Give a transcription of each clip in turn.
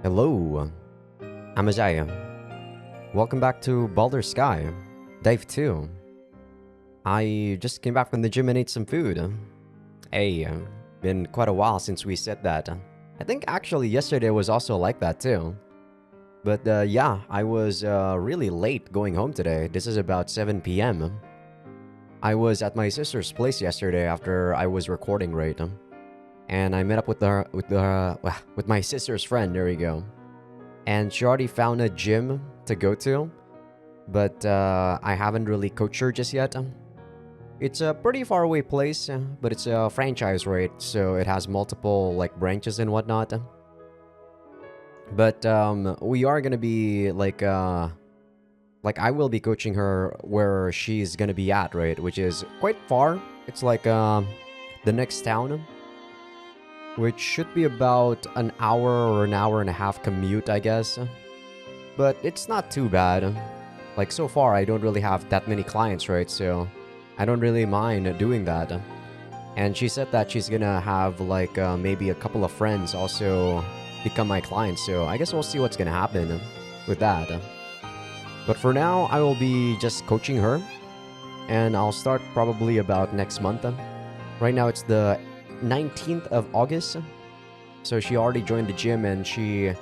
Hello, I'm Azai. Welcome back to Baldr Sky, Dive 2. I just came back from the gym and ate some food. Hey, been quite a while since we said that. I think actually yesterday was also like that too. But yeah, I was really late going home today. This is about 7 p.m. I was at my sister's place yesterday after I was recording, right? And I met up with my sister's friend. There we go. And she already found a gym to go to, but I haven't really coached her just yet. It's a pretty far away place, but it's a franchise, right? So it has multiple like branches and whatnot. But we are gonna be like I will be coaching her where she's gonna be at, right? Which is quite far. It's like the next town, which should be about an hour or an hour and a half commute, I guess. But it's not too bad. Like, so far, I don't really have that many clients, right? So I don't really mind doing that. And she said that she's gonna have, like, maybe a couple of friends also become my clients. So I guess we'll see what's gonna happen with that. But for now, I will be just coaching her. And I'll start probably about next month. Right now, it's the 19th of August. So she already joined the gym, and she,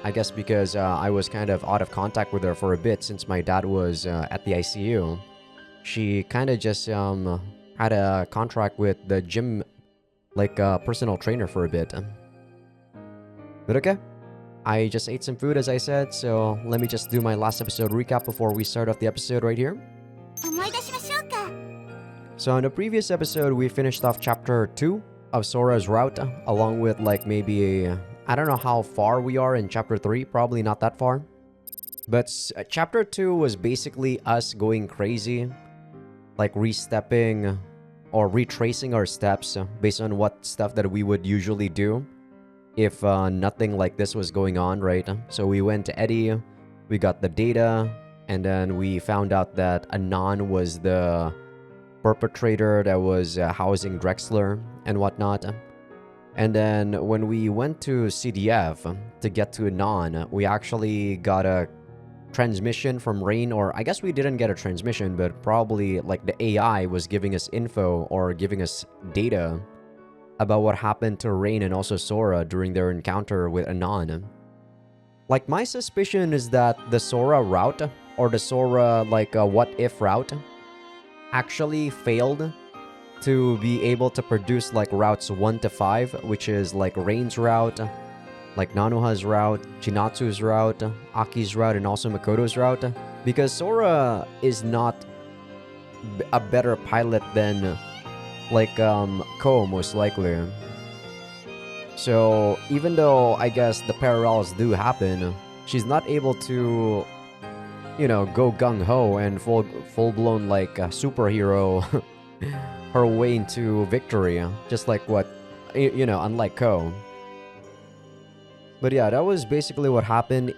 I guess because I was kind of out of contact with her for a bit since my dad was at the ICU, she kind of just had a contract with the gym, like a personal trainer for a bit. But okay, I just ate some food as I said, so let me just do my last episode recap before we start off the episode right here. So in the previous episode, we finished off chapter 2 of Sora's route, along with like maybe, I don't know how far we are in chapter 3, probably not that far. But chapter 2 was basically us going crazy, like restepping or retracing our steps based on what stuff that we would usually do if nothing like this was going on, right? So we went to Eddie, we got the data, and then we found out that Anon was the perpetrator that was housing Drexler and whatnot. And then when we went to CDF to get to Anon, we actually got a transmission from Rain, or I guess we didn't get a transmission, but probably like the AI was giving us info or giving us data about what happened to Rain and also Sora during their encounter with Anon. Like, my suspicion is that the Sora route, or the Sora like what if route, actually failed to be able to produce like routes 1 to 5, which is like Rain's route, like Nanoha's route, Chinatsu's route, Aki's route, and also Makoto's route, because Sora is not a better pilot than like Ko, most likely. So even though I guess the parallels do happen, she's not able to, you know, go gung-ho and full-blown like superhero her way into victory, just like what, you know, unlike Ko. But yeah, that was basically what happened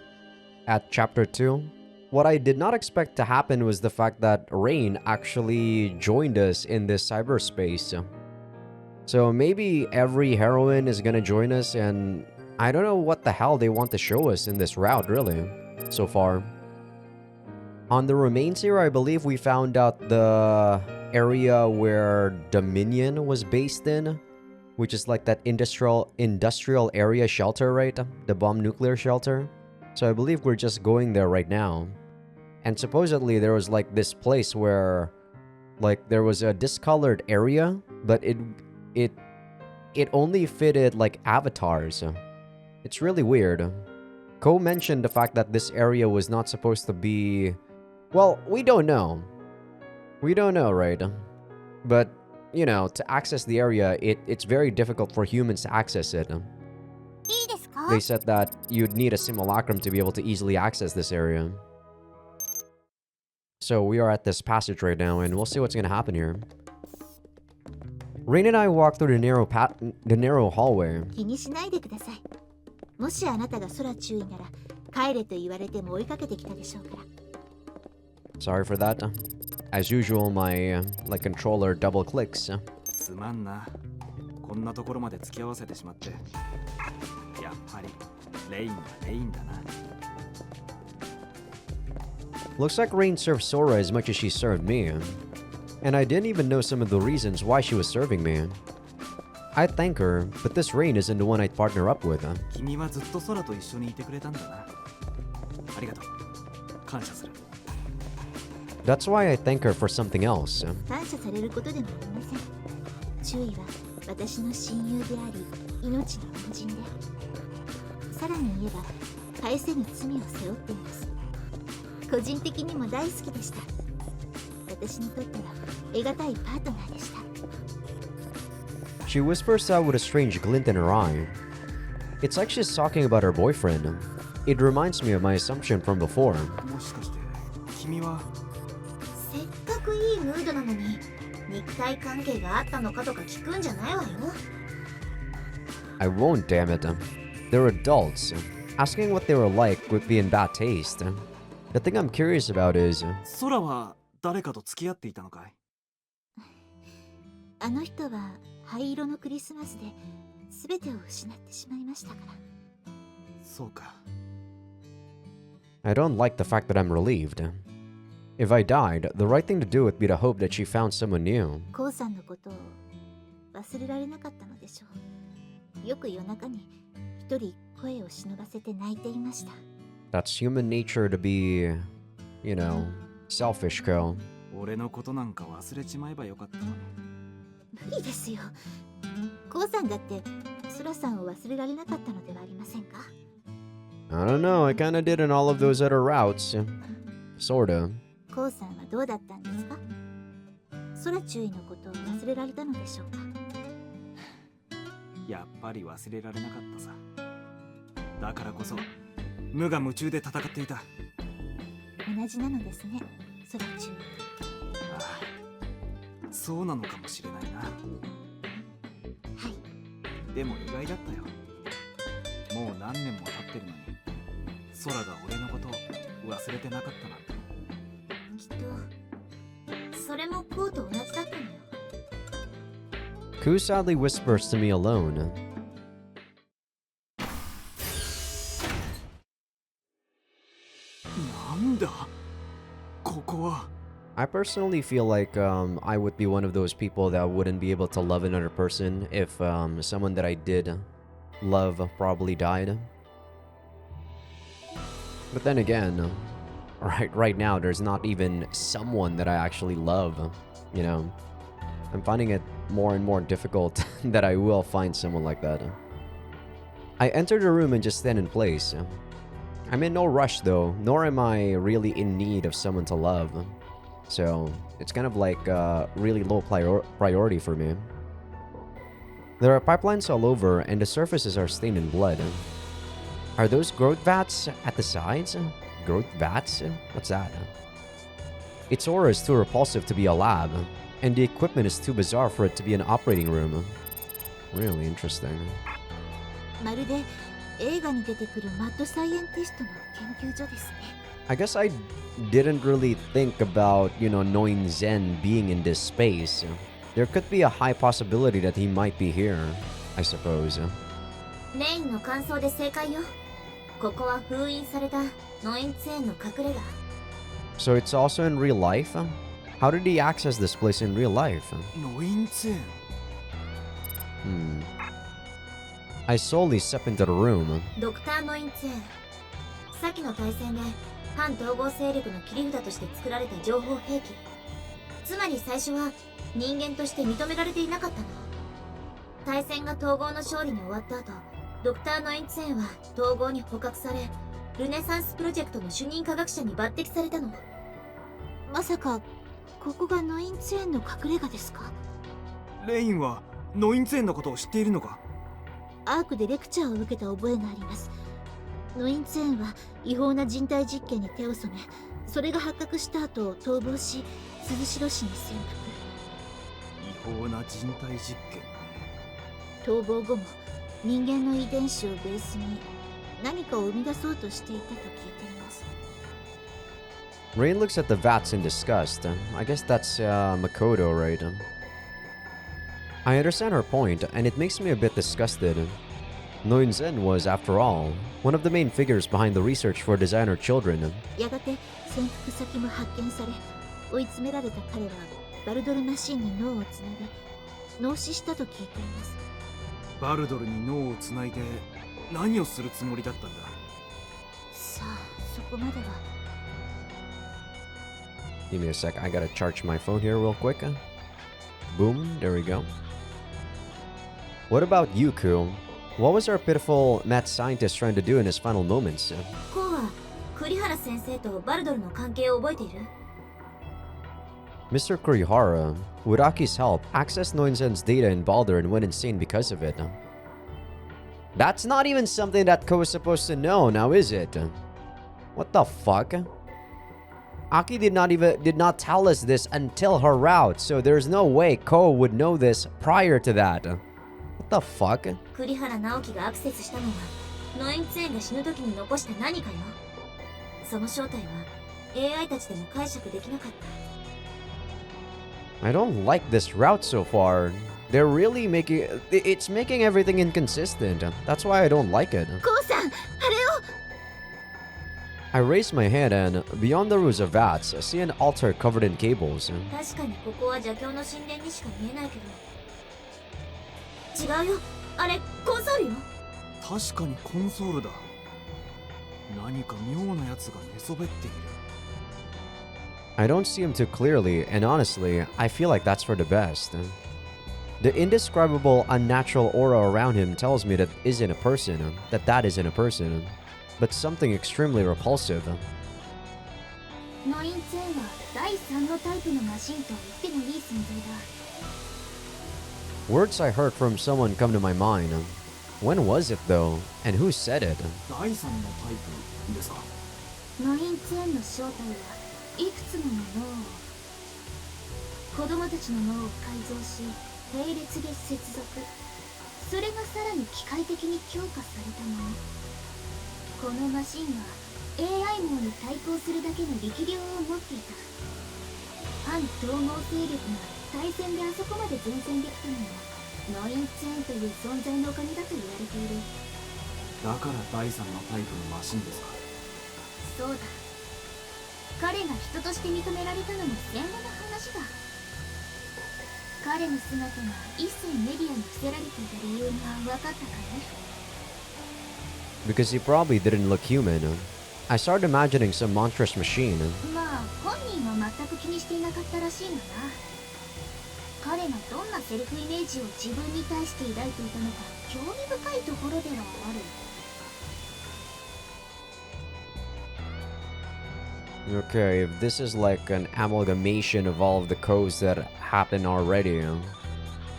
at chapter 2. What I did not expect to happen was the fact that Rain actually joined us in this cyberspace. So maybe every heroine is gonna join us, and I don't know what the hell they want to show us in this route, really, so far. On the remains here, I believe we found out the area where Dominion was based in, which is like that industrial area shelter, right? The bomb nuclear shelter. So I believe we're just going there right now. And supposedly there was like this place where like there was a discolored area, but it only fitted like avatars. It's really weird. Ko mentioned the fact that this area was not supposed to be... Well, we don't know. We don't know, right? But, you know, to access the area, it's very difficult for humans to access it. They said that you'd need a simulacrum to be able to easily access this area. So we are at this passage right now, and we'll see what's gonna happen here. Rain and I walk through the narrow hallway. Sorry for that. As usual, my like controller double clicks. すまんな。こんなところまで付き合わせてしまって。やっぱりレインはレインだな。 Looks like Rain served Sora as much as she served me. And I didn't even know some of the reasons why she was serving me. I thank her, but this Rain isn't the one I'd partner up with. 君はずっと空と一緒にいてくれたんだな。ありがとう。感謝する。 That's why I thank her for something else. 感謝されることでもありません。注意は私の親友であり、命の恩人で、さらに言えば返せぬ罪を背負っています。個人的にも大好きでした。私にとっては得難いパートナーでした。 She whispers out with a strange glint in her eye. It's like she's talking about her boyfriend. It reminds me of my assumption from before. もしかして君はせっかくいいムードなのに肉体関係があったのかとか聞くんじゃないわよ。 I won't, damn it. They're adults. Asking what they were like would be in bad taste. The thing I'm curious about is... 空は誰かと付き合っていたのかい？あの人は灰色のクリスマスで全てを失ってしまいましたから。そうか。 I don't like the fact that I'm relieved. If I died, the right thing to do would be to hope that she found someone new. コウさんのことを忘れられなかったのでしょう。よく夜中に一人声を忍ばせて泣いていました。 That's human nature to be, you know, selfish, Ko. 俺のことなんか忘れちまえばよかったのに。無理ですよ。コウさんだってソラさんを忘れられなかったのではありませんか？ I don't know, I kinda did in all of those other routes. Sorta. コウさんはどうだったんですか？ソラ注意のことを忘れられたのでしょうか？やっぱり忘れられなかったさ。だからこそ無我夢中で戦っていた。同じなのですね、ソラ注意。ああ、そうなのかもしれないな。はい。でも意外だったよ。もう何年も経ってるのに空が俺のことを忘れてなかったなんて。きっとそれもコウと同じだったのよ。 Ku sadly whispers to me alone. なんだここは。 I personally feel like I would be one of those people that wouldn't be able to love another person if someone that I did love probably died. But then again, right now there's not even someone that I actually love, you know. I'm finding it more and more difficult that I will find someone like that. I enter the room and just stand in place. I'm in no rush though, nor am I really in need of someone to love. So it's kind of like a really low priority for me. There are pipelines all over and the surfaces are stained in blood. Are those growth vats at the sides? Growth vats? What's that? Its aura is too repulsive to be a lab, and the equipment is too bizarre for it to be an operating room. Really interesting. まるで映画に出てくるマッドサイエンティストの研究所ですね。 I guess I didn't really think about, you know, knowing Zen being in this space. There could be a high possibility that he might be here, I suppose. レインの感想で正解よ。ここは封印されたノインツェーンの隠れ家。 So it's also in real life? How did he access this place in real life? ノインツェーン。I slowly step into the room. ドクター・ノインツェーン。先の大戦で反統合勢力の切り札として作られた情報兵器。つまり最初は人間として認められていなかったの。大戦が統合の勝利に終わった後、ドクター・ノインツェーンは統合に捕獲され、ルネサンスプロジェクトの主任科学者に抜擢されたの。まさかここがノインツェーンの隠れ家ですか？レインはノインツェーンのことを知っているのか？アークでレクチャーを受けた覚えがあります。ノインツェーンは違法な人体実験に手を染め、それが発覚した後逃亡し、鈴代市に潜違法な人体実験。逃亡後も人間の遺伝子をベースに何かを生み出そうとしていたと聞いています。 Rain looks at the vats in disgust. I guess that's Makoto, right? I understand her point, and it makes me a bit disgusted. Noinzen was, after all, one of the main figures behind the research for designer children. やがて潜伏先も発見され、追い詰められた彼はバルドルマシンに脳をつなげ脳死したと聞いています。バルドルに脳をつないで何をするつもりだったんだ。さあ、そこまでは。Give me a sec, I gotta charge my phone here real quick. Boom, there we go. What about Yuku? What was our pitiful mad scientist trying to do in his final moments? コウは栗原先生とバルドルの関係を覚えている？ Mr. Kurihara, with Aki's help, accessed Noinzen's data in Baldr and went insane because of it. That's not even something that Ko is supposed to know, now is it? What the fuck? Aki did not tell us this until her route, so there's no way Ko would know this prior to that. What the fuck? 栗原直樹がアクセスしたのはノインツェーンが死ぬ時に残した何かよ。その正体は AI たちでも解釈できなかった。 I don't like this route so far. They're really it's making everything inconsistent. That's why I don't like it. コウさん、あれを。 I raise my head and, beyond the rows of vats, I see an altar covered in cables. 確かにここは邪教の神殿にしか見えないけど。違うよ、あれコンソールよ。確かにコンソールだ。何か妙なやつが寝そべっている。 I don't see him too clearly, and honestly, I feel like that's for the best. The indescribable, unnatural aura around him tells me that isn't a person, that isn't a person, but something extremely repulsive. ノインツェーンは第3のタイプのマシンと言ってもいい存在だ。 Words I heard from someone come to my mind. When was it though, and who said it? 第3のタイプですか。ノインツェーンの正体はいくつもの脳を子供たちの脳を改造し並列で接続、それがさらに機械的に強化されたもの。このマシンは AI 網に対抗するだけの力量を持っていた。反統合勢力が対戦であそこまで前線できたのはノインツェーンという存在のおかげだと言われている。だから第3のタイプのマシンですか。そうだ、彼が人として認められたのも戦後の話だ。彼の姿が一切メディアに伏せられていた理由が分かったかね。 Because he probably didn't look human. I started imagining some monstrous machine. まあ本人は全く気にしていなかったらしいがな。彼がどんなセルフイメージを自分に対して抱いていたのか興味深いところではある。 Okay, if this is like an amalgamation of all of the codes that happen already,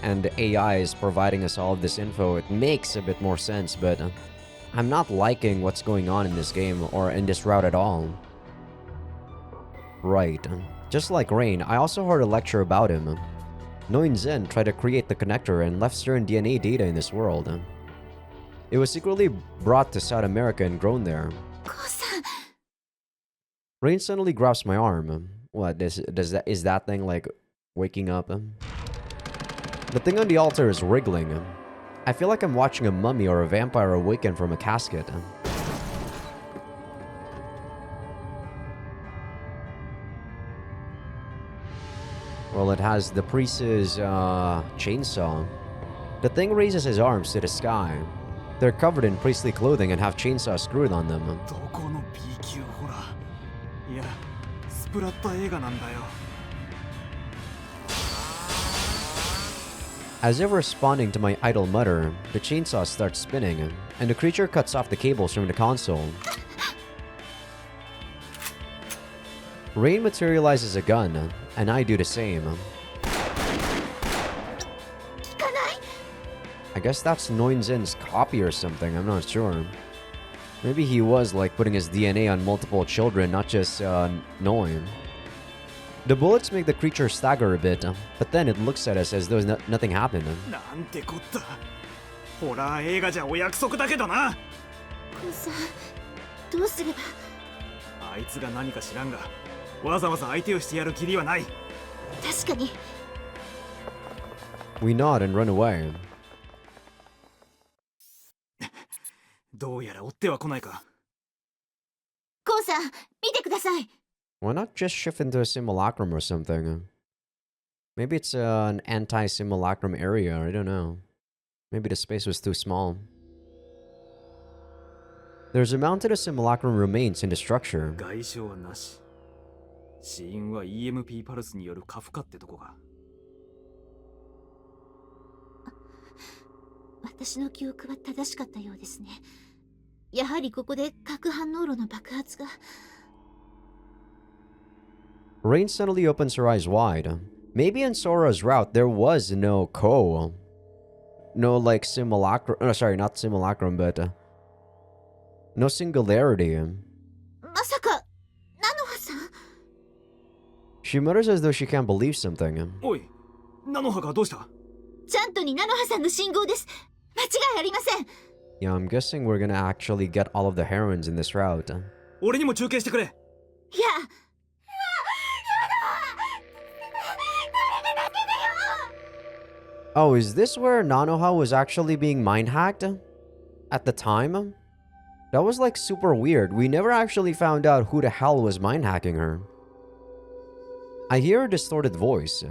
and the AI is providing us all of this info, it makes a bit more sense, but I'm not liking what's going on in this game or in this route at all. Right. Just like Rain, I also heard a lecture about him. Noinzen tried to create the connector and left certain DNA data in this world. It was secretly brought to South America and grown there. コウさん。 Rain suddenly grabs my arm. What, is that thing like waking up? The thing on the altar is wriggling. I feel like I'm watching a mummy or a vampire awaken from a casket. Well, it has the priest's chainsaw. The thing raises his arms to the sky. They're covered in priestly clothing and have chainsaws screwed on them. どこの B 級ホラー。いや、スプラッタ映画なんだよ。 As if responding to my idle mutter, the chainsaw starts spinning, and the creature cuts off the cables from the console. Rain materializes a gun, and I do the same. I guess that's Noinzen's copy or something, I'm not sure. Maybe he was like putting his DNA on multiple children, not just Noin. The bullets make the creature stagger a bit, but then it looks at us as though nothing happened. なんてこった。ホラー映画じゃお約束だけどな。コウさん、どうすれば。あいつが何か知らんが、わざわざ相手をしてやるきりはない。確かに。 We nod and run away. どうやら追っては来ないか。コウさん、見てください。 Why not just shift into a simulacrum or something? Maybe it's an anti-simulacrum area, I don't know. Maybe the space was too small. There's a mountain of simulacrum remains in the structure. 外傷はなし。死因は EMP パルスによる過負荷ってとこが。私の記憶は正しかったようですね。やはりここで核反応炉の爆発が。 Rain suddenly opens her eyes wide. Maybe in Sora's route there was no Ko. No like simulacrum. Oh, sorry, not simulacrum, but no singularity. まさか、ナノハさん。 She mutters as though she can't believe something. おい、ナノハがどうした？ちゃんとにナノハさんの信号です。間違いありません。 Yeah, I'm guessing we're gonna actually get all of the heroines in this route. 俺にも中継してくれ。いや。 Oh, is this where Nanoha was actually being mind-hacked? At the time? That was like super weird. We never actually found out who the hell was mind-hacking her. I hear a distorted voice.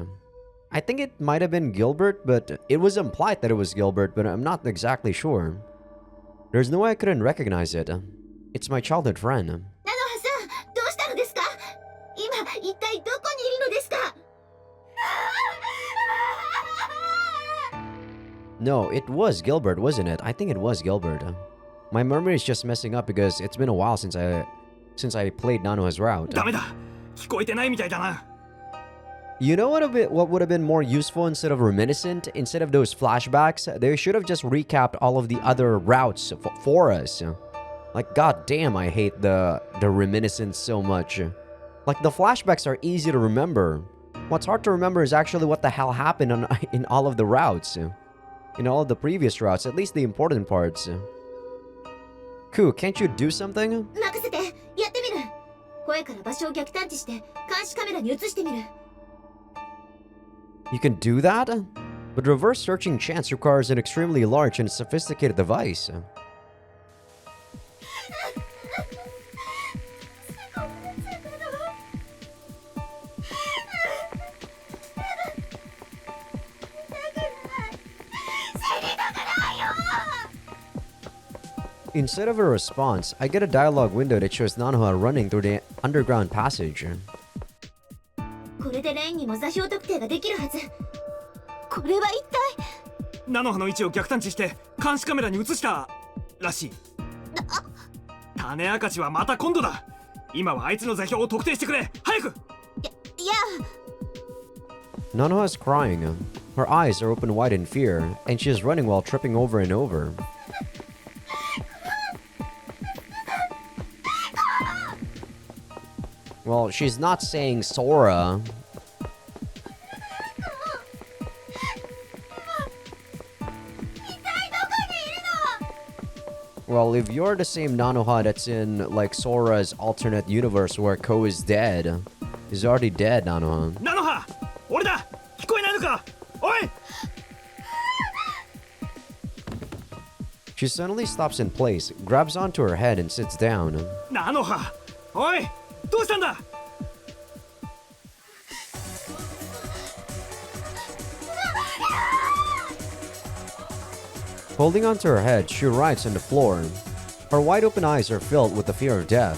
I think it might have been Gilbert, but it was implied that it was Gilbert, but I'm not exactly sure. There's no way I couldn't recognize it. It's my childhood friend. ナノハさん、どうしたのですか？今、一体どこにいるのですか？ No, it was Gilbert, wasn't it? I think it was Gilbert. My memory is just messing up because it's been a while since I played Nanoha's route. ダメだ。聞こえてないみたいだな。You know what would have been more useful instead of reminiscent? Instead of those flashbacks, they should have just recapped all of the other routes for us. Like, goddamn, I hate the reminiscence so much. Like, the flashbacks are easy to remember. What's hard to remember is actually what the hell happened in all of the routes. In all of the previous routes, at least the important parts. Ku, can't you do something? 任せて、やってみる。声から場所を逆探知して監視カメラに映してみる。 You can do that? But reverse searching chance requires an extremely large and sophisticated device. Instead of a response, I get a dialogue window that shows Nanoha running through the underground passage. これでレインにも座標特定ができるはず。これは一体。ナノハの位置を逆探知して監視カメラに映したらしい。種明かしはまた今度だ。今はあいつの座標を特定してくれ。早く。いや。 Nanoha is crying. Her eyes are open wide in fear, and she is running while tripping over and over. Well, she's not saying Sora. Well, if you're the same Nanoha that's in, like, Sora's alternate universe where Ko is dead, he's already dead, Nanoha. ナノハ、俺だ。聞こえないのか。おい。 She suddenly stops in place, grabs onto her head, and sits down. ナノハ、おい、どうしたんだ。 Holding onto her head, she writes on the floor. Her wide-open eyes are filled with the fear of death.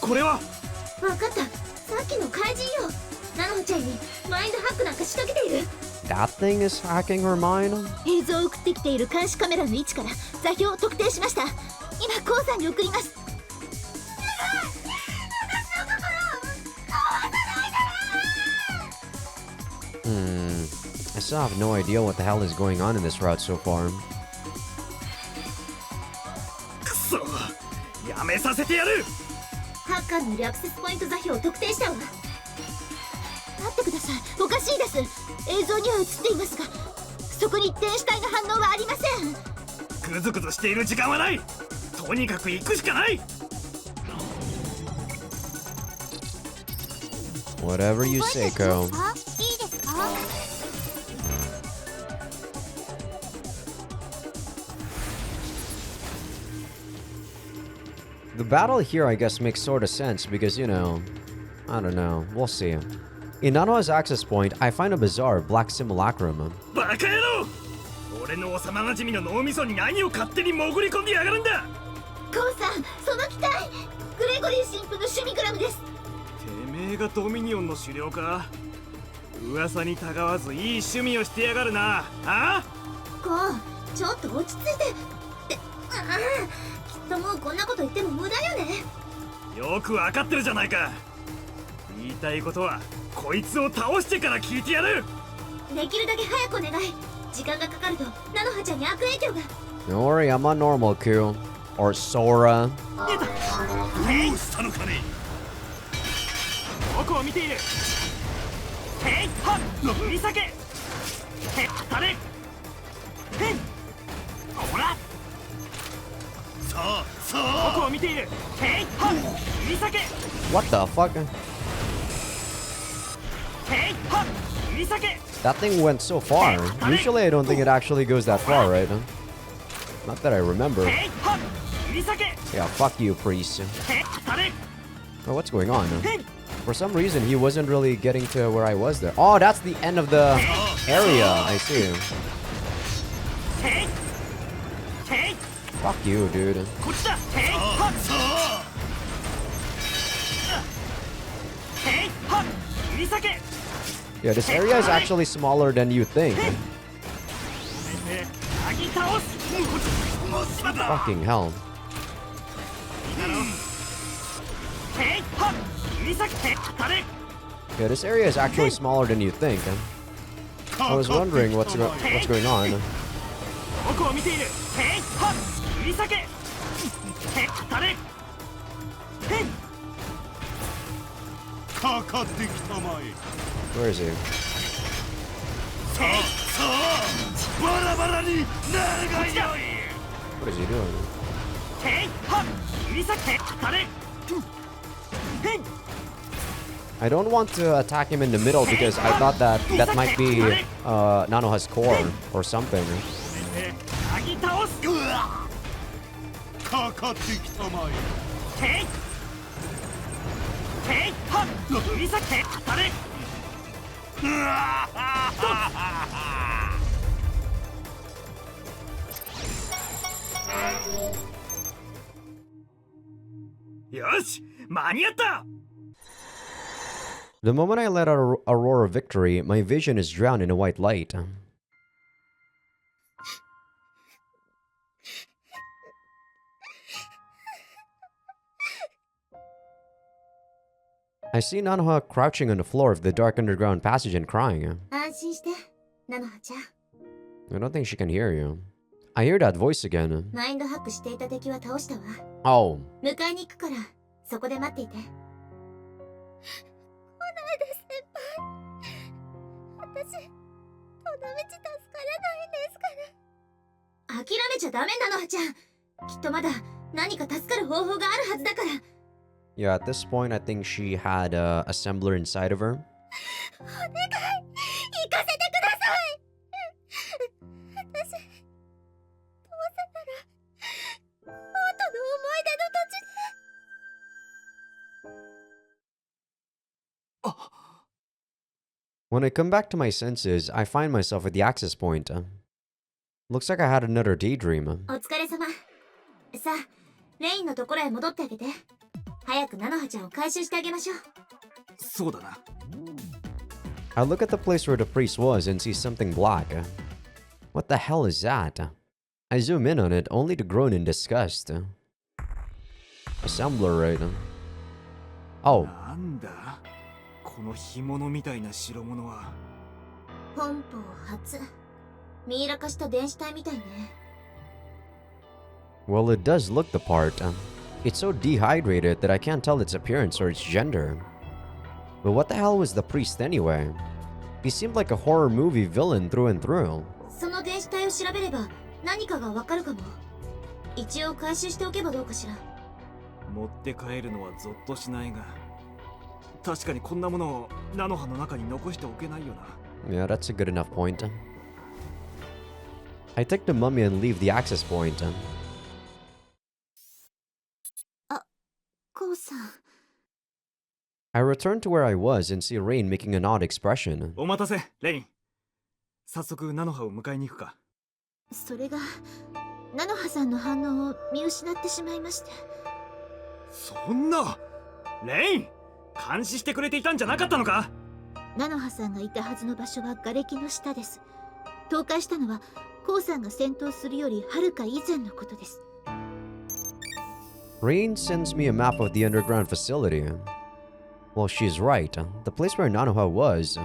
What? わかった。さっきの怪人よ。ナノハちゃんにマインドハックなんか仕掛けている。 That thing is hacking her mind? 映像を送ってきている監視カメラの位置から座標を特定しました。今コウさんに送ります。 I still have no idea what the hell is going on in this route so far. くそ、やめさせてやる。ハッカーによるアクセスポイント座標を特定したわ。待ってください。おかしいです。映像には映っていますが、そこに電子体の反応はありません。グズグズしている時間はない。とにかく行くしかない。Whatever you say, Ko. いいですか？ The battle here, I guess, makes sort of sense because, you know, I don't know. We'll see. In Nanoha's access point, I find a bizarre black simulacrum. バカ野郎！俺の幼馴染の脳みそに何を勝手に潜り込んでやがるんだ！コウさん、その機体グレゴリー神父のシュミクラムです。てめえがドミニオンの狩猟か？噂にたがわずいい趣味をしてやがるな。あ？コウ、ちょっと落ち着いて。きっともうこんなこと言っても無駄よね。よくわかってるじゃないか。言いたいことはこいつを倒してから聞いてやる。できるだけ早くお願い。時間がかかるとナノハちゃんに悪影響が。 Don't worry, I'm on normal, Q. Or Sora. どうしたのかね。どこを見ている。へいはっ振り裂け。へったれ。へいほら。さあさあどこを見ている。へいはっ振り裂け。 What the fuck? へいはっ振り裂け。 That thing went so far. Usually I don't think it actually goes that far, right? Not that I remember. Yeah, fuck you, priest. Oh, what's going on? For some reason, he wasn't really getting to where I was there. Oh, that's the end of the area. I see. Fuck you, dude. Yeah, this area is actually smaller than you think. Fucking hell. Yeah, this area is actually smaller than you think. I was wondering what's going on. Where is he? What is he doing? I don't want to attack him in the middle because I thought that that might be Nanoha's core or something. The moment I let out a roar of victory, my vision is drowned in a white light. I see Nanoha crouching on the floor of the dark underground passage and crying. 安心して、ナノハちゃん。 I don't think she can hear you. I hear that voice again. マインドハックしていた敵は倒したわ。 Oh. 迎えに行くから、そこで待っていて。来ないで、先輩。私、この道助からないんですから。諦めちゃダメなのはちゃん。きっとまだ何か助かる方法があるはずだから。 Yeah, at this point, I think she had a assembler inside of her. お願い、行かせてください。私、どうせなら、元の思い出の土地で。When I come back to my senses, I find myself at the access point. Looks like I had another daydream. お疲れ様。さあ、レインのところへ戻ってあげて。早くナノハちゃんを回収してあげましょう。そうだな。I look at the place where the priest was and see something black. What the hell is that? I zoom in on it only to groan in disgust. Assembler, right? Oh. なんだこの干物みたいな代物は。本邦初。ミイラ化した電子体みたいね。Well, it does look the part. It's so dehydrated that I can't tell its appearance or its gender. But what the hell was the priest anyway? He seemed like a horror movie villain through and through. その電子体を調べれば何かがわかるかも。一応回収しておけばどうかしら。持って帰るのはゾッとしないが、確かにこんなものを菜の葉の中に残しておけないよな。 Yeah, that's a good enough point. I take the mummy and leave the access point. こうさん。 I return to where I was and see Rain making an odd expression. お待たせレイン。早速菜の葉を迎えに行くか。それが菜の葉さんの反応を見失ってしまいまして。そんなレイン、監視してくれていたんじゃなかったのか。菜の葉さんがいたはずの場所は瓦礫の下です。倒壊したのはコウさんが戦闘するよりはるか以前のことです。 Rain sends me a map of the underground facility. Well, she's right. The place where Nanoha was...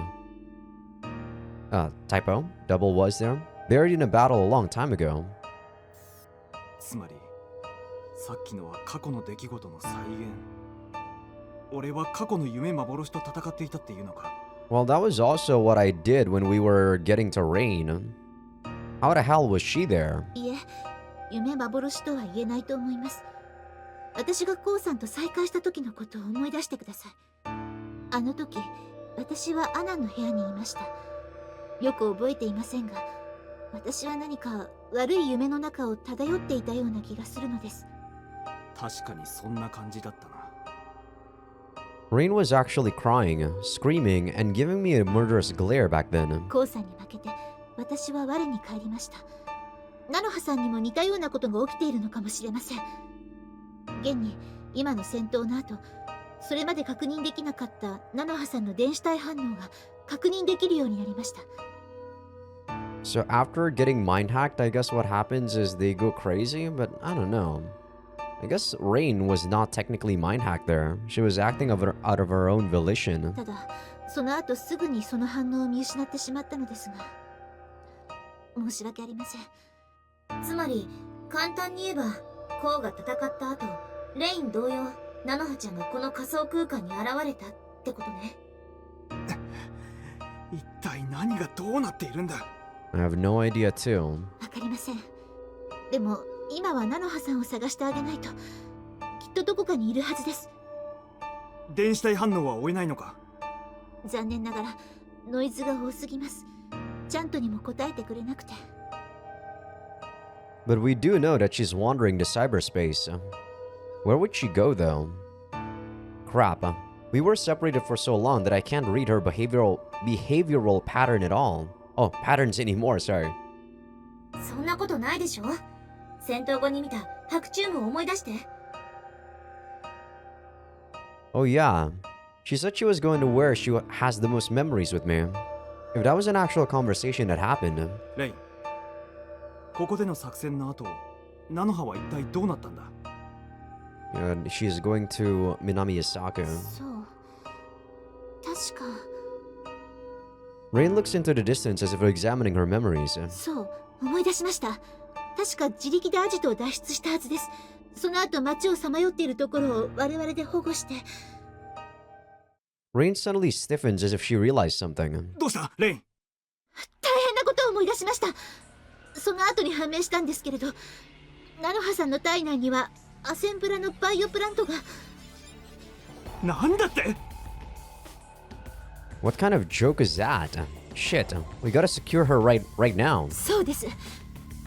typo. Double was there. Buried in a battle a long time ago. つまりさっきのは過去の出来事の再現。俺は過去の夢幻と戦っていたっていうのか。 Well, that was also what I did when we were getting to Rain. How the hell was she there? いえ、夢幻とは言えないと思います。私がコウさんと再会した時のことを思い出してください。あの時、私はアナの部屋にいました。よく覚えていませんが、私は何か悪い夢の中を漂っていたような気がするのです。確かにそんな感じだったな。 Rain was actually crying, screaming, and giving me a murderous glare back then. コウさんに負けて、私は我に返りました。菜の葉さんにも似たようなことが起きているのかもしれません。現に、今の戦闘の後、それまで確認できなかった菜の葉さんの電子体反応が確認できるようになりました。 So after getting mind hacked, I guess what happens is they go crazy, but I don't know. I guess Rain was not technically mind hacked there. She was acting out of her own volition. ただ、その後すぐにその反応を見失ってしまったのですが、申し訳ありません。つまり、簡単に言えば、コウが戦った後、レイン同様、菜の葉ちゃんがこの仮想空間に現れたってことね。一体何がどうなっているんだ。 I have no idea too. わかりません。でも、今は菜の葉さんを探してあげないと、きっとどこかにいるはずです。電子体反応は追えないのか。残念ながら、ノイズが多すぎます。ちゃんとにも答えてくれなくて。 But we do know that she's wandering to cyberspace. Where would she go though? Crap. We were separated for so long that I can't read her behavioral pattern at all. Oh, patterns anymore, sorry. そんなことないでしょ。戦闘後に見た白チュームを思い出して。 Oh yeah. She said she was going to where she has the most memories with me. If that was an actual conversation that happened. レイン、ここでの作戦の後、菜の葉は一体どうなったんだ。 She's going to Minamiyasaku. そう。確か。 Rain looks into the distance as if examining her memories. そう、思い出しました。確か自力でアジトを脱出したはずです。その後街をさまよっているところを我々で保護して。 Rain suddenly stiffens as if she realized something. どうしたレイン。大変なことを思い出しました。その後に判明したんですけれど、菜の葉さんの体内にはアセンブラのバイオプラントが。なんだって。 What kind of joke is that? Shit, we gotta secure her right now. そうです。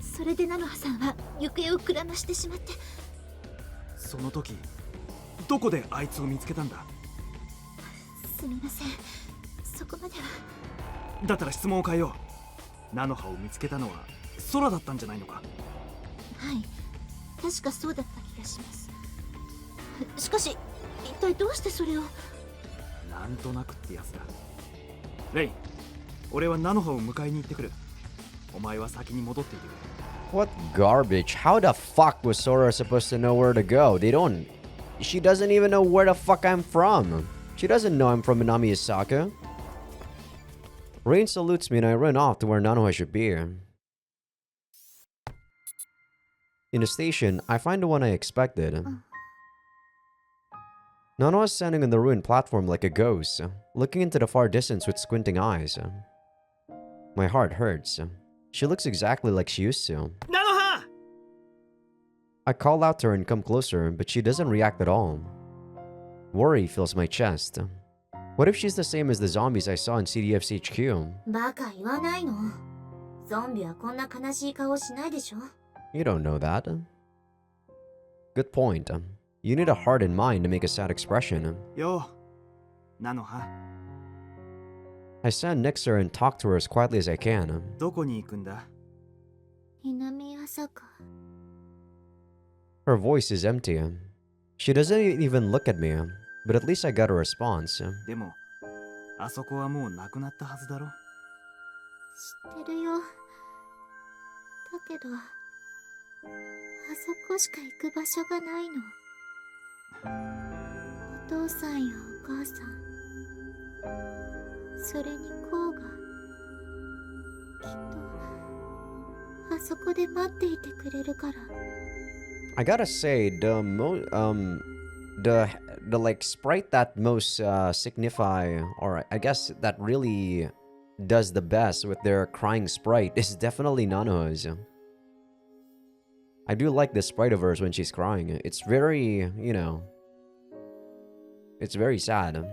それで菜の葉さんは行方をくらましてしまって。その時どこであいつを見つけたんだ。すみません、そこまでは。だったら質問を変えよう。菜の葉を見つけたのは空だったんじゃないのか。はい、確かそうだった気がします。しかし一体どうしてそれを。なんとなくってやつだ。レイン、俺は菜の葉を迎えに行ってくる。お前は先に戻っていてくれ。 What garbage? How the fuck was Sora supposed to know where to go? She doesn't even know where the fuck I'm from. She doesn't know I'm from Minamiyasaku. Rain salutes me and I run off to where Nanoha should be. In the station, I find the one I expected. Nanoha's standing on the ruined platform like a ghost, looking into the far distance with squinting eyes. My heart hurts. She looks exactly like she used to. 菜の葉! I call out to her and come closer, but she doesn't react at all. Worry fills my chest. What if she's the same as the zombies I saw in CDF's HQ? バカ言わないの。ゾンビはこんな悲しい顔しないでしょ。 You don't know that. Good point. You need a heart and mind to make a sad expression. よう、なのは。I stand next to her and talk to her as quietly as I can. どこに行くんだ？南朝か。 Her voice is empty. She doesn't even look at me, but at least I got a response. でも、あそこはもうなくなったはずだろ。知ってるよ。だけど、あそこしか行く場所がないの。お父さんやお母さん、それにこうが、きっと、あそこで待っていてくれるから。I gotta say, the like sprite that most signify, or I guess that really does the best with their crying sprite is definitely Nanoha's. I do like the sprite of hers when she's crying. It's very, you know, it's very sad.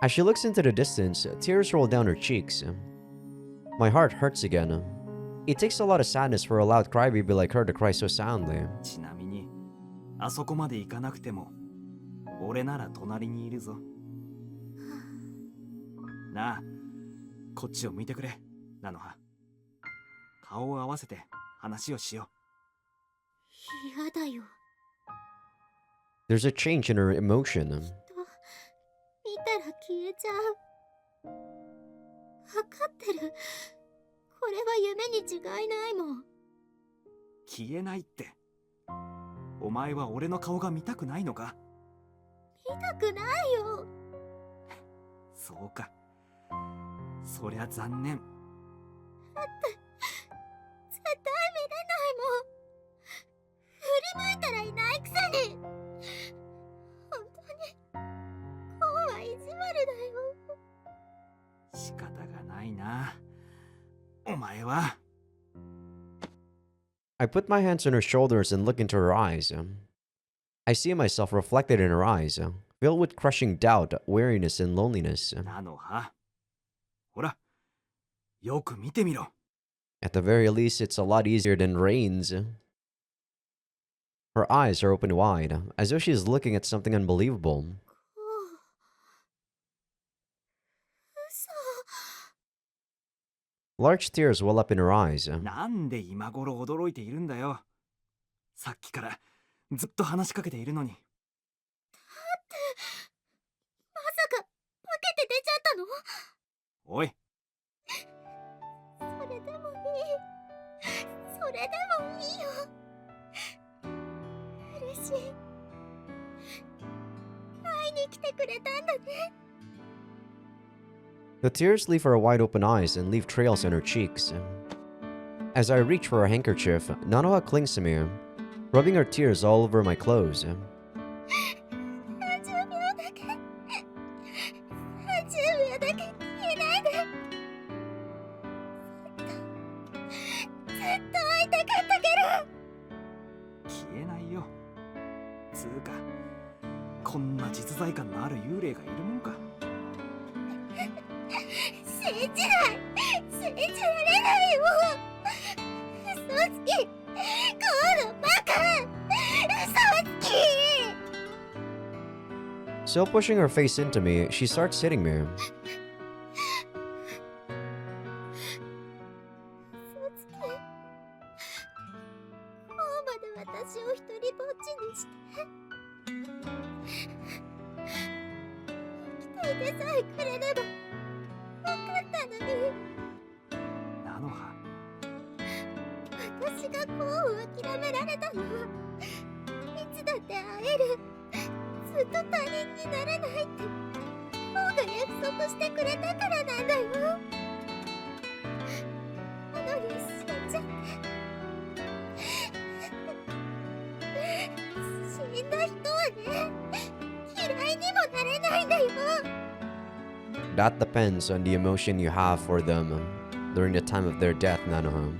As she looks into the distance, tears roll down her cheeks. My heart hurts again. It takes a lot of sadness for a loud crybaby like her to cry so soundly. ちなみに、あそこまで行かなくても、俺なら隣にいるぞ。なあ、こっちを向いてくれ、なのは。顔を合わせて話をしよ嫌だよ。 There's a change in her emotion. 見たら消えちゃう。わかってる。これは夢に違いないもん。う。消えないって。お前は俺の顔が見たくないのか？見たくないよ。そうか。そりゃ残念。だって絶対見れないもん。振り向いたらいないくせに。本当にこうは意地悪だよ。仕方がないな。お前は。I put my hands on her shoulders and look into her eyes. I see myself reflected in her eyes, filled with crushing doubt, weariness, and loneliness. なのは。ほら、よく見てみろ。 At the very least, it's a lot easier than Rain's. Her eyes are open wide, as though she is looking at something unbelievable. 嘘。 Large tears well up in her eyes. なんで今頃驚いているんだよ。さっきからずっと話しかけているのに。まさか化けて出ちゃったの？おい。それでもいい。それでもいいよ。嬉しい。会いに来てくれたんだね。 The tears leave her wide open eyes and leave trails on her cheeks. As I reach for her handkerchief, Nanoha clings to me, rubbing her tears all over my clothes. 30秒だけ。30秒だけ消えないで。ずっと会いたかったけど。消えないよ。つうか、こんな実在感のある幽霊がいるもんか。信じない。信じられないよ。嘘つき。このバカ。嘘つき。 Still pushing her face into me, she starts hitting me. 嘘つき。こうまで私を一人ぼっちにして。生きていてさえくれればよかったのに。なのは。私がこう諦められたのは、いつだって会える、ずっと他人にならないってこうが約束してくれたからなんだよ。なのに死んじゃって死んだ人はね、嫌いにもなれないんだよ。 That depends on the emotion you have for them during the time of their death, Nanoha.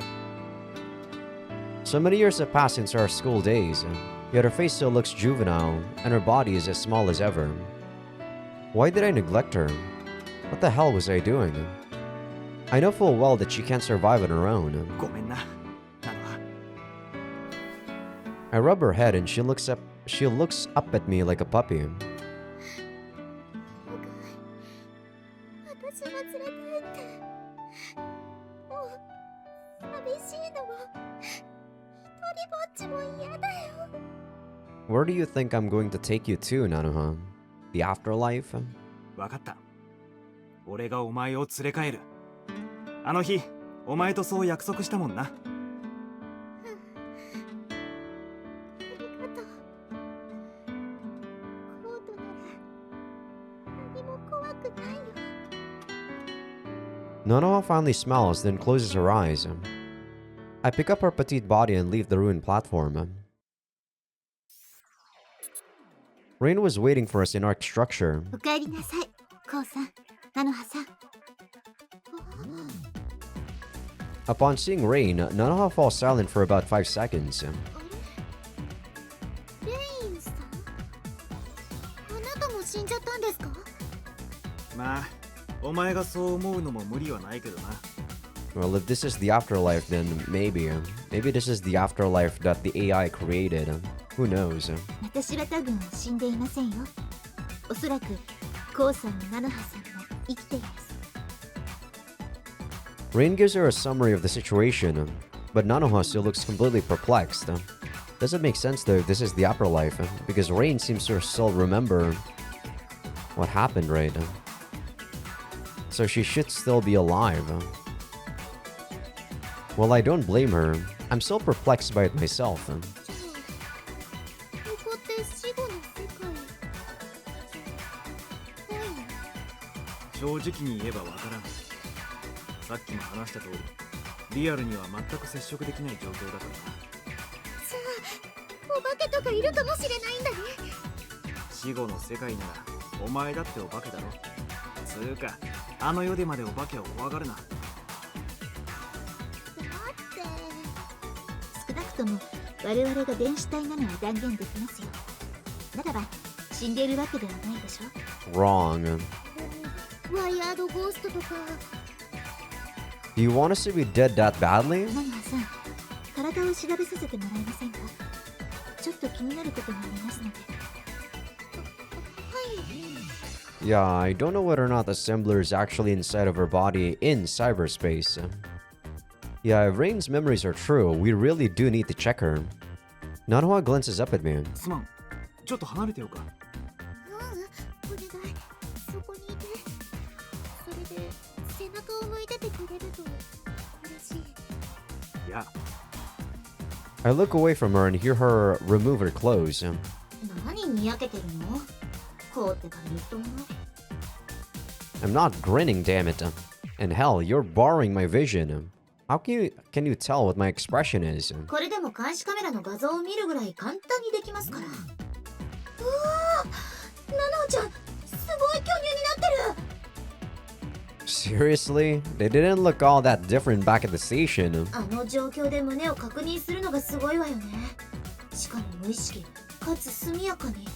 So many years have passed since our school days, yet her face still looks juvenile, and her body is as small as ever. Why did I neglect her? What the hell was I doing? I know full well that she can't survive on her own. ごめんなナノハ。 I rub her head and she looks up at me like a puppy. 私が連れて行ってもう寂しいのも一人ぼっちも嫌だよ。 Where do you think I'm going to take you to, Nanoha? The afterlife? わかった。俺がお前を連れ帰る。あの日お前とそう約束したもんな。ありがとう。コートなら何も怖くないよ。 Nanoha finally smiles, then closes her eyes. I pick up her petite body and leave the ruined platform. Rain was waiting for us in our structure. おかえりなさい、コウさん、ナノハさん。 Upon seeing Rain, Nanoha falls silent for about 5 seconds. あれ？レインさん？あなたも死んじゃったんですか？まあお前がそう思うのも無理はないけどな。 Well, if this is the afterlife, then maybe this is the afterlife that the AI created. Who knows? 私は多分死んでいませんよ。おそらくコウさんもナノハさんも生きています。 Rain gives her a summary of the situation, but Nanoha still looks completely perplexed. Doesn't make sense though if this is the afterlife, because Rain seems to still remember what happened, right? So she should still be alive. Well, I don't blame her. I'm still perplexed by it myself. ここって死後の世界ないの？正直に言えばわからん。さっきも話した通りリアルには全く接触できない状況だからな。じゃあお化けとかいるかもしれないんだね。死後の世界ならお前だってお化けだろ。つうかあの世でまでお化けを怖がるな。だって少なくとも我々が電子体なのは断言できますよ。ならば死んでいるわけではないでしょ。 Wrong. ワイヤードゴーストとか。 Do you want us to be dead that badly? ナノハさん、体を調べさせてもらえませんか？ちょっと気になることがありますので。はい。 Yeah, I don't know whether or not the assembler is actually inside of her body in cyberspace. Yeah, if Rain's memories are true, we really do need to check her. Nanoha glances up at me. すまん。ちょっと離れてようか。お願い、そこにいて。それで背中を向いててくれると嬉しい。いや。I look away from her and hear her remove her clothes. 何にやけてるの？こうってかみっともない。 I'm not grinning, damn it. And hell, you're borrowing my vision. How can you tell what my expression is? これでも監視カメラの画像を見るぐらい簡単にできますから。うわー、ナノちゃん、すごい巨乳になってる。 Seriously? They didn't look all that different back at the station. あの状況で胸を確認するのがすごいわよね。しかも無意識かつ速やかに。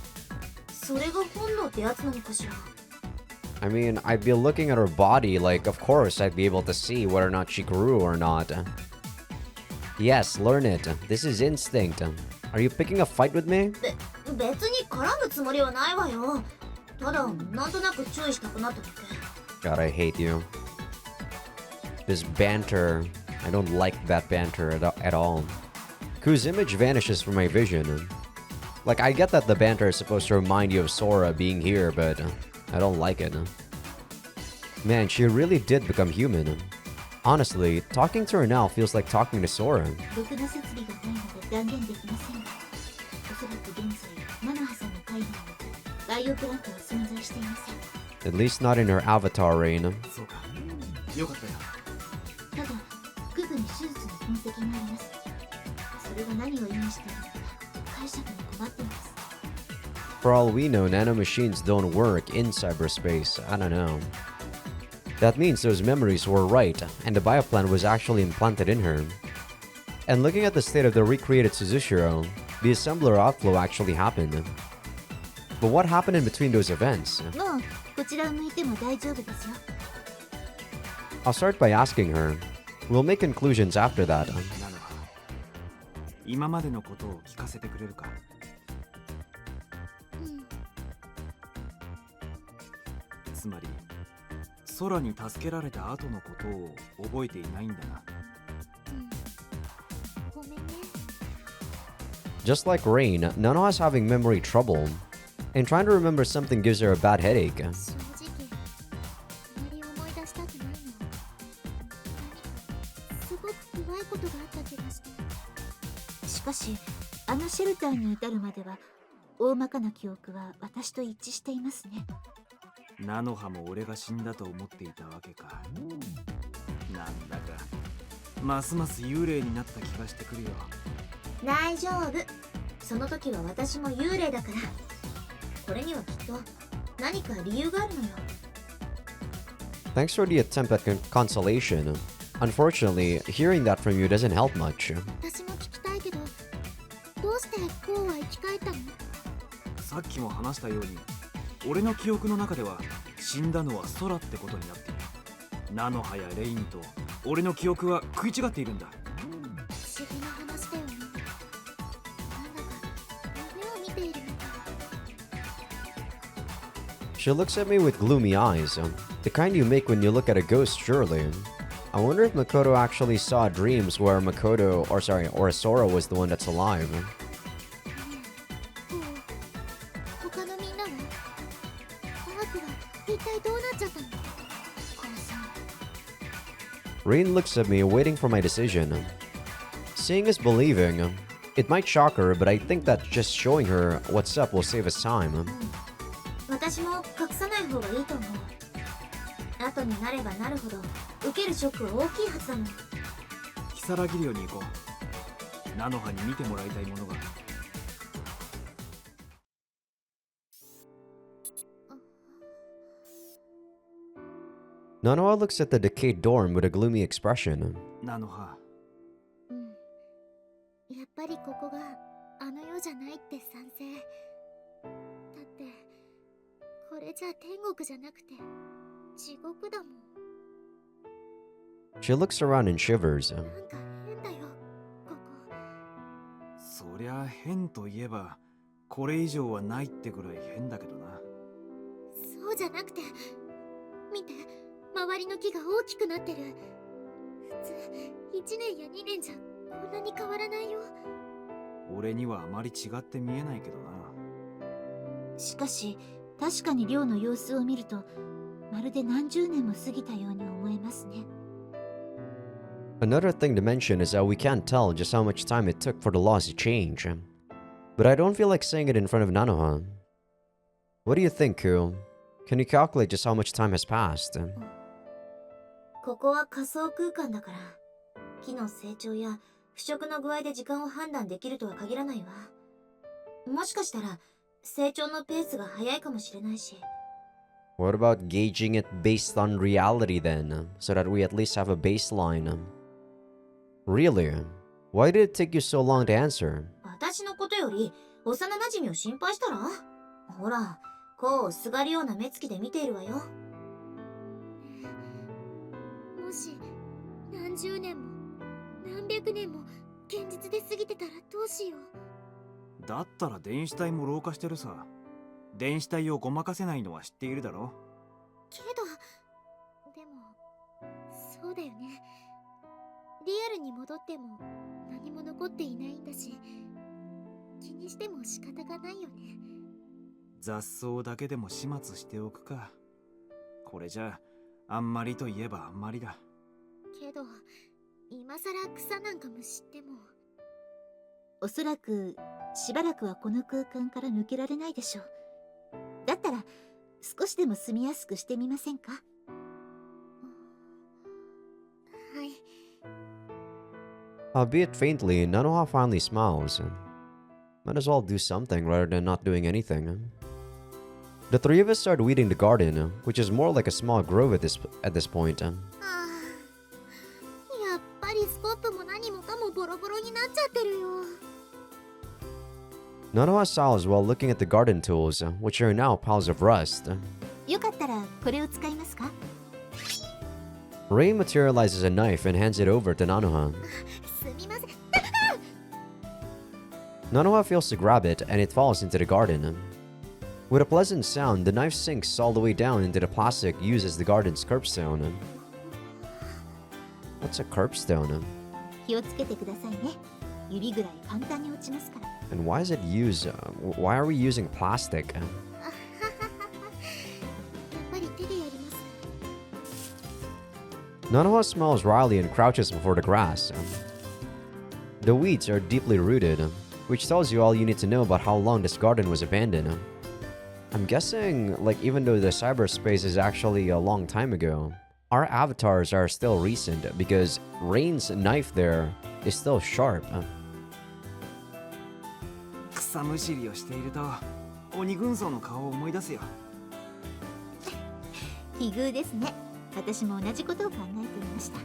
それが本能ってやつなのかしら。 I mean, I'd be looking at her body, like, of course I'd be able to see whether or not she grew or not. Yes, learn it. This is instinct. Are you picking a fight with me? 別に絡むつもりはないわよ。ただ、なんとなく注意したくなっただけ。 God, I hate you. This banter. I don't like that banter at all. Whose image vanishes from my vision. Like, I get that the banter is supposed to remind you of Sora being here, but I don't like it. Man, she really did become human. Honestly, talking to her now feels like talking to Sora. ろくな設備がないので断言できませんが、おそらく現在、ナノハさんの体内にバイオプラントは存在していません。 At least not in her avatar, Rain. そうか。よかったよ。ただ、腹部に手術の痕跡があります。それが何を意味しているのか、解釈に困っています。 For all we know, nanomachines don't work in cyberspace. I don't know. That means those memories were right, and the bioplan was actually implanted in her. And looking at the state of the recreated Suzushiro, the assembler outflow actually happened. But what happened in between those events? もうこちらを向いても大丈夫ですよ。 I'll start by asking her. We'll make conclusions after that. なのは今までのことを聞かせてくれるか。つまり空に助けられた後のことを覚えていないんだな。ごめんね。 Just like Rain, Nanoha's having memory trouble, and trying to remember something gives her a bad headache. 正直あまり思い出したくないの。すごく怖いことがあった気がして。しかしあのシェルターに至るまでは大まかな記憶は私と一致していますね。ナノハも俺が死んだと思っていたわけか。なんだかますます幽霊になった気がしてくるよ。大丈夫。その時は私も幽霊だから。これにはきっと何か理由があるのよ。 Thanks for the attempt at consolation. Unfortunately, hearing that from you doesn't help much. 私も聞きたいけど、どうしてこうは生き返ったの？さっきも話したように俺の記憶の中では死んだのは空ってことになっている。ナノハやレインと俺の記憶は食い違っているんだ。不思議な話だよね。なんだか夢を見ているみたい。 She looks at me with gloomy eyes, the kind you make when you look at a ghost, surely. I wonder if Makoto actually saw dreams where or Sora was the one that's alive. 他のみんなは科学は一体どうなっちゃったの？母さん。 Rain looks at me, waiting for my decision. Seeing is believing. It might shock her, but I think that just showing her what's up will save us time. 私も隠さない方がいいと思う。後になればなるほど受けるショックは大きいはずだもん。如月寮に行こう。ナノハに見てもらいたいものが。 Nanoha looks at the decayed dorm with a gloomy expression. ナノハ、やっぱりここがあの世じゃないって賛成。だってこれじゃ天国じゃなくて地獄だもん。 She looks around and shivers. なんか変だよ、ここ。そりゃ変といえばこれ以上はないってぐらい変だけどな。そうじゃなくて、見て、周りの木が大きくなってる。普通1年や2年じゃこんなに変わらないよ。俺にはあまり違って見えないけどな。しかし確かに寮の様子を見るとまるで何十年も過ぎたように思えますね。 Another thing to mention is that we can't tell just how much time it took for the laws to change. But I don't feel like saying it in front of Nanoha. What do you think, Ku? Can you calculate just how much time has passed? ここは仮想空間だから、木の成長や腐食の具合で時間を判断できるとは限らないわ。もしかしたら成長のペースが速いかもしれないし。 What about gauging it based on reality then, so that we at least have a baseline? Really? Why did it take you so long to answer? 私のことより幼馴染を心配したら？ほら、こうすがるような目つきで見ているわよ。もし何十年も何百年も現実で過ぎてたらどうしよう。だったら電子体も老化してるさ。電子体をごまかせないのは知っているだろ。けど、でもそうだよね。リアルに戻っても何も残っていないんだし、気にしても仕方がないよね。雑草だけでも始末しておくか。これじゃあんまりといえばあんまりだ。けど今さら草なんかむしっても。おそらくしばらくはこの空間から抜けられないでしょう。だったら少しでも住みやすくしてみませんか？はい。 Albeit faintly, Nanoha finally smiles. Might as well do something rather than not doing anything. The three of us start weeding the garden, which is more like a small grove at this point. やっぱりスコップも何もかもボロボロになっちゃってるよ。Nanoha sighs while looking at the garden tools, which are now piles of rust. よかったらこれを使いますか？ Ray materializes a knife and hands it over to Nanoha. すみません。 Nanoha fails to grab it and it falls into the garden. With a pleasant sound, the knife sinks all the way down into the plastic used as the garden's curbstone. What's a curbstone? 気をつけてくださいね。指ぐらい簡単に落ちますから。 And why is it used? Why are we using plastic? やっぱり手でやります。 Nanoha smells wryly and crouches before the grass. The weeds are deeply rooted, which tells you all you need to know about how long this garden was abandoned. I'm guessing, like, even though the cyberspace is actually a long time ago, our avatars are still recent because Rain's knife there is still sharp. 草むしりをしていると鬼軍曹の顔を思い出すよ。奇遇ですね。私も同じことを考えていました。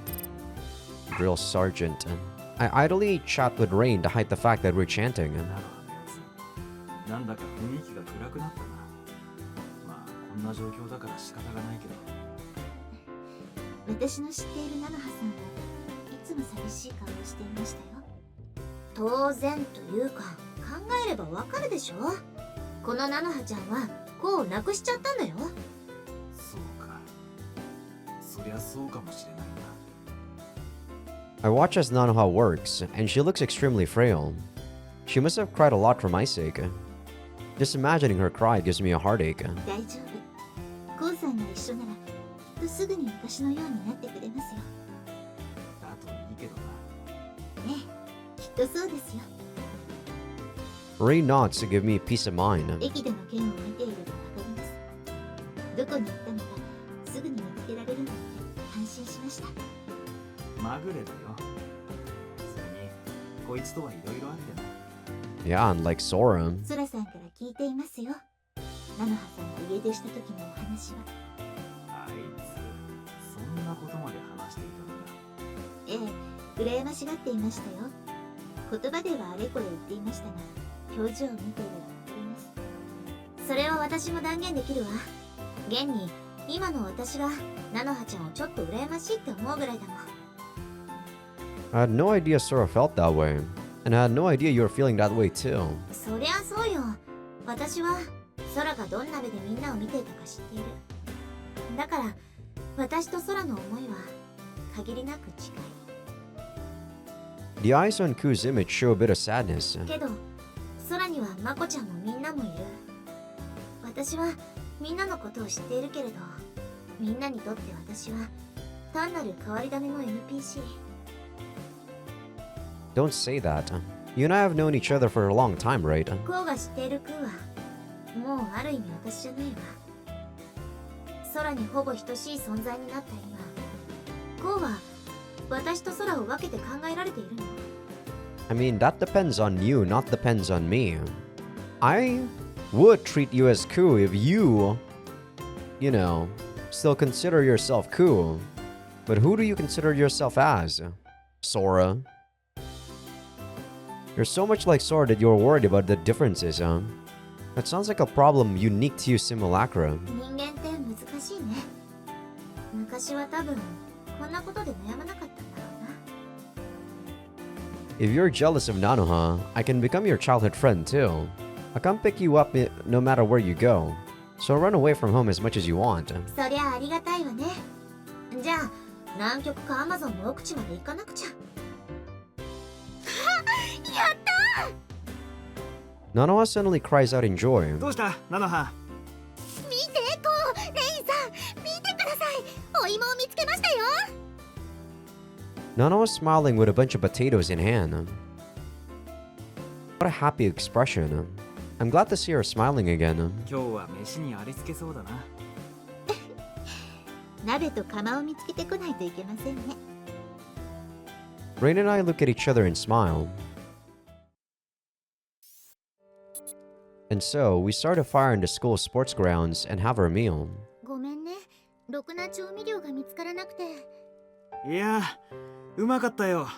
Drill Sergeant. I idly chat with Rain to hide the fact that we're chanting. なるほどやつ。なんだか雰囲気が暗くなったな。まあこんな状況だから仕方がないけど。私の知っている菜の葉さんはいつも寂しい顔をしていましたよ。当然というか、考えればわかるでしょ。この菜の葉ちゃんは子を亡くしちゃったんだよ。そうか。そりゃそうかもしれないな。 I watch as Nanoha works, and she looks extremely frail. She must have cried a lot for my sake. Just imagining her cry gives me a heartache. 大丈夫。コウさんが一緒ならきっとすぐに昔のようになってくれますよ。だといいけどな。ねえ、きっとそうですよ。 Ray nods to give me peace of mind. 駅での剣を見ていればわかります。どこに行ったのかすぐに見つけられるなんて安心しました。まぐれだよ。それにこいつとはいろいろあってな。 Yeah, and like Sora. ソラさんから聞いていますよ。菜の葉さんが家出した時のお話は。あいつそんなことまで話していたのか。ええ、羨ましがっていましたよ。言葉ではあれこれ言っていましたが、表情を見ていればわかります。それは私も断言できるわ。現に今の私が菜の葉ちゃんをちょっと羨ましいって思うぐらいだもん。 I had no idea Sora felt that way. And I had no idea you were feeling that way too. そりゃそうよ。私は空がどんな目でみんなを見ていたか知っている。だから私と空の思いは限りなく近い。 The eyes on Ku's image show a bit of sadness. けど空にはまこちゃんもみんなもいる。私はみんなのことを知っているけれど、みんなにとって私は単なる変わり種の NPC。 Don't say that. You and I have known each other for a long time, right? コウが知っているクーはもうある意味私じゃないわ。空にほぼ等しい存在になった今、コウは私と空を分けて考えられているの？ I mean, that depends on you, not depends on me. I would treat you as Ku if you, still consider yourself Ku. But who do you consider yourself as? Sora. You're so much like Sora that you're worried about the differences, huh? That sounds like a problem unique to you, Simulacra. 人間って難しいね。昔は多分こんなことで悩まなかったんだろうな。 If you're jealous of Nanoha, I can become your childhood friend too. I come pick you up no matter where you go. So run away from home as much as you want. そりゃありがたいわね。じゃあ南極かアマゾンの奥地まで行かなくちゃ。やったー！ Nanoha suddenly cries out in joy. どうした菜の葉。見て、コウ、レインさん、見てください。お芋を見つけましたよ。 Nanoha smiling with a bunch of potatoes in hand. What a happy expression. I'm glad to see her smiling again. 今日は飯にありつけそうだな。鍋と釜を見つけてこないといけませんね。 Rain and I look at each other and smile. And so, we start a fire in the school sports grounds and have our meal. ごめんね。ろくな調味料が見つからなくて。いやー、うまかったよ。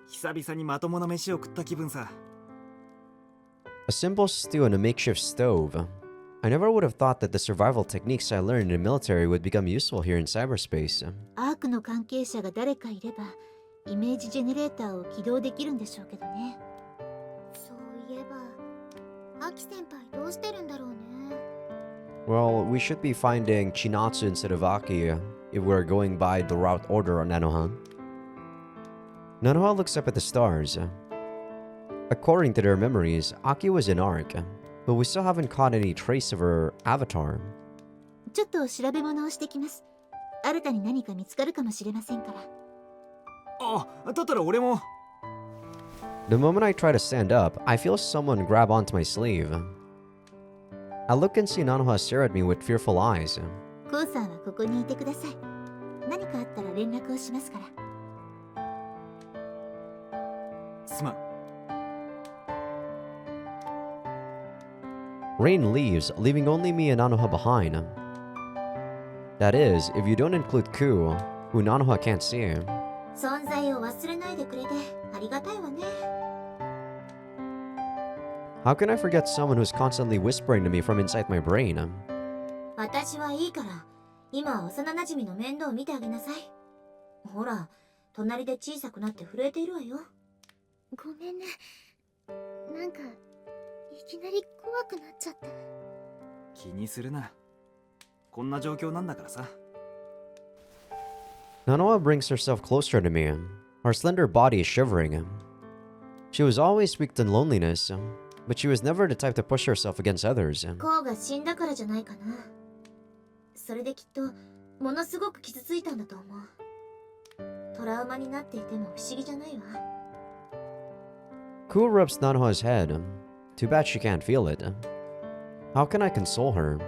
久々にまともな飯を食った気分さ。A simple stew on a makeshift stove. I never would have thought that the survival techniques I learned in the military would become useful here in cyberspace. アークの関係者が誰かいればイメージジェネレーターを起動できるんでしょうけどね。そういえばアキ先輩どうしてるんだろうね。 Well, we should be finding Chinatsu instead of Aki if we're going by the route order on Nanoha. Nanoha looks up at the stars. According to their memories, Aki was in Ark, but we still haven't caught any trace of her avatar. ちょっと調べ物をしてきます。新たに何か見つかるかもしれませんから。あ、だったら俺も。 The moment I try to stand up, I feel someone grab onto my sleeve. I look and see Nanoha stare at me with fearful eyes. コウさんはここにいてください。何かあったら連絡をしますから。すまん。 Rain leaves, leaving only me and Nanoha behind. That is, if you don't include Ku, who Nanoha can't see. 存在を忘れないでくれてありがたいわね。 How can I forget someone who's constantly whispering to me from inside my brain? 私はいいから今は幼馴染の面倒を見てあげなさい。ほら、隣で小さくなって震えているわよ。ごめんね。なんかいきなり怖くなっちゃって。気にするな。こんな状況なんだからさ。 Nanoha brings herself closer to me. Her slender body is shivering. She was always weak to loneliness, but she was never the type to push herself against others. コウが死んだからじゃないかな。それできっとものすごく傷ついたんだと思う。トラウマになっていても不思議じゃないわ。 Ku rubs Nanoha's head. Too bad she can't feel it. How can I console her?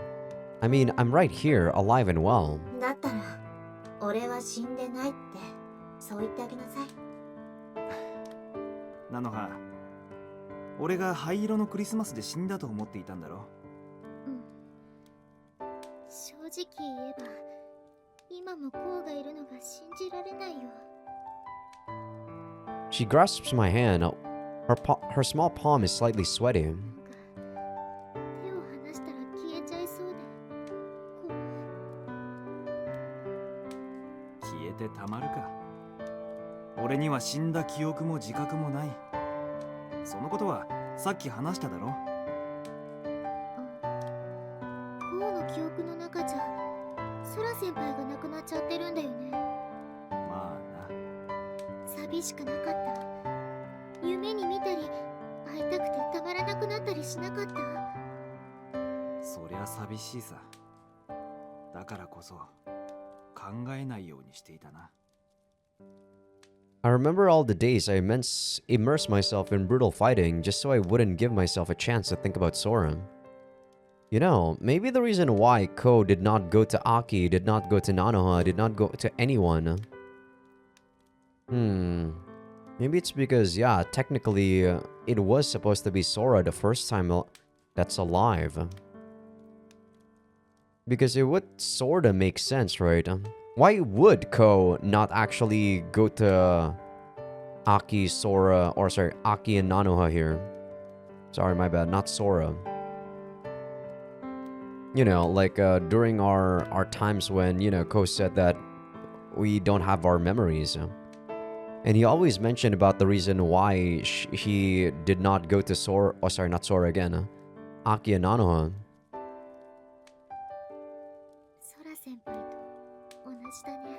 I mean, I'm right here, alive and well. だったら俺は死んでないってそう言ってあげなさい。なのは、俺が灰色のクリスマスで死んだと思っていたんだろ。正直言えば今もコウがいるのが信じられないよ。 She grasps my hand. Her small palm is slightly sweaty. なんか手を離したら消えちゃいそうで。消えてたまるか。俺には死んだ記憶も自覚もない。そのことはさっき話しただろ。コウの記憶の中じゃソラ先輩が亡くなっちゃってるんだよね。まあな。寂しくなかった？夢に見たり会いたくてたまらなくなったりしなかった？そりゃ寂しいさ。だからこそ考えないようにしていたな。 I remember all the days I immersed myself in brutal fighting just so I wouldn't give myself a chance to think about Sora. You know, maybe the reason why Ko did not go to Aki, did not go to Nanoha, did not go to anyone. Maybe it's because, yeah, technically, it was supposed to be Sora the first time that's alive. Because it would sorta make sense, right? Why would Ko not actually go to Aki, Sora, or sorry, Aki and Nanoha here? Sorry, my bad, not Sora. You know, like during our times when, you know, Ko said that we don't have our memories. And he always mentioned about the reason why he did not go to Sora, oh sorry, not Sora again, Aki and Nanoha. ソラ先輩と同じだね。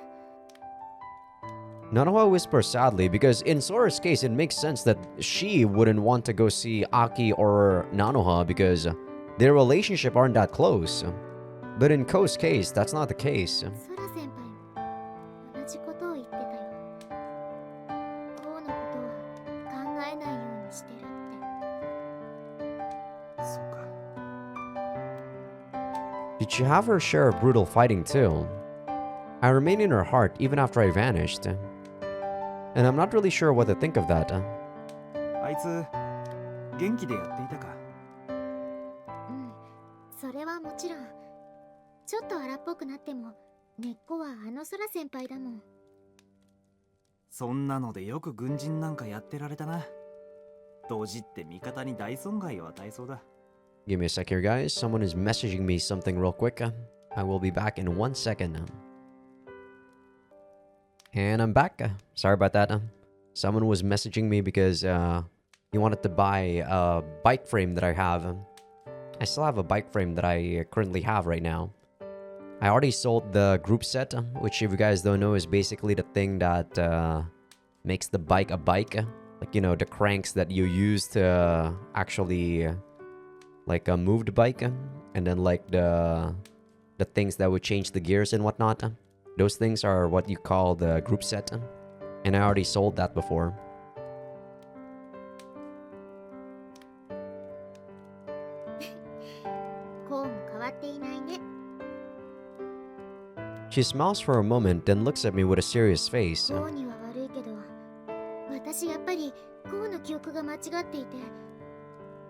Nanoha whispers sadly because in Sora's case, it makes sense that she wouldn't want to go see Aki or Nanoha because their relationship aren't that close. But in Ko's case, that's not the case. ソラ先輩も同じことを言ってたよ。コウのことは考えないようにしてるって。そうか。 Did she have her share of brutal fighting too? I remain in her heart even after I vanished. And I'm not really sure what to think of that. あいつ元気でやっていたか。うん、それはもちろん。ちょっと荒っぽくなっても根っこはあのソラ先輩だもん。そんなのでよく軍人なんかやってられたな。同時って味方に大損害を与えそうだ。 Give me a sec here, guys. Someone is messaging me something real quick. I will be back in 1 second. And I'm back. Sorry about that. Someone was messaging me because he wanted to buy a bike frame that I have. I still have a bike frame that I currently have right now. I already sold the group set, which if you guys don't know is basically the thing that makes the bike a bike. Like, you know, the cranks that you use to actually like move the bike, and then like the things that would change the gears and whatnot. Those things are what you call the group set, and I already sold that before. She smiles for a moment, then looks at me with a serious face. コウには悪いけど、私やっぱりコウの記憶が間違っていて、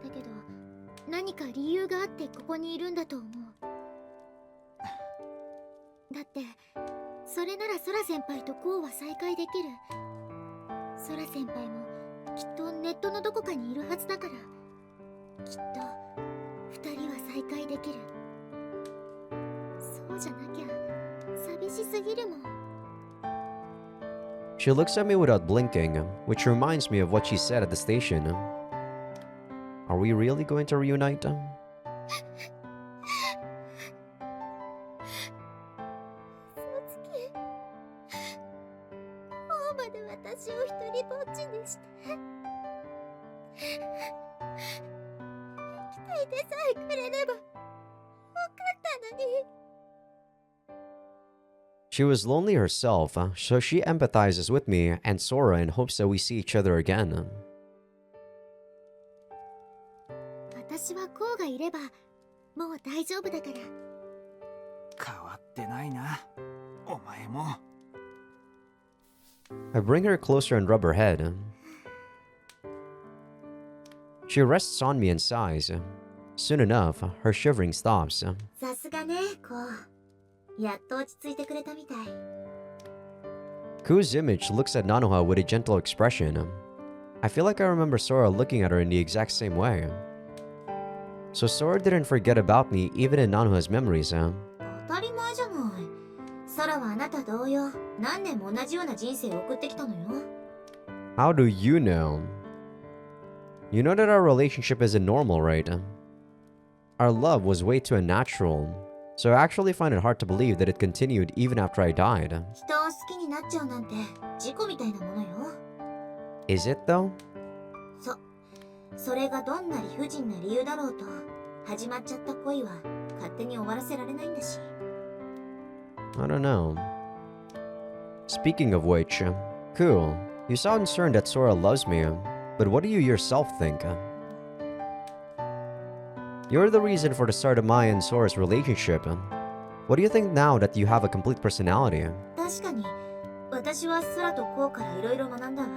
だけど何か理由があってここにいるんだと思う。だってそれならソラ先輩とコウは再会できる。ソラ先輩もきっとネットのどこかにいるはずだから、きっと二人は再会できる。そうじゃなきゃ寂しすぎるもん。 She looks at me without blinking, which reminds me of what she said at the station. Are we really going to reunite? 私を一人ぼっちにして生きていてさえくれればよかったのに。 She was lonely herself, so she empathizes with me and Sora in hopes that we see each other again. 私はこうがいればもう大丈夫だから。変わってないな、お前も。 I bring her closer and rub her head. She rests on me and sighs. Soon enough, her shivering stops. さすがね、こう。やっと落ち着いてくれたみたい。Ku's image looks at Nanoha with a gentle expression. I feel like I remember Sora looking at her in the exact same way. So Sora didn't forget about me even in Nanoha's memories, huh? 当たり前じゃない。空はあなた同様、何年も同じような人生を送ってきたのよ。How do you know? You know that our relationship isn't normal, right? Our love was way too unnatural, so I actually find it hard to believe that it continued even after I died. 人を好きになっちゃうなんて事故みたいなものよ。Is it though? それがどんな理不尽な理由だろうと、始まっちゃった恋は勝手に終わらせられないんだし。I don't know. Speaking of which, Ku, you sound certain that Sora loves me, but what do you yourself think? You're the reason for the start of my and Sora's relationship. What do you think now that you have a complete personality? 確かに、私は空とこうからいろいろ学んだわ。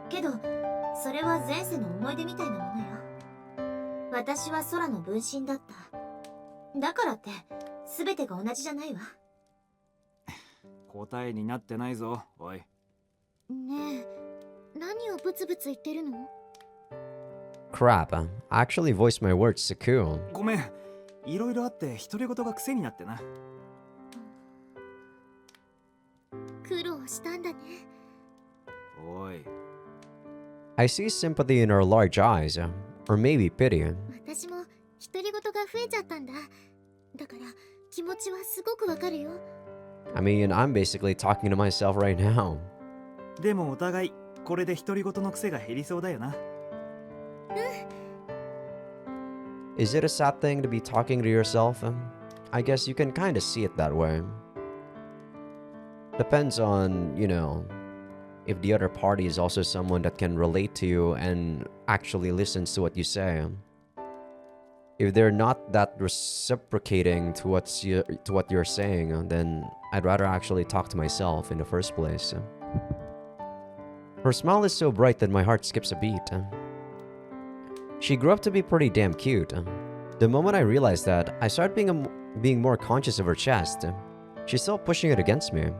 けど、それは前世の思い出みたいなものよ。私は空の分身だった。だからって、全てが同じじゃないわ。答えになってないぞ、おい。ねえ、何をブツブツ言ってるの？ Crap, I actually voiced my words to Ku. ごめん、いろいろあって独り言が癖になってな。苦労したんだね。おい。I see sympathy in her large eyes, or maybe pity. 私も独り言が増えちゃったんだ。だから気持ちはすごくわかるよ。I mean, I'm basically talking to myself right now. でもお互いこれで独り言の癖が減りそうだよな。Is it a sad thing to be talking to yourself? I guess you can kind of see it that way. Depends on, you know, if the other party is also someone that can relate to you and actually listens to what you say. If they're not that reciprocating to what you're saying, then I'd rather actually talk to myself in the first place. Her smile is so bright that my heart skips a beat. She grew up to be pretty damn cute. The moment I realized that, I started being more conscious of her chest. She's still pushing it against me.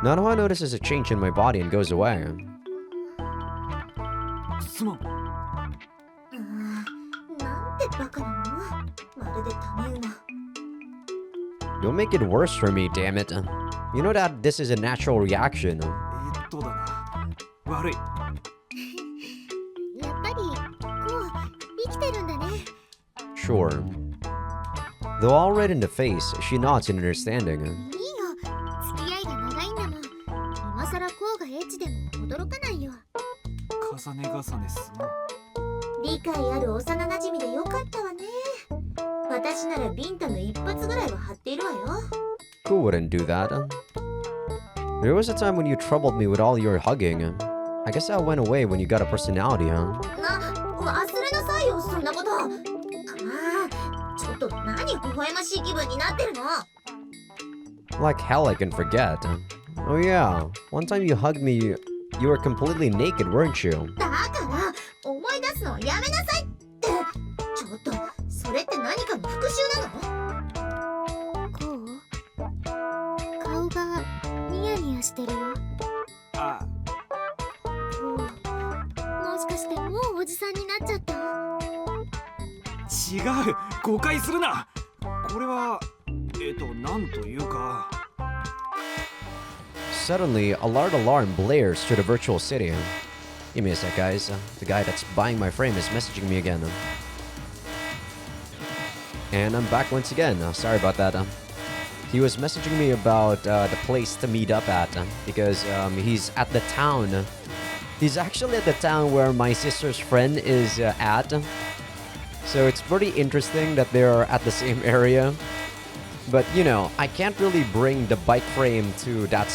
Nanoha notices a change in my body and goes away. すまん。なんてバカなの。まるで種馬。 Don't make it worse for me, damn it. You know that this is a natural reaction. だな。悪い。やっぱりこう生きてるんだね。 Sure. Though all red in the face, she nods in understanding. いいよ、付き合いが長いんだもん。今さらこうがエッチでも驚かないよ。重ね重ねすまん。理解ある幼馴染みでよかったわね。私ならビンタの一発ぐらいは張っているわよ。 Who wouldn't do that? There was a time when you troubled me with all your hugging. I guess that went away when you got a personality, huh? 忘れなさいよ、そんなこと。ちょっと何微笑ましい気分になってるの。 Like hell I can forget. Oh yeah, one time you hugged me, you were completely naked, weren't you? だから思い出すのはやめなさいって。ちょっとそれって何かの復讐なの？こう顔がニヤニヤしてるよ。あ、こうもしかしてもうおじさんになっちゃった？違う。誤解するな。これはなんというか。 Suddenly, a loud alarm blares through the virtual city. Give me a sec, guys. The guy that's buying my frame is messaging me again. And I'm back once again. Sorry about that. He was messaging me about the place to meet up at because he's at the town. He's actually at the town where my sister's friend is at. So it's pretty interesting that they're at the same area. But you know, I can't really bring the bike frame to that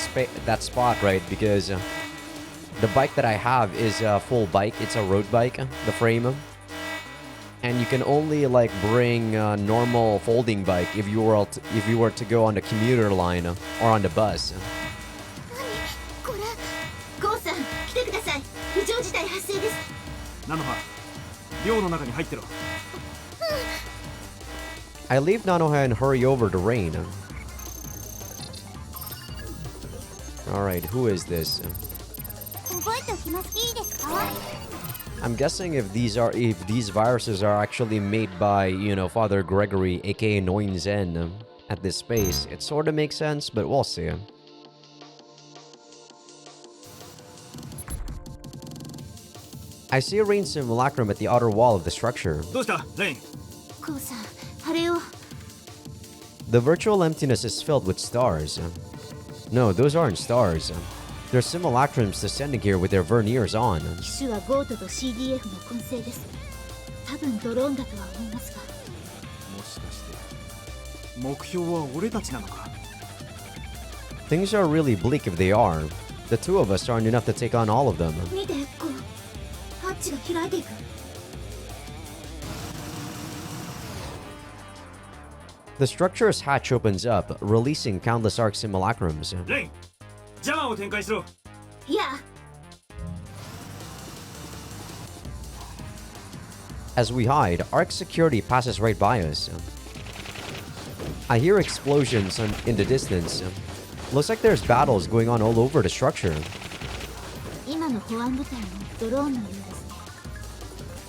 spot, right? Because the bike that I have is a full bike. It's a road bike, the frame. And you can only like bring a normal folding bike if you were to go on the commuter line or on the bus. これゴーさん来てください。非常事態発生です。なのは寮の中に入ってろ。 I leave Nanoha and hurry over to Rain. Alright, who is this? 覚えておきます。いいですか？ I'm guessing if these viruses are actually made by, you know, Father Gregory, aka Noin Zen, at this space, it sort of makes sense, but we'll see. I see a rain simulacrum at the outer wall of the structure. どうしたレイン。ゴーさん、あれを。 The virtual emptiness is filled with stars. No, those aren't stars. They're simulacrums descending here with their verniers on. 機種はゴートと CDF の混成です。多分ドローンだとは思いますが。もしかして目標は俺たちなのか。 Things are really bleak if they are. The two of us aren't enough to take on all of them. 見て、ゴー。ハッチが開いていく。 The structure's hatch opens up, releasing countless arc simulacrums. レイン、ジャマーを展開しろ。いや。 As we hide, arc security passes right by us. I hear explosions in the distance. Looks like there's battles going on all over the structure. 今の保安部隊のドローンのようですね。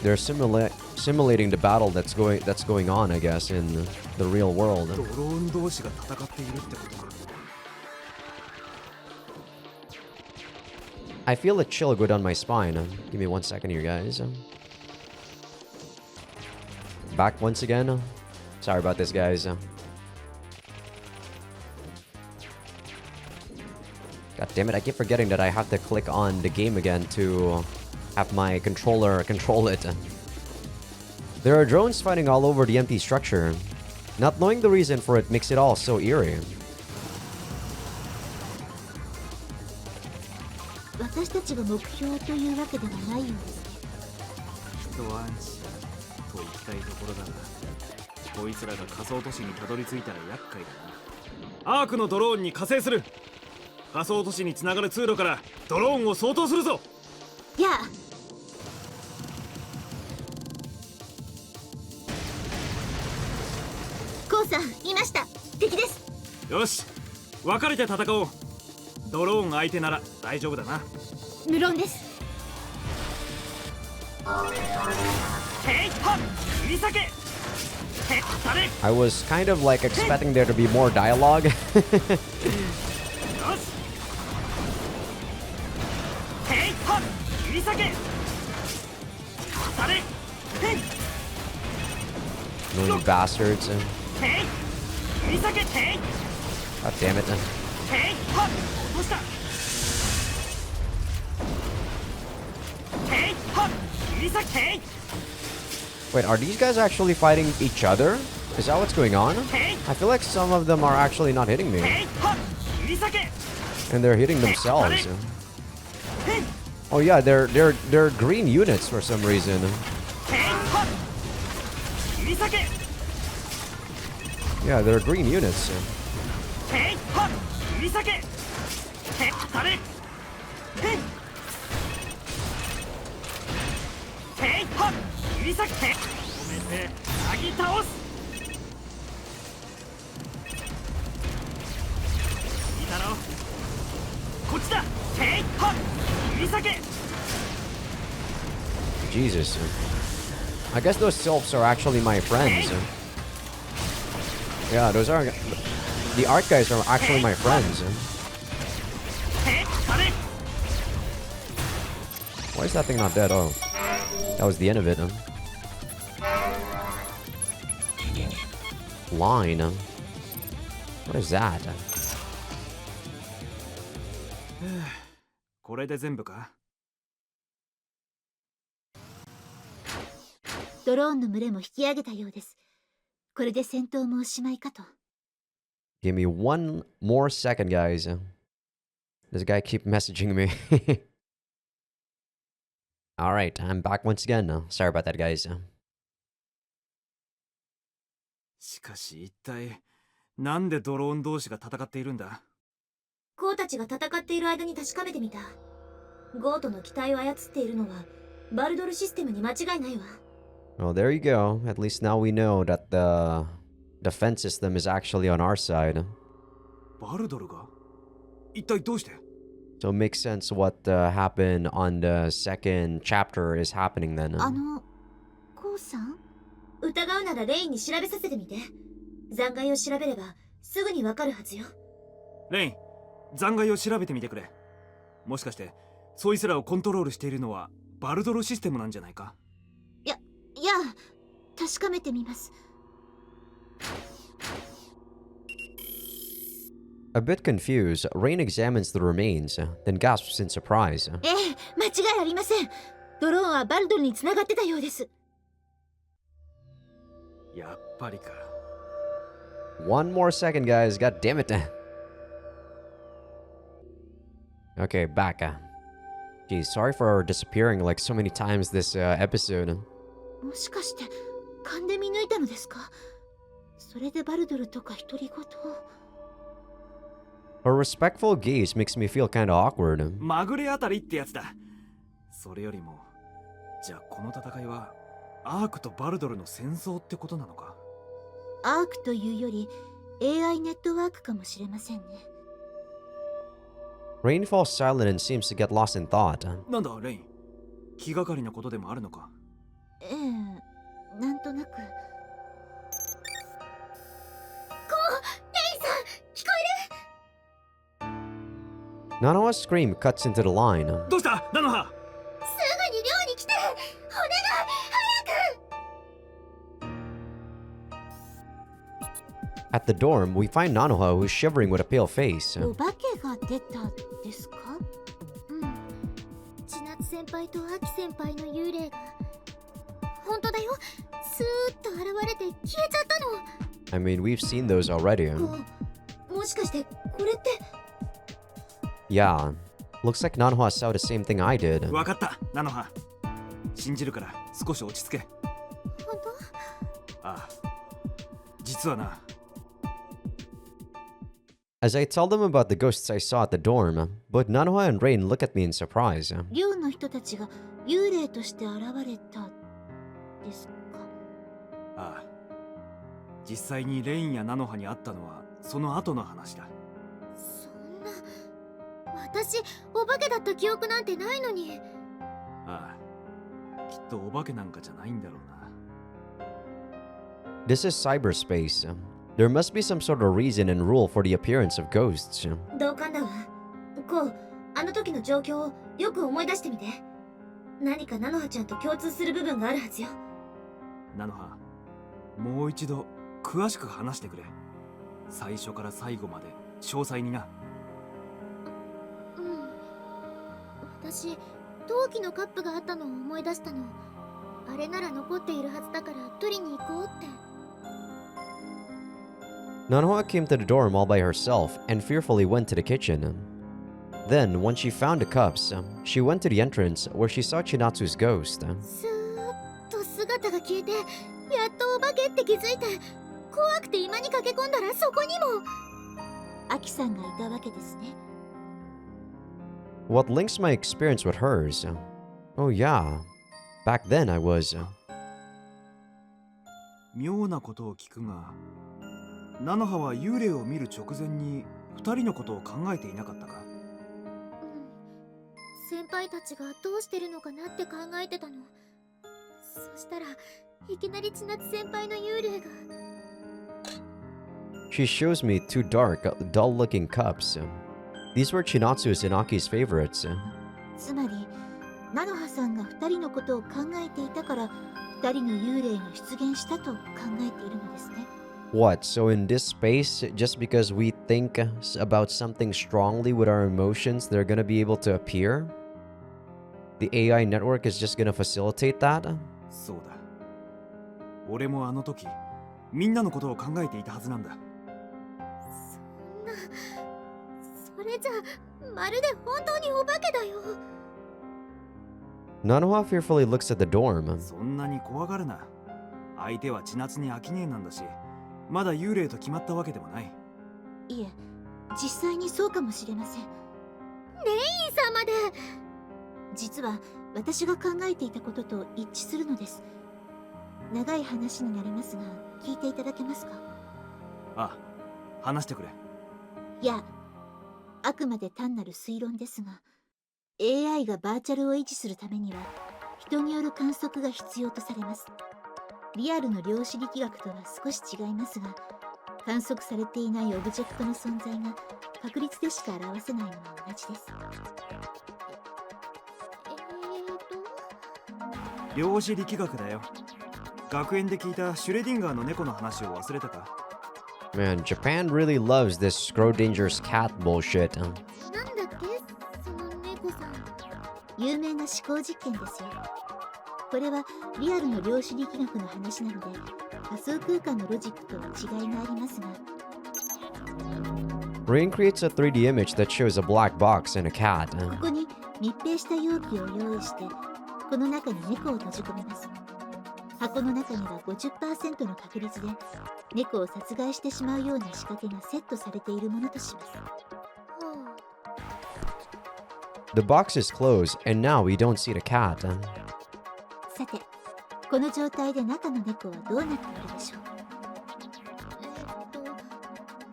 They're simulating the battle that's going on, I guess, in the real world. ドローン同士が戦っているってことか。 I feel a chill go down my spine. Give me 1 second here, guys. Back once again. Sorry about this, guys. God damn it, I keep forgetting that I have to click on the game again to have my controller control it. There are drones fighting all over the empty structure. Not knowing the reason for it makes it all so eerie. 私たちが目標というわけではないようですね。一安心と言いたいところだが、こいつらが仮想都市にたどり着いたら厄介だな。アークのドローンに加勢する。仮想都市につながる通路からドローンを掃討するぞ。いや。ゴーさん、いました。敵です。よし、分かれて戦おう。ドローン相手なら大丈夫だな。無論です。I was kind of like expecting there to be more dialogue. Annoying bastards. God damn it. Wait, are these guys actually fighting each other? Is that what's going on? I feel like some of them are actually not hitting me. And they're hitting themselves. Oh yeah, they're green units for some reason. Yeah, they're green units. Jesus. I guess those sylphs are actually my friends. Yeah, those are... The art guys are actually my friends. Why is that thing not dead? Oh. That was the end of it. Line. What is that? これで全部か？ドローンの群れも引き上げたようです。これで戦闘もおしまいかと。Give me one more second, guys. This guy keep messaging me. Alright, I'm back once again. Sorry about that, guys. しかし一体なんでドローン同士が戦っているんだ？ゴーたちが戦っている間に確かめてみた。ゴートの機体を操っているのはバルドルシステムに間違いないわ。Well, there you go. At least now we know that the defense system is actually on our side. バルドルが？一体どうして？ So it makes sense what happened on the second chapter is happening then. コウさん？疑うならレインに調べさせてみて。残骸を調べればすぐにわかるはずよ。レイン、残骸を調べてみてくれ。もしかしてそいつらをコントロールしているのはバルドルシステムなんじゃないか？いや、確かめてみます。A bit confused, Rain examines the remains, then gasps in surprise. ええ、間違いありません。ドローンはバルドルに繋がってたようです。やっぱりか。One more second, guys. God damn it. Okay, back. Geez, sorry for disappearing like so many times this episode. もしかして勘で見抜いたのですか？それでバルドルとか独り言。Her respectful gaze makes me feel kinda awkward. まぐれあたりってやつだ。それよりも、じゃあこの戦いはアークとバルドルの戦争ってことなのか？アークというより AI ネットワークかもしれませんね。Rain falls silent and seems to get lost in thought. なんだレイン、気がかりなことでもあるのか？ええ、なんとなく。レインさん、聞こえる？ Nanoha's scream cuts into the line. どうしたナノハ？すぐに寮に来て！お願い、早く！ At the dorm, we find Nanoha, who's shivering with a pale face. お化けが出たですか？うん。千夏先輩とアキ先輩の幽霊が。本当だよ。スーッと現れて消えちゃったの。I mean, we've seen those already. もしかしてこれって。Yeah. Looks like Nanoha saw the same thing I did. わかった、ナノハ。信じるから少し落ち着け。本当？ああ。実はな。As I tell them about the ghosts I saw at the dorm, both Nanoha and Rain look at me in surprise. 寮の人たちが幽霊として現れたですか？ああ。実際にレインやナノハに会ったのはその後の話だ。そんな。私、お化けだった記憶なんてないのに。ああ。きっとお化けなんかじゃないんだろうな。 This is cyberspace. There must be some sort of reason and rule for the appearance of ghosts. 同感だわ。こう、あの時の状況をよく思い出してみて。何か菜の葉ちゃんと共通する部分があるはずよ。菜の葉、もう一度詳しく話してくれ。最初から最後まで詳細にな。うん。私、陶器のカップがあったのを思い出したの。あれなら残っているはずだから取りに行こうって。Nanoha came to the dorm all by herself and fearfully went to the kitchen. Then, once she found the cups, she went to the entrance where she saw Chinatsu's ghost. スーッと姿が消えて、やっとお化けって気づいて、怖くて今に駆け込んだらそこにもアキさんがいたわけですね。What links my experience with hers? Oh yeah, back then I was... 妙なことを聞くが、菜の葉は幽霊を見る直前に二人のことを考えていなかったか？先輩たちがどうしてるのかなって考えてたの。そしたらいきなり千夏先輩の幽霊が。She shows me two dark, dull-looking cups. These were Chinatsu's and Aki's favorites. つまり菜の葉さんが2人のことを考えていたから2人の幽霊が出現したと考えているのですね。What, so in this space, just because we think about something strongly with our emotions, they're gonna be able to appear? The AI network is just gonna facilitate that? そうだ。俺もあの時、みんなのことを考えていたはずなんだ。そんな、それじゃまるで本当にお化けだよ。Nanoha fearfully looks at the dorm. そんなに怖がるな。相手は千夏に秋姉なんだし、まだ幽霊と決まったわけでもない。いえ、実際にそうかもしれません。レイ様で。実は私が考えていたことと一致するのです。長い話になりますが、聞いていただけますか？あ、話してくれ。いや、あくまで単なる推論ですが、AI がバーチャルを維持するためには人による観測が必要とされます。リアルの量子力学とは少し違いますが、観測されていないオブジェクトの存在が確率でしか表せないのは同じです。量子力学だよ。学園で聞いたシュレディンガーの猫の話を忘れたか？ Man, Japan really loves this Schrodinger's cat bullshit. なんだっけ、その猫さん。有名な思考実験ですよ。これはリアルの量子力学の話なので、仮想空間のロジックとは違いがありますが。Rain creates a 3D image that shows a black box and a cat. ここに密閉した容器を用意して、この中に猫を閉じ込めます。箱の中には 50% の確率で猫を殺害してしまうような仕掛けがセットされているものとします。The box is closed, and now we don't see the cat. さて、この状態で中の猫はどうなっているでしょう？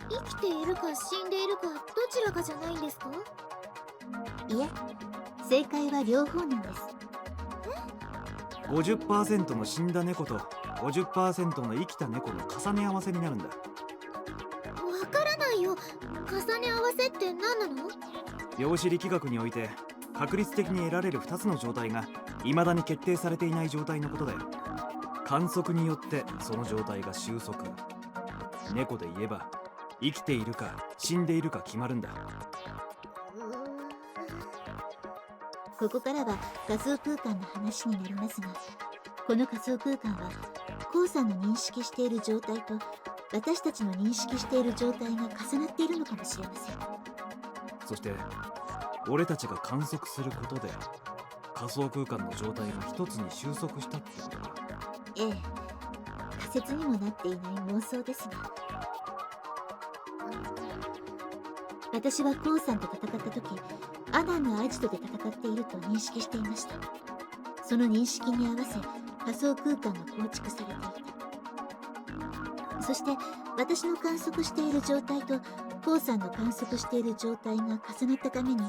生きているか死んでいるかどちらかじゃないんですか？いえ、正解は両方なんです。50% の死んだ猫と 50% の生きた猫の重ね合わせになるんだ。わからないよ。重ね合わせって何なの？量子力学において確率的に得られる2つの状態が未だに決定されていない状態のことだよ。観測によってその状態が収束。猫で言えば生きているか死んでいるか決まるんだ。ここからは仮想空間の話になりますが、この仮想空間はコウさんの認識している状態と私たちの認識している状態が重なっているのかもしれません。そして俺たちが観測することで仮想空間の状態が一つに収束したってことか。ええ、仮説にもなっていない妄想ですが、私はコウさんと戦った時、アナンのアジトで戦っていると認識していました。その認識に合わせ仮想空間が構築されていた。そして私の観測している状態とコウさんの観測している状態が重なったために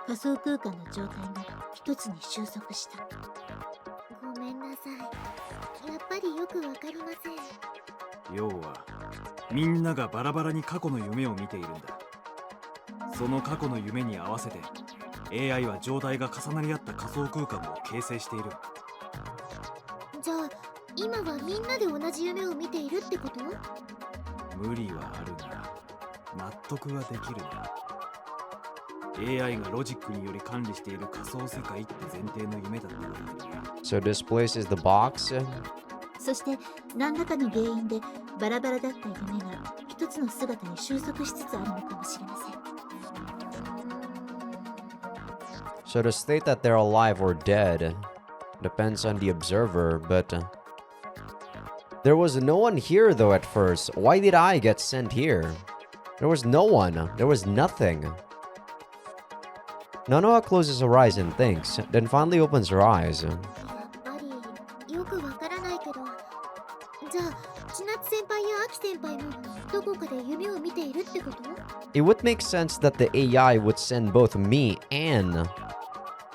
仮想空間の状態が一つに収束した。ごりよくわかりません。要はみんながバラバラに過去の夢を見ているんだ。その過去の夢に合わせて AI は状態が重なり合った仮想空間を形成している。じゃあ今はみんなで同じ夢を見ているってこと？無理はあるが納得はできるな。 AI がロジックにより管理している仮想世界って前提の夢だったから。 So this place is the box? そして何らかの原因でバラバラだった夢が一つの姿に収束しつつあるのかもしれません。 So to state that they're alive or dead depends on the observer, but there was no one here though at first. Why did I get sent here? There was no one. There was nothing. Nanoha closes her eyes and thinks, then finally opens her eyes. やっぱりよくわからないけど、じゃあ千夏先輩や秋先輩もどこかで夢を見ているってこと？ It would make sense that the AI would send both me and,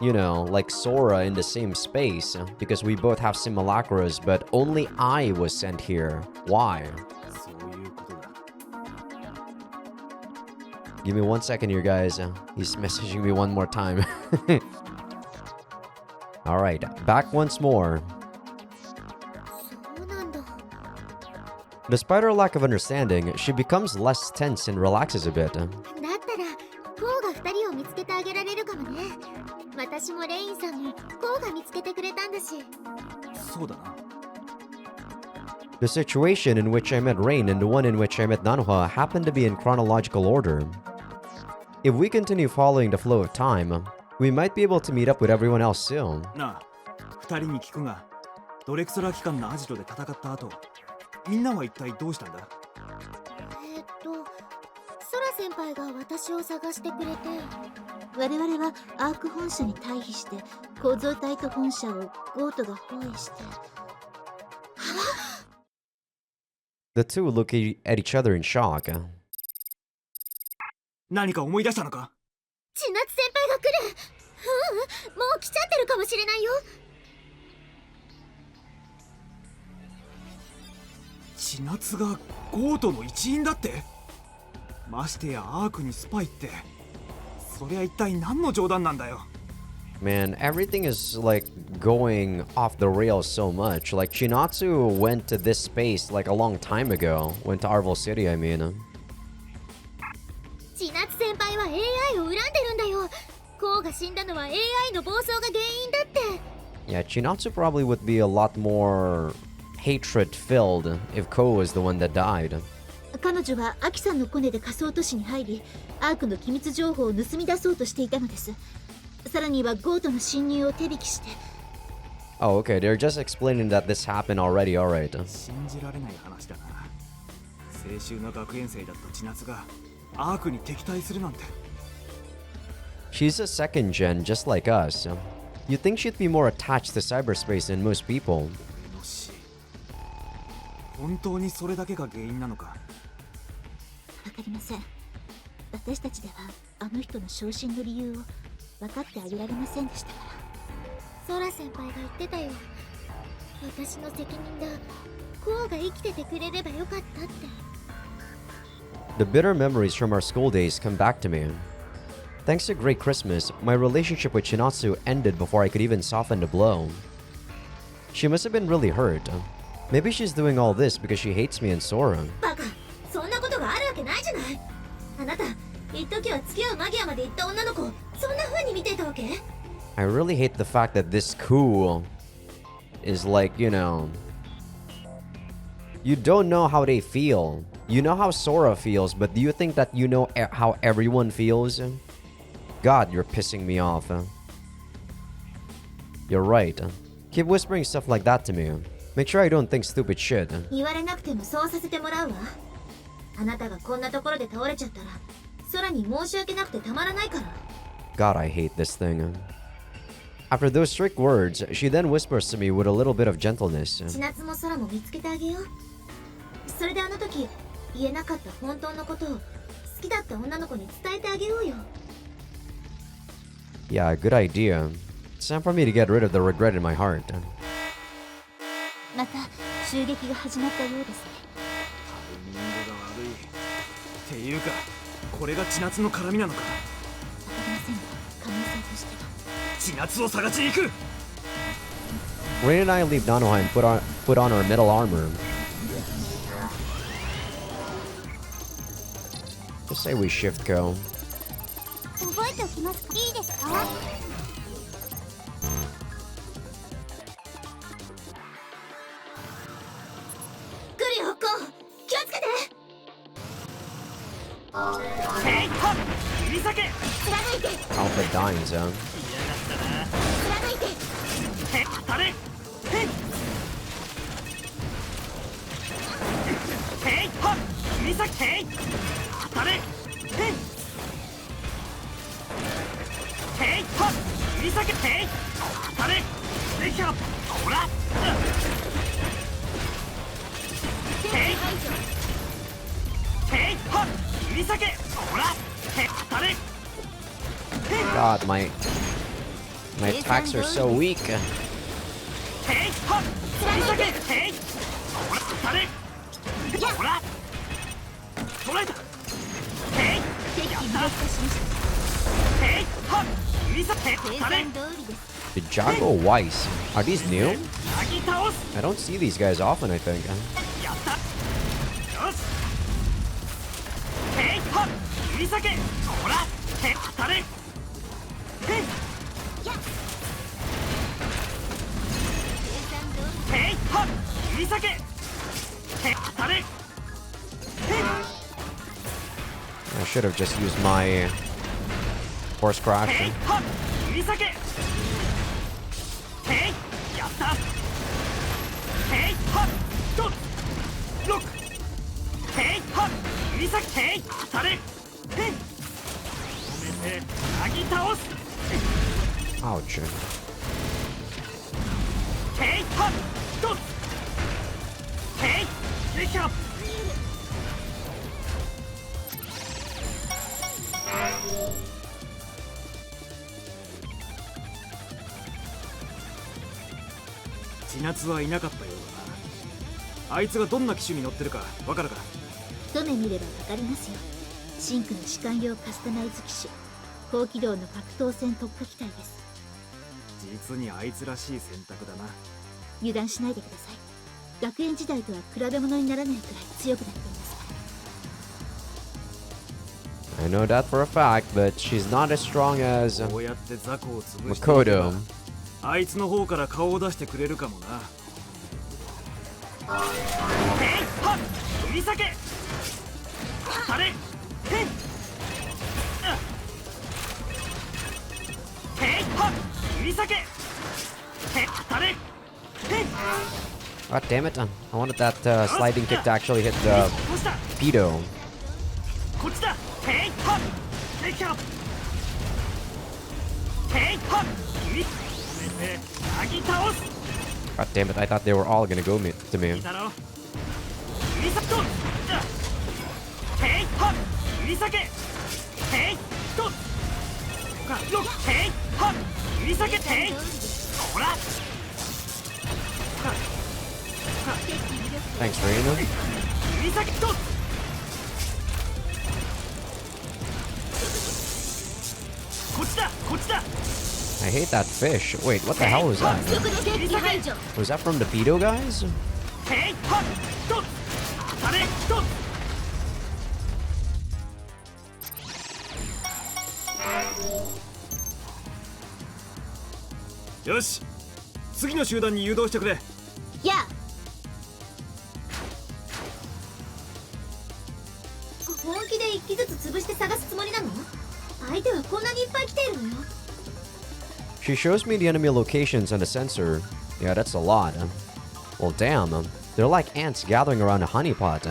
you know, like Sora in the same space, because we both have simulacras, but only I was sent here. Why? そういうことだ。 Give me 1 second here, guys. He's messaging me one more time. Alright, back once more. そうなんだ。 Despite her lack of understanding, she becomes less tense and relaxes a bit. だったらコウが2人を見つけてあげられるかもね。私もレインさんもコウが見つけてくれたんだし。そうだな。 The situation in which I met Rain and the one in which I met Nanoha happened to be in chronological order. If we continue following the flow of time, we might be able to meet up with everyone else soon. なあ、2人に聞くが、ドレクソラ機関のアジトで戦った後、みんなは一体どうしたんだ？ソラ先輩が私を探してくれて、我々はアーク本社に退避して構造体と本社をゴートが包囲して。 The two look at each other in shock. 何か思い出したのか？千夏先輩が来る。もう来ちゃってるかもしれないよ。千夏がゴートの一員だって？ましてやアークにスパイって、そりゃ一体何の冗談なんだよ。 Man, everything is like going off the rails so much. Like Chinatsu went to this space like a long time ago. Went to Arvel City, I mean. 千夏先輩は AI を恨んでるんだよ。コウが死んだのは AI の暴走が原因だって。 Yeah, Chinatsu probably would be a lot more hatred-filled if Ko was the one that died. 彼女はアキさんのコネで仮想都市に入り、アークの機密情報を盗み出そうとしていたのです。さらにはゴートの侵入を手引きして。 Oh, okay, they're just explaining that this happened already, alright. 信じられない話だな。青春の学園生だった千夏がアークに敵対するなんて。 She's a second gen, just like us. You'd think she'd be more attached to cyberspace than most people. 俺の死、本当にそれだけが原因なのか？わかりません。私たちではあの人の昇進の理由を分かってあげられませんでしたから。ソラ先輩が言ってたよ。私の責任だ。コウが生きててくれればよかったって。 The bitter memories from our school days come back to me. Thanks to Great Christmas, my relationship with Chinatsu ended before I could even soften the blow. She must have been really hurt. Maybe she's doing all this because she hates me and Sora. バカ、そんなことがあるわけないじゃない。あなた、一時は付き合う間際まで行った女の子、そんな風に見てたわけ？ I really hate the fact that this coup is like, you know, you don't know how they feel. You know how Sora feels, but do you think that you know how everyone feels? God, you're pissing me off. You're right. Keep whispering stuff like that to me. Make sure I don't think stupid shit. 言われなくてもそうさせてもらうわ。あなたがこんなところで倒れちゃったら、空に申し訳なくてたまらないから。 God, I hate this thing. After those strict words, she then whispers to me with a little bit of gentleness. 千夏も空も見つけてあげよう。それであの時、言えなかった本当のことを好きだった女の子に伝えてあげようよ。 Yeah, good idea. It's time for me to get rid of the regret in my heart. また襲撃が始まったようですね。タイミングが悪いっていうか、これが千夏の絡みなのか。わかりませんが、可能性としては。千夏を探しに行く。 Rain and I leave Nanoha and put on our metal armor. Just say we shift go. 覚えておきますか？いいですか？来るよ、こう。気をつけて。ヘイハッ指先。貫いて。Alpha dying zone. 貫いて。ヘッ当たれ。ヘイヘイハッ指先。ヘイ当たれ。ヘイヘイハッ指先。ヘイ当たれ。できゃほら。ヘイヘイハッ指先。ほら。ヘイ当たれ。 God, my attacks are so weak. ヘイハッ指先。ヘイほら当たれ。ほら捉えた。ヘイ敵機に撃破しましヘイハッ指先。ヘイた。計当たれ。算通りです。The Jago Weiss. Are these new? なぎ倒す。 I don't see these guys often, I think. やった。よし。ヘイハッ指先。ほらヘイ当たれ。ヘイヘイハッ指先。ヘイ当たれ。ヘイ I should have just used my horse crash. ヘイハッ指先。ヘイやった。ヘイハッドッロック。ヘイハッ指先。ヘイ当たれ。ヘイ止めてなぎ倒す。 Ouch. ヘイハッドッヘイできゃ。千夏はいなかったようだな。あいつがどんな機種に乗ってるかわかるか。一目見ればわかりますよ。シンクの士官用カスタマイズ機種、高機動の格闘戦特化機体です。実にあいつらしい選択だな。油断しないでください。学園時代とは比べ物にならないくらい強くなっています。 I know that for a fact, but she's not as strong as こうやって雑魚を潰していけば Makoto. あいつの方から顔を出してくれるかもな。ヘイハッ指先。当たれ。ヘイヘイハッ指先。ヘイ当たれ。ヘイ God damn it. I wanted that sliding kick to actually hit the どうした。 pedo. こっちだ。ヘイハッできゃ。ヘイハッ指止めてなぎ倒す。 God damn it. I thought they were all gonna go to い me. いだろ。指先と。ヘイハッ指先。ヘイと。ロック。ヘイハッ指先。ヘイほら。 Thanks, Raina. 指先と。こっちだこっちだ。 I hate that fish. Wait, what the hell was that? 速度敵機排除。 Was that from the pedo guys? ヘイハッと。当たれと。よし、次の集団に誘導してくれ。やあ。本気で一機ずつ潰して探すつもりなの？相手はこんなにいっぱい来ているのよ。 She shows me the enemy locations and a sensor. Yeah, that's a lot. Well, damn. They're like ants gathering around a honeypot. だっ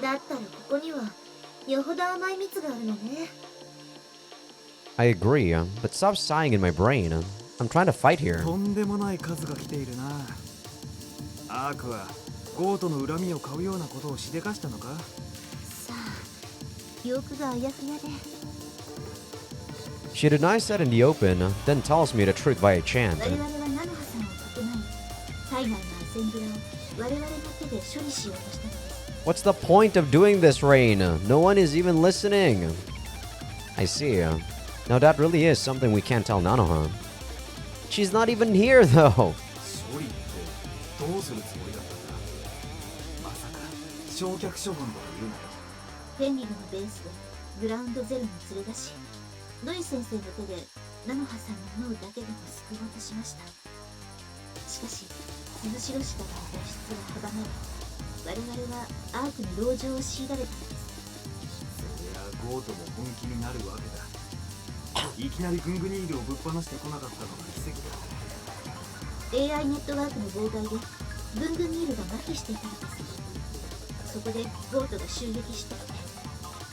たらここにはよほど甘い蜜があるのね。 I agree, but stop sighing in my brain. I'm trying to fight here. とんでもない数が来ているな。アークはゴートの恨みを買うようなことをしでかしたのか。さあ、記憶があやふやで。 She denies that in the open, then tells me the truth via chant. 我々はナノハさんをかけない海外のアセンブラを What's the point of doing this, Rain? No one is even listening. I see. Now that really is something we can't tell Nanoha. She's not even here, though. 処理ってどうするつもりだったんだ。まさか焼却処分とか言うなよ。フェンリルのベースでグラウンドゼロに連れ出し、ノイ先生の手でナノハさんの脳だけでも救おうとしました。しかし鈴代氏からの脱出が阻まれ、我々はアークの籠城を強いられたのです。そりゃゴートも本気になるわけだ。いきなりグングニールをぶっ放してこなかったのが奇跡だ。 AI ネットワークの妨害でグングニールが麻痺していたのです。そこでゴートが襲撃してきて、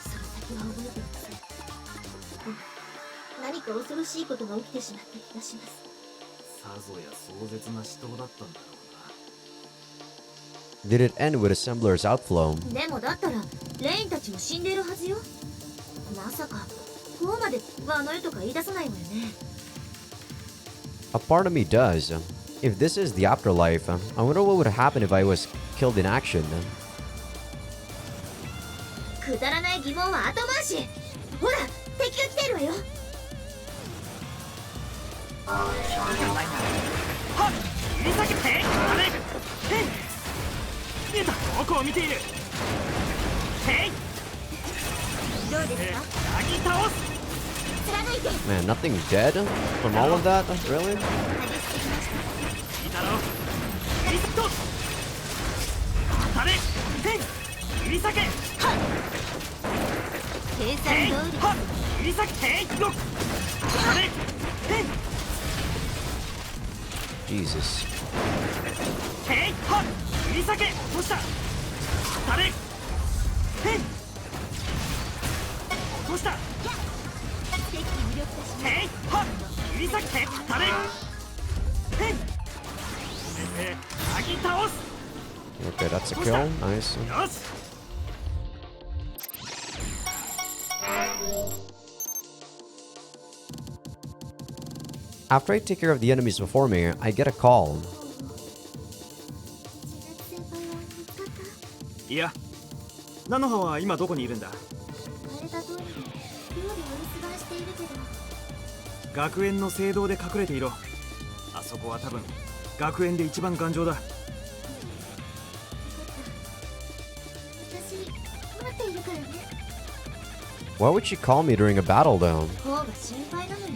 その先は覚えていません。何か恐ろしいことが起きてしまった気がします。さぞや壮絶な死闘だったんだろうな。 Did it end with Assembler's outflow? でもだったらレインたちも死んでいるはずよ。まさかこうまであの世とか言い出さないわよね。 A part of me does. If this is the afterlife, I wonder what would happen if I was killed in action. くだらない疑問は後回し。ほら敵が来てるわよ。はっ指先ペンあれペン出た。どこを見ている。ペンどうですか。なぎ倒す。 貫いて。 Man, nothing dead from all of that? Really? 激しすぎました。いいだろう。リスト当たれペン指先はっ計算ペン通り。はっ指先ペンロック当たれペン Jesus. ペンはっ指先落とした当たれペン落とした敵無力化します。ペンはっ指先ペン当たれペン止めてなぎ倒す。 Okay, that's a kill. Nice. よし After I take care of the enemies before me, I get a call. 千夏先輩は見つかった？いや菜の葉は今どこにいるんだ。言われた通りで料理を留守番しているけど。学園の聖堂で隠れていろ。あそこは多分学園で一番頑丈だ。私待っているからね。 Why would she call me during a battle, though? 方が心配なのよ。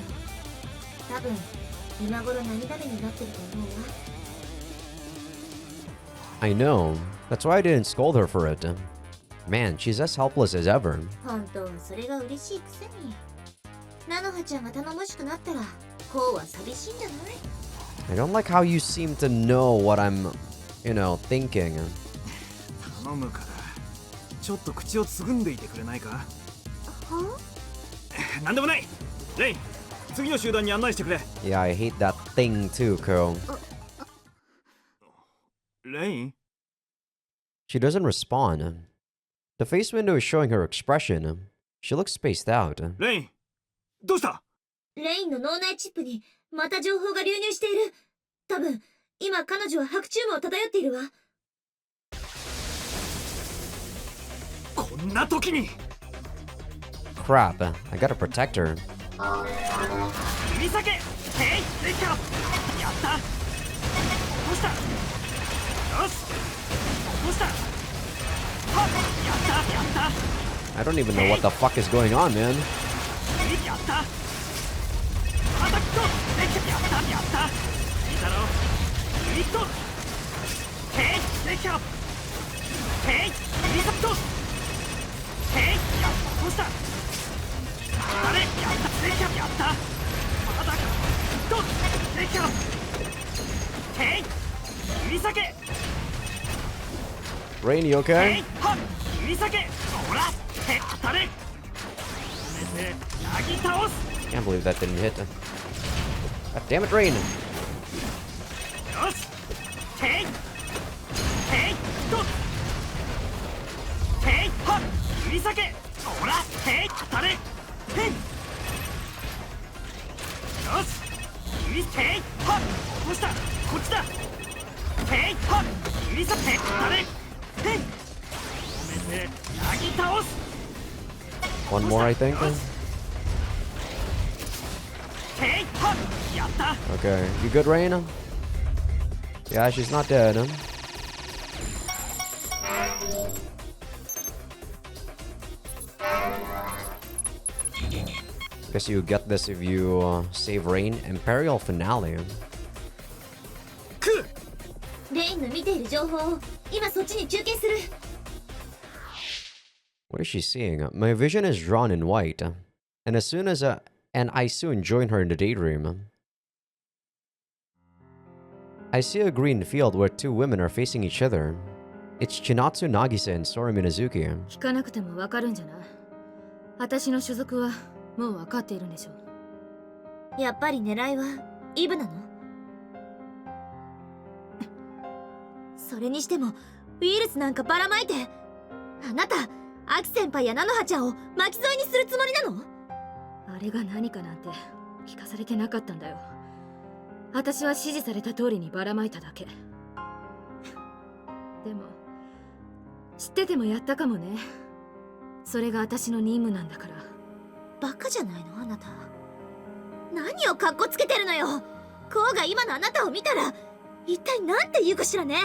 多分今頃涙目になってると思うわ。 I know. That's why I didn't scold her for it. Man, she's as helpless as ever. 本当はそれが嬉しいくせに。菜の葉ちゃんが頼もしくなったらこうは寂しいんじゃない？ I don't like how you seem to know what I'm, thinking. 頼むからちょっと口をつぐんでいてくれないか。は？なんでもない。レイン次の集団に案内してくれ。 Yeah, I hate that thing too, Ko. レイン She doesn't respond. The face window is showing her expression. She looks spaced out. レインどうした。レインの脳内チップにまた情報が流入している。多分今彼女は白昼夢を漂っているわ。こんな時に Crap, I gotta protect her. 指先ヘイできた。やった落とした。よし落とした。はっやったやった。 I don't even know what the fuck is going on, man. やったアタックとできた。やったやったいいだろう。リフトヘイできた。ヘイリフトヘイやった落とした。あれやったできた。やったまだかとできた。ヘイ指先 Rain, you ヘ okay? イはっ指先ほらヘイ当たれ止めてなぎ倒す。 Can't believe that didn't hit. God damn it, Rain. よしヘイヘイとヘイはっ指先ほらヘイ当たれヘイよし指ヘイはっ落とした。こっちだヘイはっ指先ヘイ当たれヘイてなぎ倒す。 One more, I think. へいはっやった。 Okay, you good, Rain? Yeah, she's not dead. Guess you get this if you save Rain. Imperial Finale. くレインの見ている情報を今そっちに中継する。 What is she seeing? My vision is drawn in white, and I soon join her in the daydream. I see a green field where two women are facing each other. It's Chinatsu Nagise and Sora Minazuki. 聞かなくてもわかるんじゃない。私の所属はもうわかっているんでしょう。やっぱり狙いはイブなの？それにしてもウイルスなんかばらまいて、あなたアキ先輩やナノハちゃんを巻き添えにするつもりなの？あれが何かなんて聞かされてなかったんだよ。私は指示された通りにばらまいただけ。でも知っててもやったかもね。それが私の任務なんだから。バカじゃないのあなた。何をカッコつけてるのよ。コウが今のあなたを見たら一体なんて言うかしらね。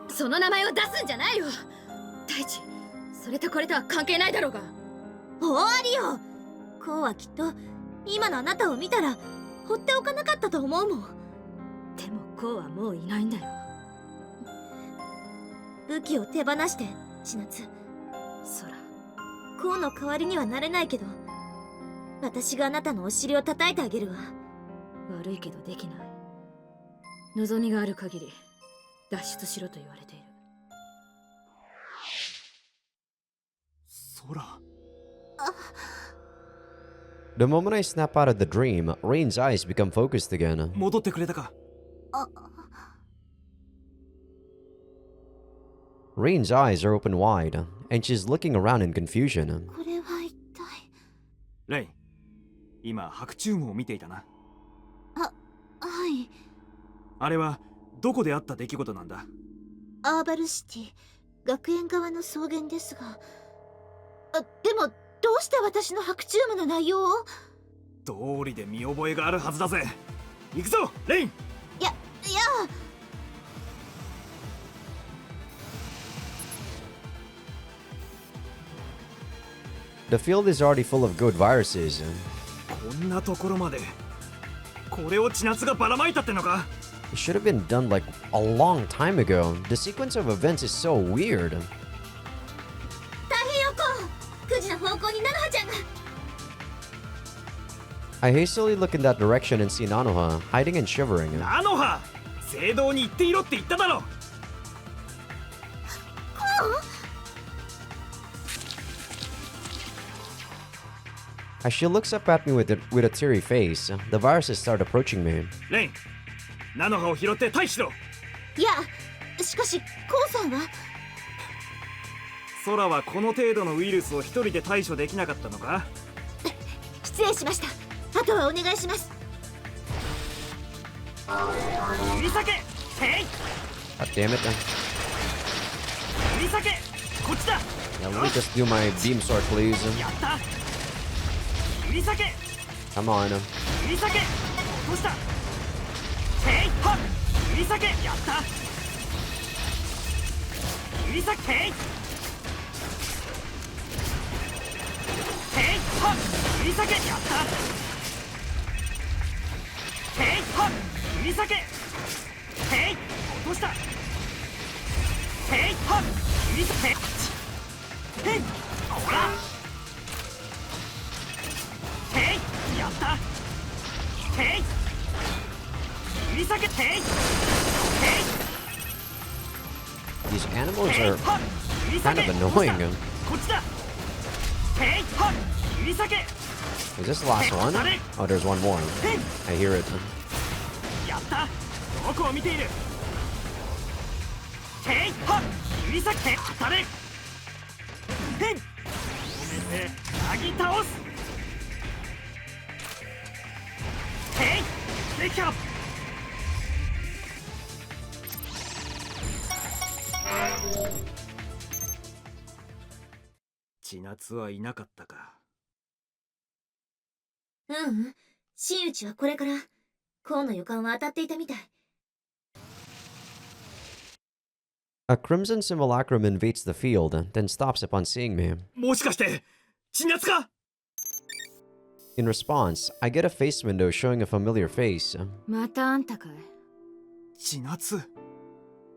その名前を出すんじゃないよ。大地、それとこれとは関係ないだろうが。終わりよ。コウはきっと今のあなたを見たら放っておかなかったと思うもん。でもコウはもういないんだよ。武器を手放して千夏。そら、コウの代わりにはなれないけど、私があなたのお尻を叩いてあげるわ。悪いけどできない。望みがある限り脱出しろと言われている。空。 The moment I snap out of the dream, Rain's eyes become focused again. 戻ってくれたか。 Rain's eyes are open wide, and she's looking around in confusion. これは一体。レイン、今白昼夢を見ていたな。はい。あれはどこであった出来事なんだ？アーバルシティ学園側の草原ですが。でもどうして私の白昼夢の内容を？道理で見覚えがあるはずだぜ。行くぞレイン。いや。 The field is already full of good viruses. こんなところまでこれを千夏がばらまいたってのか？ It should have been done like a long time ago. The sequence of events is so weird. 太平洋港9時の方向にナノハちゃんが。 I hastily look in that direction and see Nanoha hiding and shivering. ナノハ、聖堂に行っていろって言っただろ。 As she looks up at me with a teary face, the viruses start approaching me. レイン、ナノハを拾って退避しろ。いや、しかしコウさんは。空はこの程度のウイルスを一人で対処できなかったのか？失礼しました。あとはお願いします。指先、へい。 God damn it. 指先、こっちだ。 Now let me just do my beam sword, please. やった。指先。 Come on. 指先、落とした。へいはっ。指先、やった。指先、へい。へいはっ。指先、やった。へいはっ。指先。へい、落とした。へいはっ。指先。へい、ほら。へい、やった。へい、指先。へい、へい。 These animals are はっ。指先。 kind of annoying. こっちだ。へいはっ。指先。 Is this the last one? Oh, there's one more. I hear it. やった。どこを見ている？へいはっ。指先。へい、当たれ。へい。止めて、なぎ倒す。へい、できた。 I 圧はいなかったか。真打ちはこれから。こうの予感は当たっていたみたい。A crimson simulacrum invades the field, then stops upon seeing me. もしかして血圧か？ In response, I get a face window showing a familiar face. またあんたかい。血圧？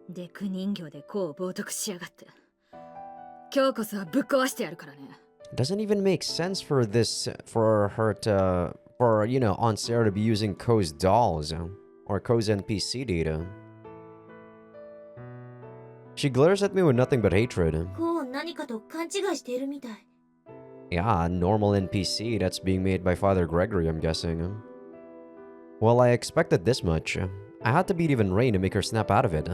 デク人形でこう冒涜しやがって。今日こそはぶっ壊してやるからね。Doesn't even make sense for this, for her to, for, you know, on Sarah to be using Ko's dolls, or Ko's NPC data. She glares at me with nothing but hatred. こう何かと勘違いしているみたい。Yeah, a normal NPC that's being made by Father Gregory, I'm guessing. Well, I expected this much. I had to beat even Rain to make her snap out of it.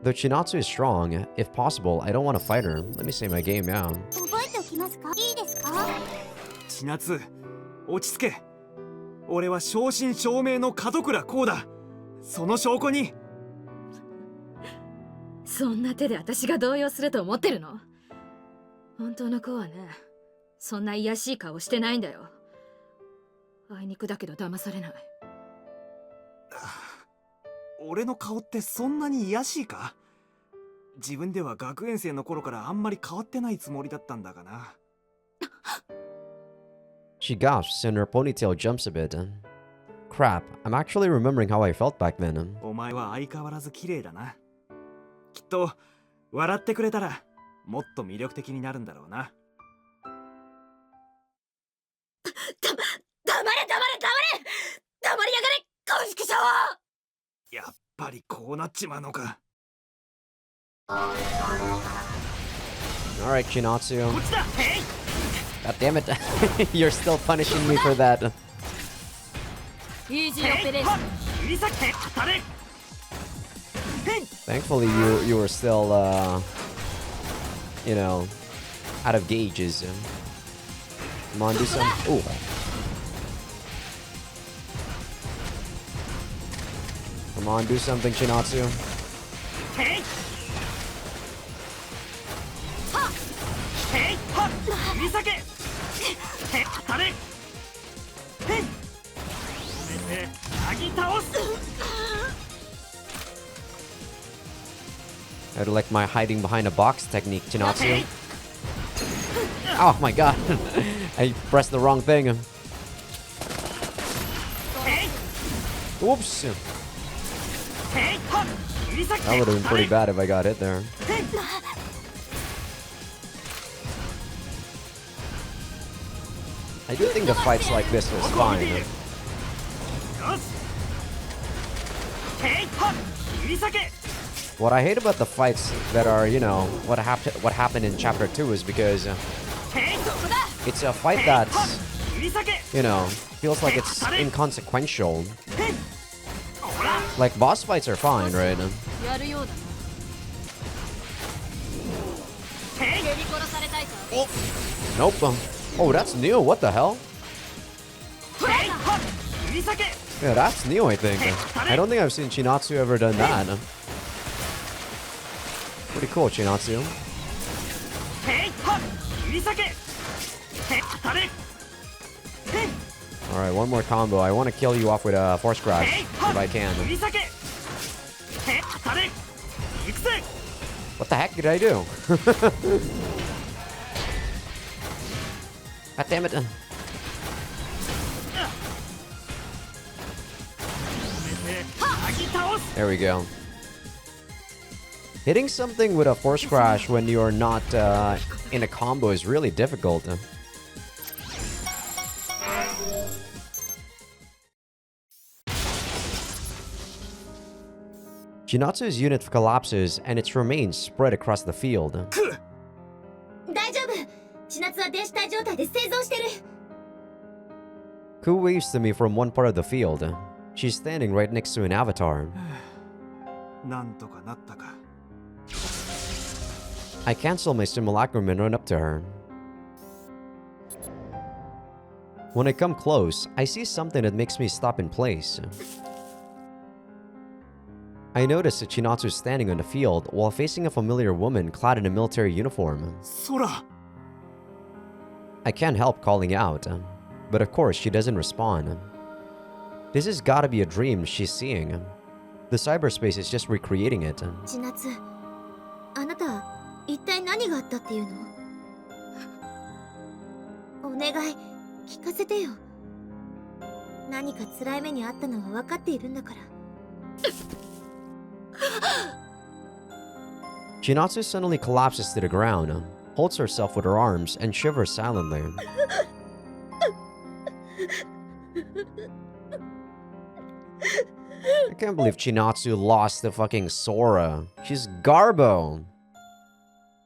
Though Chinatsu is strong, if possible, I don't want to fight her. Let me say my game now. 覚えておきますか？いいですか？血圧、落ち着け。俺は正真正銘の門倉こうだ。その証拠に。そんな手で私が動揺すると思ってるの？本当の子はね、そんな卑しい顔してないんだよ。あいにくだけど騙されない。俺の顔ってそんなに卑しいか？自分では学園生の頃からあんまり変わってないつもりだったんだがな。She gasps and her ponytail jumps a bit. Crap, I'm actually remembering how I felt back then. お前は相変わらず綺麗だな。きっと笑ってくれたらもっと魅力的になるんだろうな。黙れやがれ公式者は。やっぱりこうなっちまうのか。Alright, Chinatsu. こっちだ。 God damn it. You're still punishing me for that. イージーオペレーション。 Thankfully, you were still, you know, out of gauges. Come on, do some. Ooh. Come on, do something, Chinatsu. I like my hiding behind a box technique, Chinatsu. Oh my god. I pressed the wrong thing. Whoops. That would have been pretty bad if I got hit there. I do think the fights like this was fine. What I hate about the fights that are, you know, what happened in chapter 2 is because it's a fight that's, you know, feels like it's inconsequential. Like boss fights are fine, right? Oh. Nope. Oh, that's Neo. What the hell? Yeah, that's Neo, I think. I don't think I've seen Chinatsu ever done that. Pretty cool, Chinatsu. Alright, one more combo. I want to kill you off with a Force Crash, if I can. What the heck did I do? God damn it. There we go. Hitting something with a Force Crash when you're not in a combo is really difficult. Chinatsu's unit collapses and its remains spread across the field. 大丈夫。千夏は電子体状態で生存してる。 Ku waves to me from one part of the field. She's standing right next to an avatar. なんとかなったか。 I cancel my simulacrum and run up to her. When I come close, I see something that makes me stop in place. I notice that Chinatsu is standing on the field while facing a familiar woman clad in a military uniform. 空。I can't help calling out, but of course she doesn't respond. This has gotta be a dream she's seeing. The cyberspace is just recreating it. 千夏、あなた一体何があったっていうの？お願い聞かせてよ。何か辛い目にあったのは分かっているんだから。Chinatsu suddenly collapses to the ground, holds herself with her arms, and shivers silently. I can't believe Chinatsu lost to fucking Sora. She's Garbo.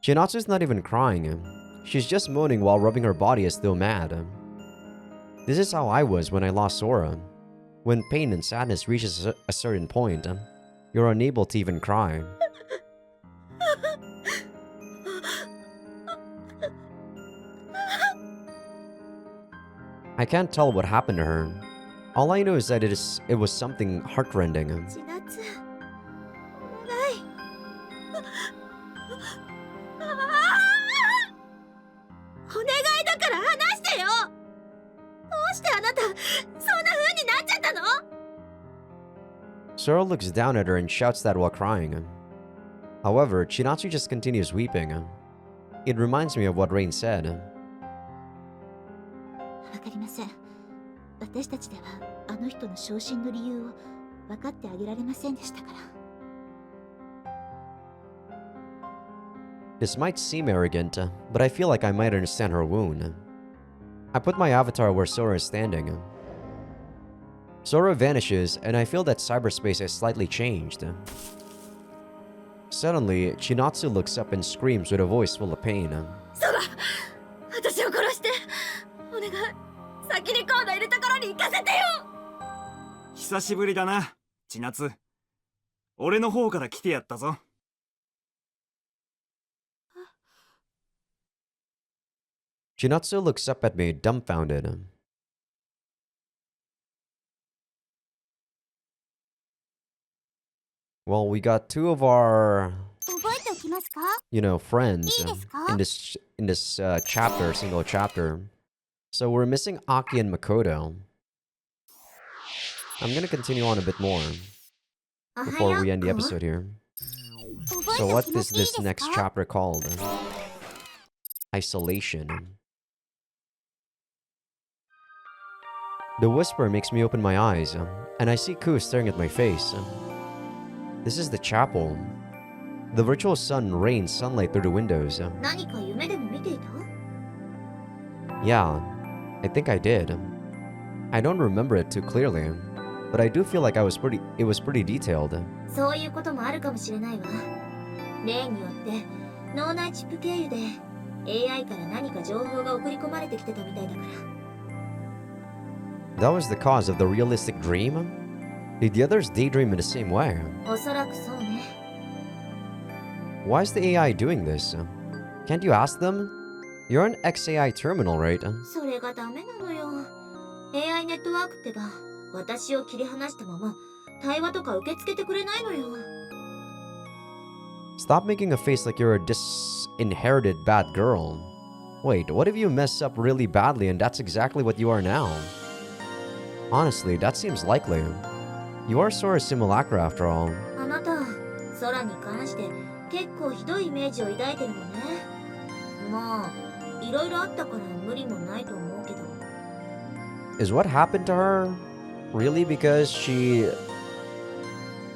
Chinatsu's not even crying. She's just moaning while rubbing her body as though mad. This is how I was when I lost Sora. When pain and sadness reaches a certain point, you're unable to even cry. I can't tell what happened to her. All I know is that it was something heartrending. 千夏、お願い。お願いだから話してよ。どうしてあなたそんな風になっちゃったの？ Sora looks down at her and shouts that while crying. However, Chinatsu just continues weeping. It reminds me of what Rain said. わかりません。私たちではあの人の昇進の理由を分かってあげられませんでしたから。This might seem arrogant, but I feel like I might understand her wound. I put my avatar where Sora is standing. Sora vanishes, and I feel that cyberspace has slightly changed. Suddenly, Chinatsu looks up and screams with a voice full of pain. ソラ、私を殺して。お願い、先にコードいるところに行かせてよ。久しぶりだな、千夏。俺の方から来てやったぞ。Chinatsu looks up at me, dumbfounded. Well, we got two of our, 覚えておきますか？ friends いいですか？ in this chapter, single chapter. So we're missing Aki and Makoto. I'm gonna continue on a bit more before we end the episode here. So what is this next chapter called? Isolation. The whisper makes me open my eyes, and I see Ku staring at my face. This is the chapel. The virtual sun rains sunlight through the windows. 何か夢でも見ていた？ Yeah, I think I did. I don't remember it too clearly, but I do feel like it was pretty detailed. そういうこともあるかもしれないわ。例によって脳内チップ経由で AI から何か情報が送り込まれてきてたみたいだから。That was the cause of the realistic dream? Did the others daydream in the same way? おそらくそうね。Why is the AI doing this? Can't you ask them? You're an XAI terminal, right? それがダメなのよ。AI ネットワークってば、私を切り離したまま対話とか受け付けてくれないのよ。Stop making a face like you're a disinherited bad girl. Wait, what if you mess up really badly and that's exactly what you are now? Honestly, that seems likely. You are Sora's simulacra after all. あなた、空に関して結構ひどいイメージを抱いてるのね。まあ、いろいろあったから無理もないと思うけど。Is what happened to her really because she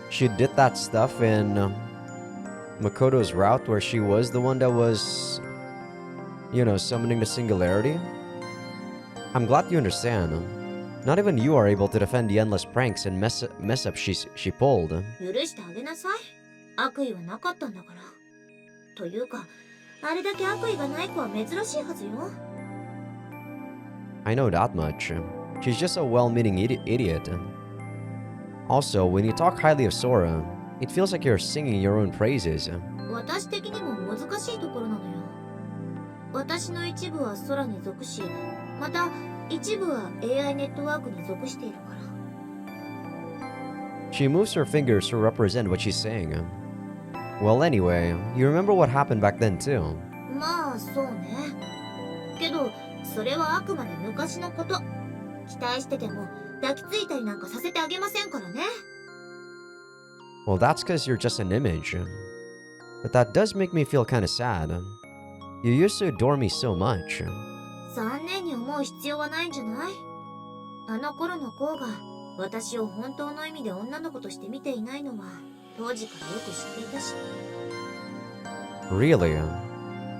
did that stuff in Makoto's route where she was the one that was, summoning the singularity? I'm glad you understand. Not even you are able to defend the endless pranks and mess up she pulled. 許してあげなさい。悪意はなかったんだから。というか、あれだけ悪意がない子は珍しいはずよ。I know that much. She's just a well-meaning idiot. Also, when you talk highly of Sora, it feels like you're singing your own praises. 私的にも難しいところなのよ。私の一部は空に属し、また一部は AI ネットワークに属しているから。She moves her fingers to represent what she's saying. Well, anyway, you remember what happened back then too. まあそうね。けどそれはあくまで昔のこと。期待してても抱きついたりなんかさせてあげませんからね。 Well, that's because you're just an image. But that does make me feel kind of sad. You used to adore me so much. 残念に思う必要はないんじゃない？あの頃の子が私を本当の意味で女の子として見ていないのは当時からよく知っていたし。 Really?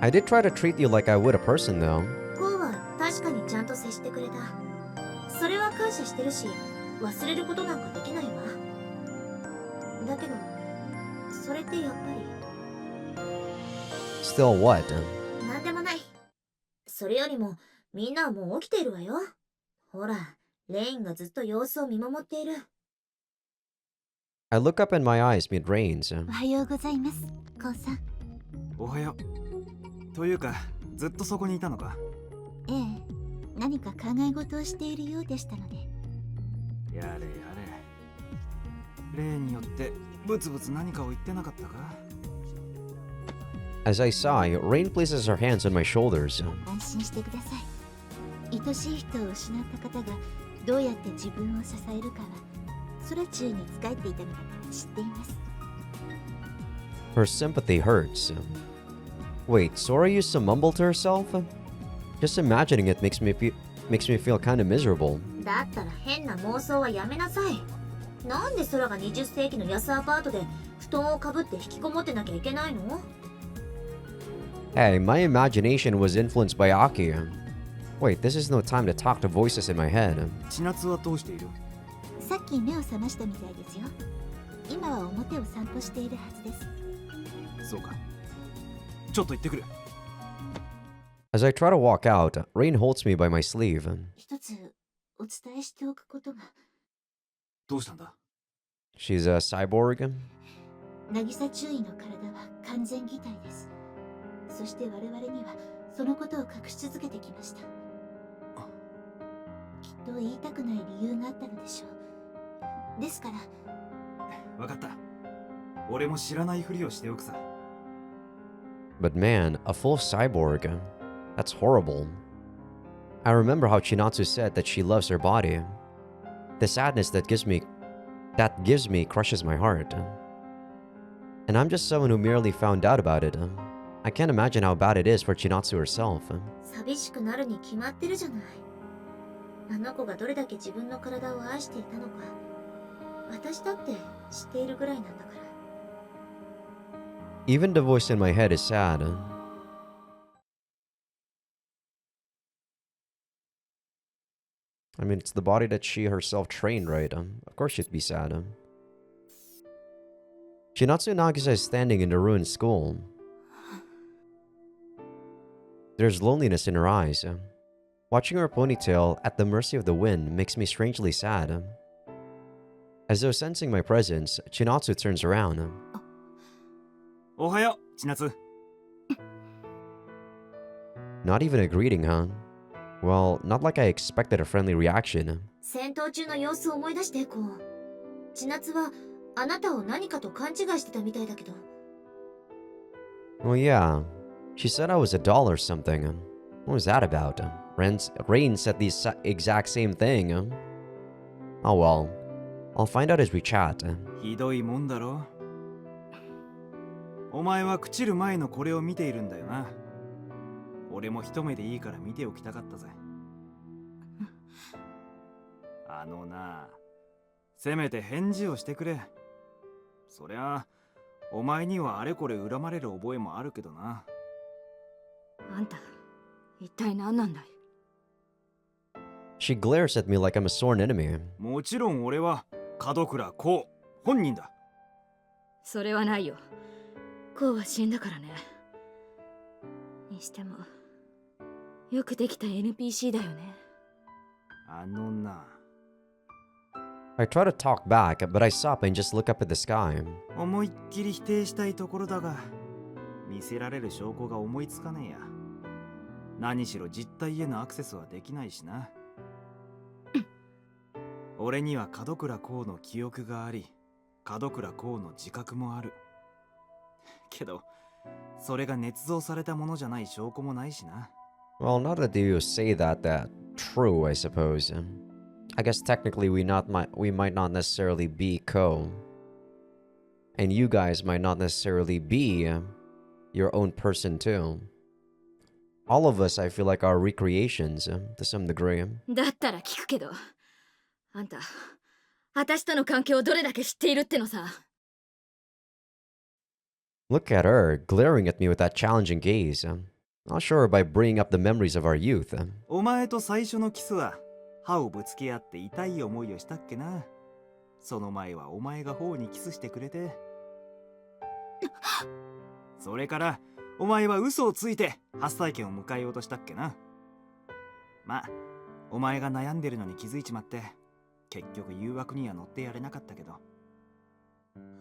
I did try to treat you like I would a person, though. 子は確かにちゃんと接してくれた。それは感謝してるし、忘れることなんかできないわ。だけどそれってやっぱり Still what? なんでもない。それよりもみんなはもう起きているわよ。ほら、レインがずっと様子を見守っている。 I look up in my eyes mid-rains. おはようございます、コウさん。おはよう。というか、ずっとそこにいたのか？ええ、何か考え事をしているようでしたので。やれやれ。例によってブツブツ何かを言ってなかったか？ As I sigh, Rain places her hands on my shoulders. 安心してください。愛しい人を失った方がどうやって自分を支えるかは空中に仕えていたのだから知っています。 Her sympathy hurts. Wait, Sora used to mumble to herself? Just imagining it makes me feel kind of miserable. だったら変な妄想はやめなさい。なんで空が20世紀の安アパートで布団をかぶって引きこもってなきゃいけないの？ Hey, my imagination was influenced by Aki. Wait, this is no time to talk to voices in my head. 千夏はどうしている？さっき目を覚ましたみたいですよ。今は表を散歩しているはずです。そうか。ちょっと行ってくる。As I try to walk out, Rain holds me by my sleeve. 一つお伝えしておくことが。どうしたんだ？ She's a cyborg? 渚中尉の体は完全擬態です。そして我々にはそのことを隠し続けてきました。きっと言いたくない理由があったのでしょう。ですから。わかった。俺も知らないふりをしておくさ。But man, a full cyborg. That's horrible. I remember how Chinatsu said that she loves her body. The sadness that gives me crushes my heart. And I'm just someone who merely found out about it. I can't imagine how bad it is for Chinatsu herself. 寂しくなるに決まってるじゃない。あの子がどれだけ自分の体を愛していたのか、私だって知っているぐらいなんだから。 Even the voice in my head is sad. I mean, it's the body that she herself trained, right? Of course she'd be sad. Chinatsu Nagisa is standing in the ruined school. There's loneliness in her eyes. Watching her ponytail at the mercy of the wind makes me strangely sad. As though sensing my presence, Chinatsu turns around. おはよう、千夏。Not even a greeting, huh? Well, not like I expected a friendly reaction. 戦闘中の様子を思い出してこう。千夏はあなたを何かと勘違いしてたみたいだけど。 Well, yeah. She said I was a doll or something. What was that about? Rain said the exact same thing. Oh well. I'll find out as we chat. ひどいもんだろ。お前は朽ちる前のこれを見ているんだよな。俺も一目でいいから見ておきたかったぜ。あのな、せめて返事をしてくれ。そりゃ、お前にはあれこれ恨まれる覚えもあるけどな。あんた、一体何なんだい？ She glares at me like I'm a sworn enemy. もちろん俺は門倉光本人だ。それはないよ。コウは死んだからね。にしても、よくできた NPC だよね。あのな。I try to talk back, but I stop and just look up at the sky. 思いっきり否定したいところだが、見せられる証拠が思いつかねえや。何しろ実体へのアクセスはできないしな。俺には門倉光の記憶があり、門倉光の自覚もある。けど、それが捏造されたものじゃない証拠もないしな。Well, now that you say that, true, I suppose. I guess technically we might not necessarily be Ko. And you guys might not necessarily be your own person too. All of us, I feel like, are recreations to some degree. だったら聞くけど、あんた、私との関係をどれだけ知っているってのさ。Look at her, glaring at me with that challenging gaze. Not sure by bringing up the memories of our youth. お前と最初のキスは歯をぶつけ合って痛い思いをしたっけな。その前はお前が頬にキスしてくれて。それからお前は嘘をついて初体験を迎えようとしたっけな。まあ、お前が悩んでるのに気づいちまって、結局誘惑には乗ってやれなかったけど。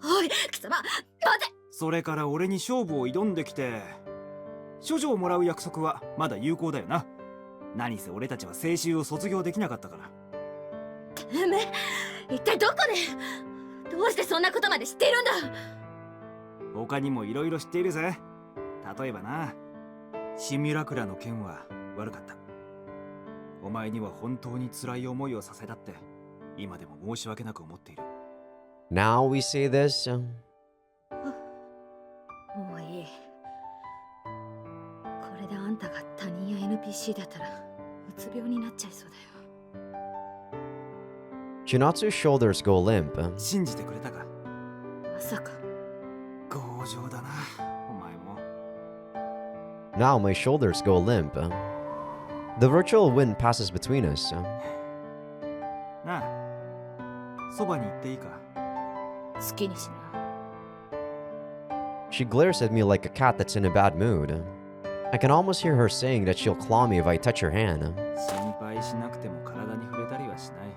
おい、貴様、待て。それから俺に勝負を挑んできて、処女をもらう約束はまだ有効だよな。何せ俺たちは青春を卒業できなかったから。てめえ、一体どこで、どうしてそんなことまで知っているんだ。他にもいろいろ知っているぜ。例えばな、シミュラクラの件は悪かった。お前には本当に辛い思いをさせたって今でも申し訳なく思っている。 Now we say this? もういい。これであんたが他人や NPC だったらうつ病になっちゃいそうだよ。Chinatsu's shoulders go limp. 信じてくれたか。まさか。強情だな、お前も。 Now my shoulders go limp. The virtual wind passes between us. なあ、そばに行っていいか。好きにしな。She glares at me like a cat that's in a bad mood. I can almost hear her saying that she'll claw me if I touch her hand. 心配しなくても体に触れたりはしない。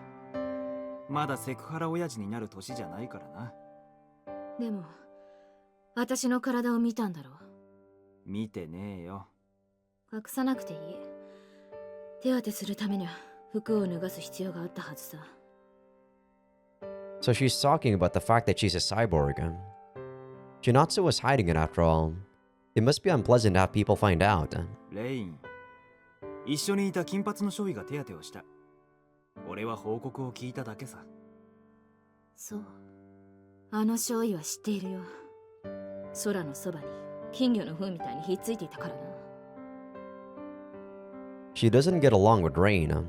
まだセクハラ親父になる年じゃないからな。でも、私の体を見たんだろう。見てねえよ。隠さなくていい。手当てするためには服を脱がす必要があったはずさ。So she's talking about the fact that she's a cyborg. Chinatsu was hiding it after all. It must be unpleasant to have people find out. レイン、一緒にいた金髪の少尉が手当てをした。俺は報告を聞いただけさ。そう。あの少尉は知っているよ。空のそばに金魚の糞みたいにひっついていたからな。She doesn't get along with Rain.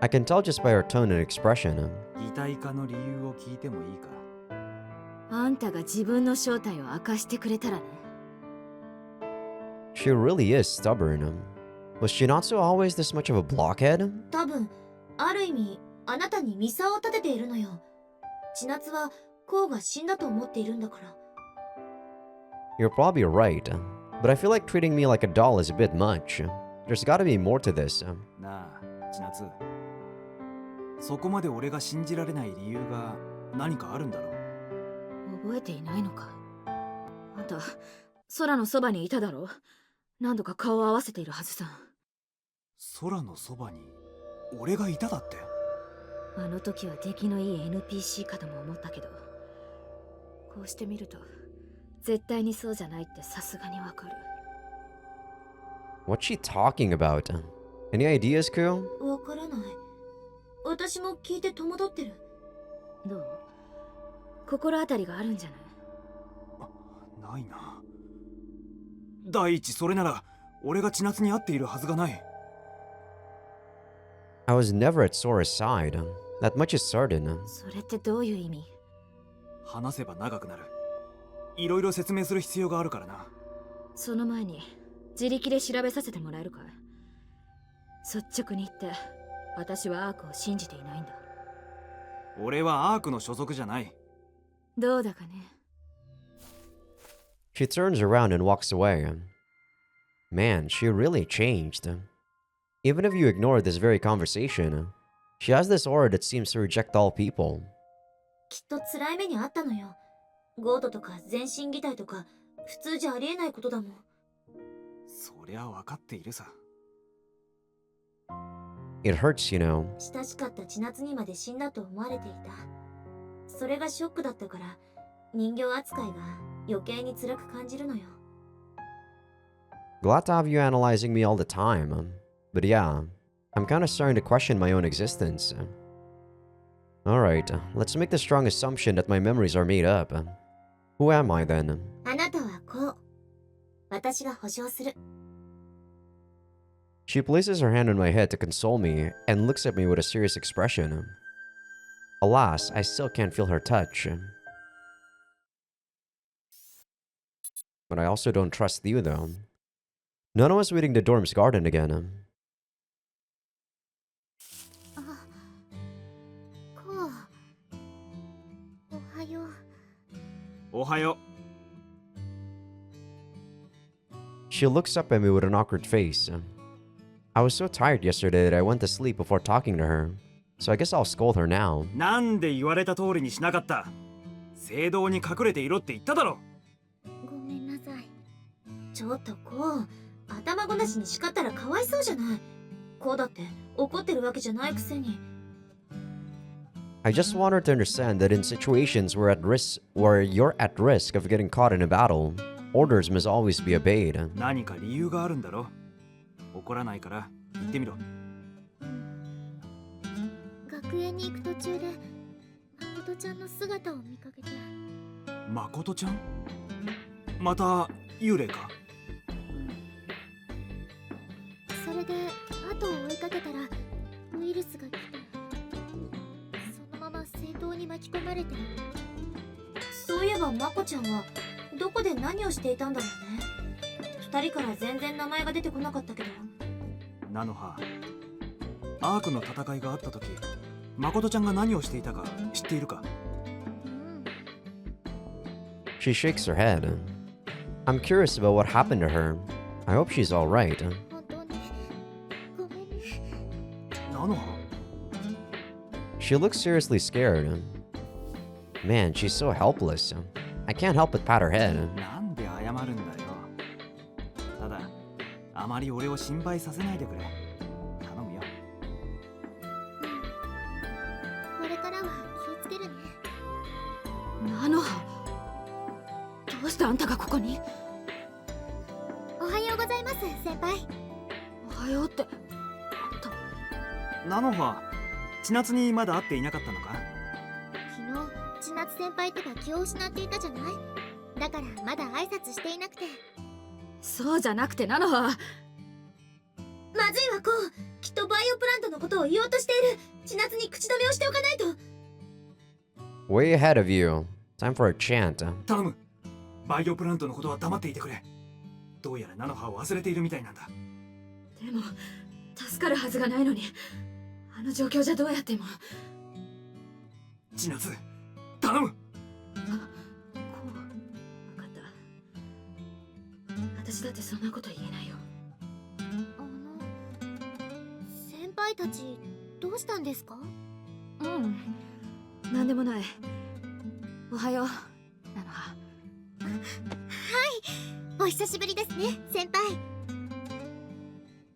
I can tell just by her tone and expression. 擬態化の理由を聞いてもいいか。あんたが自分の正体を明かしてくれたらね。She really is stubborn. Was Shinatsu always this much of a blockhead? 多分ある意味あなたにミサを立てているのよ。千夏はコウが死んだと思っているんだから。 You're probably right, but I feel like treating me like a doll is a bit much. There's gotta be more to this. なあ、千夏。そこまで俺が信じられない理由が何かあるんだろう。覚えていないのか。あんた、空のそばにいただろう。何度か顔を合わせているはずさ。空のそばに俺がいただって。あの時は出来のいい NPC かとも思ったけど、こうしてみると絶対にそうじゃないってさすがにわかる。 What's she talking about? Any ideas, Ku? わからない。私も聞いて戸惑ってる。どう？心当たりがあるんじゃない？ないな。第一、それなら俺が千夏に会っているはずがない。 I was never at Sora's side. That much is certain. それってどういう意味？話せば長くなる。いろいろ説明する必要があるからな。その前に自力で調べさせてもらえるかい？率直に言って私はアークを信じていないんだ。俺はアークの所属じゃない。どうだかね。 She turns around and walks away. Man, she really changed. Even if you ignore this very conversation, she has this aura that seems to reject all people. きっと辛い目にあったのよ。ゴートとか全身擬態とか普通じゃありえないことだもん。そりゃ分かっているさ。It hurts, you know. 親しかった千夏にまで死んだと思われていた。それがショックだったから人形扱いが余計に辛く感じるのよ。 Glad to have you analyzing me all the time. But yeah, I'm kind of starting to question my own existence. Alright, let's make the strong assumption that my memories are made up. Who am I then? あなたはこう。私が保証する。 She places her hand on my head to console me and looks at me with a serious expression. Alas, I still can't feel her touch. But I also don't trust you though. None was weeding the dorm's garden again. こう。おはよう。おはよ She looks up at me with an awkward face. I was so tired yesterday that I went to sleep before talking to her, so I guess I'll scold her now. う。なんで言われた通りにしなかった。聖堂に隠れていろって言っただろ。ごめんなさい。ちょっとこう。頭ごなしに叱ったらかわいそうじゃない。こうだって怒ってるわけじゃないくせに。 I just want her to understand that in situations where you're at risk of getting caught in a battle, orders must always be obeyed. 何か理由があるんだろ。怒らないから言ってみろ。学園に行く途中で誠ちゃんの姿を見かけて。誠ちゃん？また幽霊か？それで後を追いかけたらウイルスが来て、そのまま聖堂に巻き込まれて。そういえばまこちゃんはどこで何をしていたんだろうね。二人から全然名前が出てこなかったけど。菜の葉、アークの戦いがあった時、誠ちゃんが何をしていたか知っているか？ She shakes her head. I'm curious about what happened to her. I hope she's alright. 本当にごめんね。菜の葉？ She looks seriously scared. Man, she's so helpless. I can't help but pat her head. なんで謝るんだよ。ただ、あまり俺を心配させないでくれ。頼むよ。これからは気をつけるね。菜の葉、どうしてあんたがここに？おはようございます、先輩。おはようってあんた。菜の葉、千夏にまだ会っていなかったのか？昨日千夏先輩とか気を失っていたじゃない。だからまだ挨拶していなくて。そうじゃなくて菜の葉。まずいわこう。きっとバイオプラントのことを言おうとしている。千夏に口止めをしておかないと。 Way ahead of you. Time for a chant. 頼む。バイオプラントのことは黙っていてくれ。どうやら菜の葉を忘れているみたいなんだ。でも助かるはずがないのに、あの状況じゃどうやっても。千夏、頼む。こう、分かった。私だってそんなこと言えないよ。先輩たちどうしたんですか？うん、なんでもない。おはよう、菜の葉。お久しぶりですね、先輩。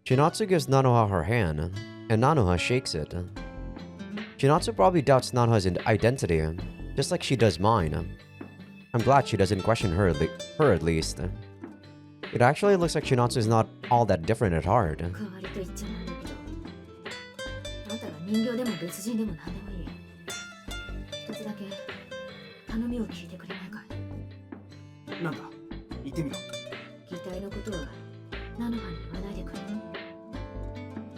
Shinatsu gives Nanoha her hand, and Nanoha shakes it. Shinatsu probably doubts Nanoha's identity, just like she does mine. I'm glad she doesn't question her at least. It actually looks like Shinatsu is not all that different at heart. 代わりと言っちゃなんだけど、あんたが人形でも別人でも何でもいい。一つだけ頼みを聞いてくれないかい？なんだ、言ってみろ。擬態のことは菜の葉に言わないでくれ。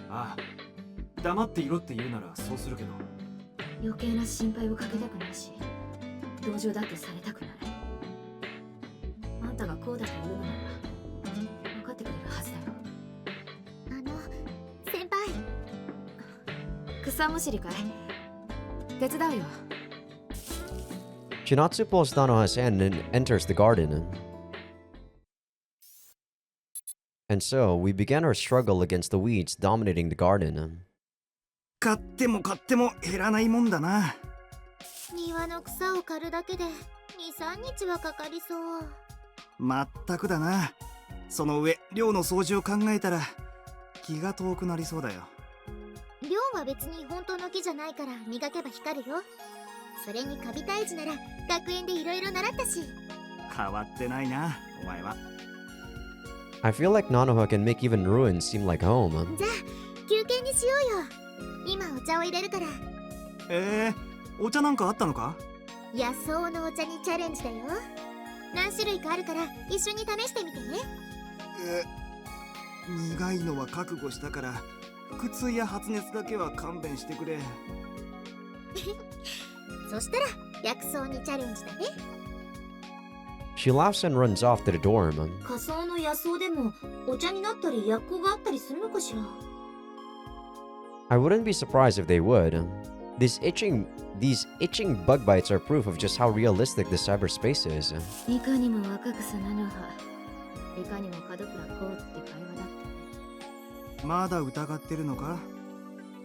ああ、黙っていろって言うならそうするけど。余計な心配をかけたくないし、同情だってされたくない。あんたがこうだと言うのなら分かってくれるはずだよ。先輩。草むしりかい？手伝うよ。Shinatsu pulls Nanoha's hand and enters the garden. And so, we began our struggle against the weeds dominating the garden. 買っても買っても減らないもんだな。庭の草を刈るだけで2、3日はかかりそう。まったくだな。その上、寮の掃除を考えたら気が遠くなりそうだよ。寮は別に本当の木じゃないから磨けば光るよ。それにカビ退治なら学園でいろいろ習ったし。変わってないな、お前は。I feel like Nanoha can make even ruins seem like home. じゃあ休憩にしようよ。今お茶を入れるから。お茶なんかあったのか？野草のお茶にチャレンジだよ。何種類かあるから一緒に試してみてね。苦いのは覚悟したから腹痛や発熱だけは勘弁してくれ。そしたら薬草にチャレンジだね。She laughs and runs off to the dorm. 仮想の野草でもお茶になったり薬効があったりするのかしら。 I wouldn't be surprised if they would. These itching bug bites are proof of just how realistic the cyberspace is. いかにも若くさなのは、いかにも門倉こうって会話だったね。まだ疑ってるのか？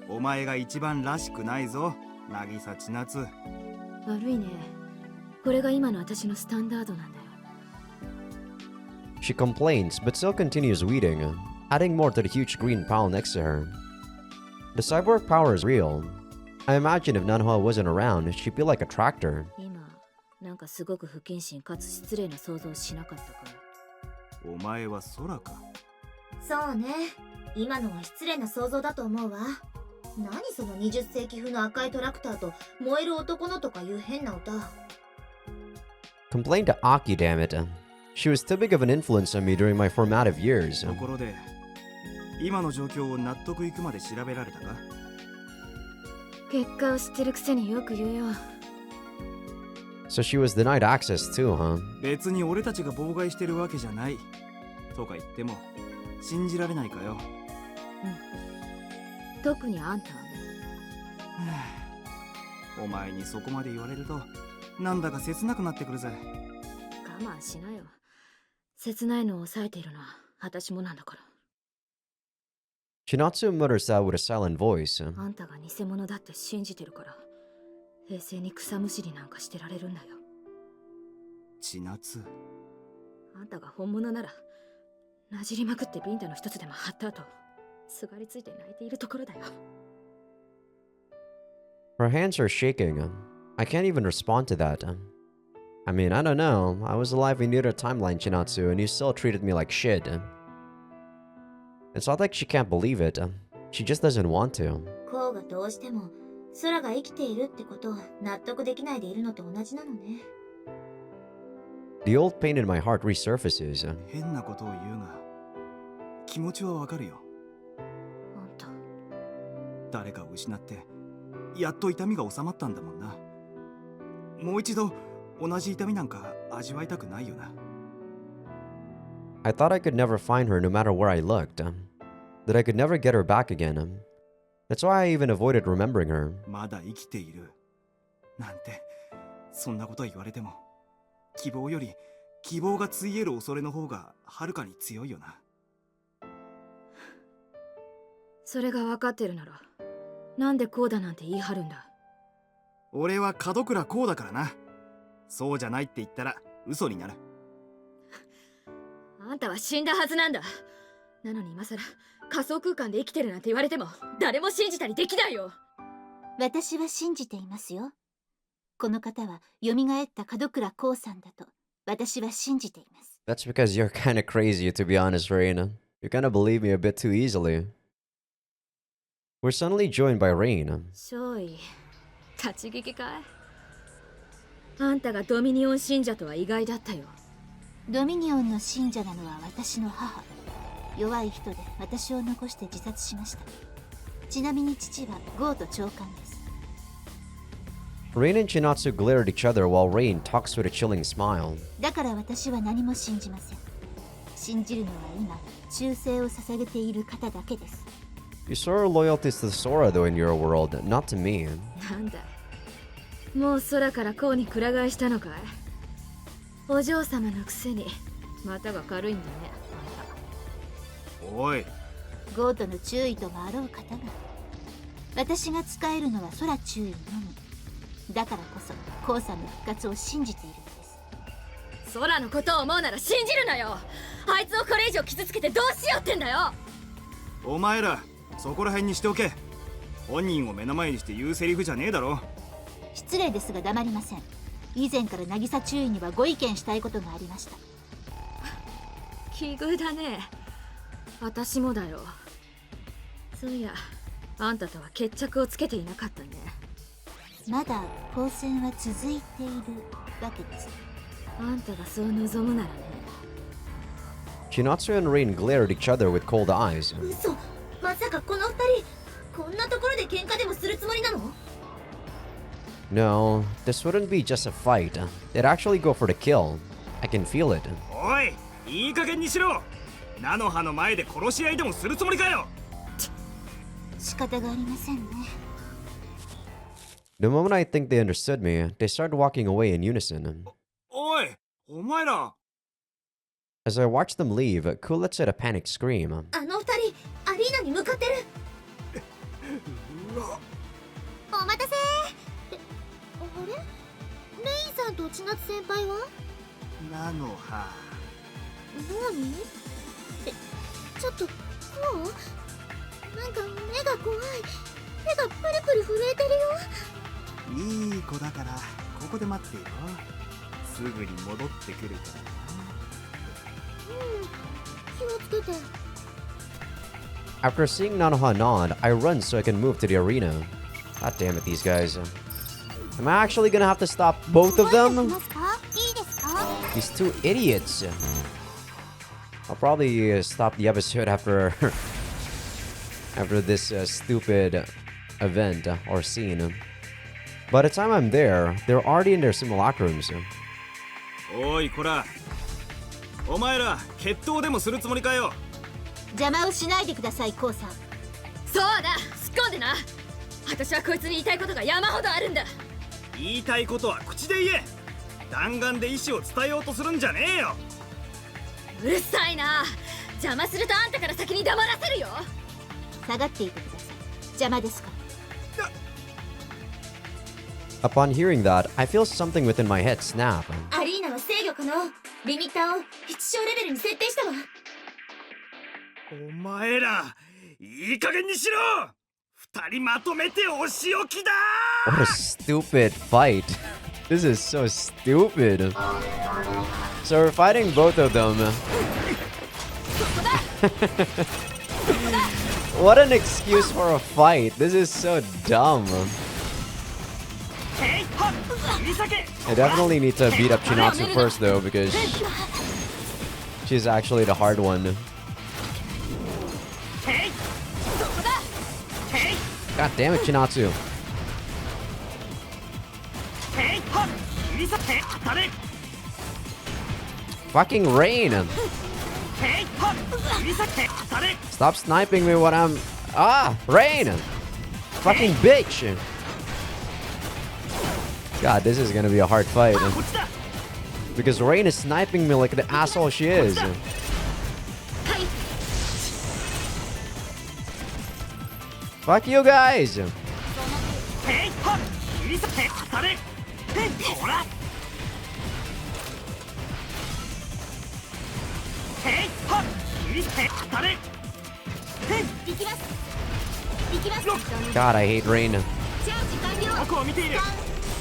お前が一番らしくないぞ、渚千夏。悪いね。これが今の私のスタンダードなんだよ。She complains, but still continues weeding, adding more to the huge green pile next to her. The cyborg power is real. I imagine if Nanhua wasn't around, she'd feel like a tractor. 今、なんかすごく不謹慎かつ失礼な想像しなかったか。お前は空か？そうね。今のは失礼な想像だと思うわ。何その20世紀風の赤いトラクターと燃える男のとかいう変な歌。Complained to Aki, damn it. She was too big of an influence on me during my formative years. ところで、今の状況を納得いくまで調べられたか？結果を知ってるくせによく言うよ。So she was denied access too, huh? 別に俺たちが妨害してるわけじゃない。とか言っても、信じられないかよ。うん。特にあんたはね。お前にそこまで言われると、なんだか切なくなってくるぜ。我慢しなよ。切ないのを抑えているのは私もなんだから。Chinatsu mutters that with a silent voice. あんたが偽物だって信じてるから、平成に草むしりなんかしてられるんだよ。千夏。あんたが本物なら、なじりまくってビンタの一つでも貼った後、すがりついて泣いているところだよ。Her hands are shaking. I can't even respond to that. I mean, I don't know. I was alive in your timeline, Chinatsu, and you still treated me like shit. It's not like she can't believe it. She just doesn't want to. こうがどうしても空が生きているってことを納得できないでいるのと同じなのね。The old pain in my heart resurfaces. 変なことを言うが、気持ちはわかるよ。あんた。誰かを失って、やっと痛みが収まったんだもんな。もう一度同じ痛みなんか味わいたくないよな。I thought I could never find her no matter where I looked. That I could never get her back again. That's why I even avoided remembering her. まだ生きているなんて、そんなこと言われても、希望より希望がついえる恐れの方がはるかに強いよな。それが分かってるなら、なんでこうだなんて言い張るんだ。俺は門倉こうだからな。そうじゃないって言ったら嘘になる。あんたは死んだはずなんだ。なのに今さら仮想空間で生きてるなんて言われても誰も信じたりできないよ。私は信じていますよ。この方は蘇った門倉こうさんだと私は信じています。That's because you're kinda crazy, to be honest, Rain. You kinda believe me a bit too easily. We're suddenly joined by Rain. 少尉、立ち聞きかい？あんたがドミニオン信者とは意外だったよ。ドミニオンの信者なのは私の母。弱い人で私を残して自殺しました。ちなみに父はゴート長官です。Rain and Chinatsu glare at each other while Rain talks with a chilling smile. だから私は何も信じません。信じるのは今、忠誠を捧げている方だけです。You swear loyalties to Sora, though, in your world, not to me. なんだい、もう空からこうにくら替えしたのかい？お嬢様のくせに股が軽いんだね、あんた。おい、ゴートの注意ともあろう方が、私が使えるのは空注意のみ。だからこそコウさんの復活を信じているんです。空のことを思うなら信じるなよ。あいつをこれ以上傷つけてどうしようってんだよ。お前らそこら辺にしておけ。本人を目の前にして言うセリフじゃねえだろ。失礼ですが黙りません。以前から渚注意にはご意見したいことがありました。奇遇だね。私もだよ。そういや、あんたとは決着をつけていなかったね。まだ交戦は続いているわけです。あんたがそう望むならね。Chinatsu and Rain glare at each other with cold eyes. 嘘。まさかこの二人こんなところで喧嘩でもするつもりなの？ No, this wouldn't be just a fight. They'd actually go for the kill. I can feel it. おい、いい加減にしろ。菜の葉の前で殺し合いでもするつもりかよ。仕方がありませんね。The moment I think they understood me, they start walking away in unison. おい、お前ら。As I watch them leave, Ku lets out a panicked scream. あの二人アリーナに向かってる。お待たせ。あれ？レインさんと千夏先輩は？菜の葉。何？ちょっとこう？なんか目が怖い。手がプルプル震えてるよ。いい子だからここで待ってよ。すぐに戻ってくるからな。気をつけて。After seeing Nanoha nod, I run so I can move to the arena. God damn it, these guys. Am I actually gonna have to stop both of them? These two idiots. I'll probably stop the episode after after this stupid event or scene. By the time I'm there, they're already in their simulacrums. おいこら、お前ら決闘でもするつもりかよ。邪魔をしないでください、コウさん。そうだ、突っ込んでな。私はこいつに言いたいことが山ほどあるんだ。言いたいことは口で言え。弾丸で意思を伝えようとするんじゃねえよ。うるさいな。邪魔するとあんたから先に黙らせるよ。下がっていてください。邪魔ですから。 Upon hearing that, I feel something within my head snap. アリーナは制御可能。リミッターを必勝レベルに設定したわ。お前らいい加減にしろ。二人まとめてお仕置きだ。 What a stupid fight. This is so stupid. So we're fighting both of them. What an excuse for a fight. This is so dumb. I definitely need to beat up Chinatsu first though, because she's actually the hard one. God damn it, Chinatsu. Fucking Rain. Stop sniping me when I'm... Ah, Rain. Fucking bitch. God, this is gonna be a hard fight. Because Rain is sniping me like the asshole she is. Fuck you guys. God, I hate Rain.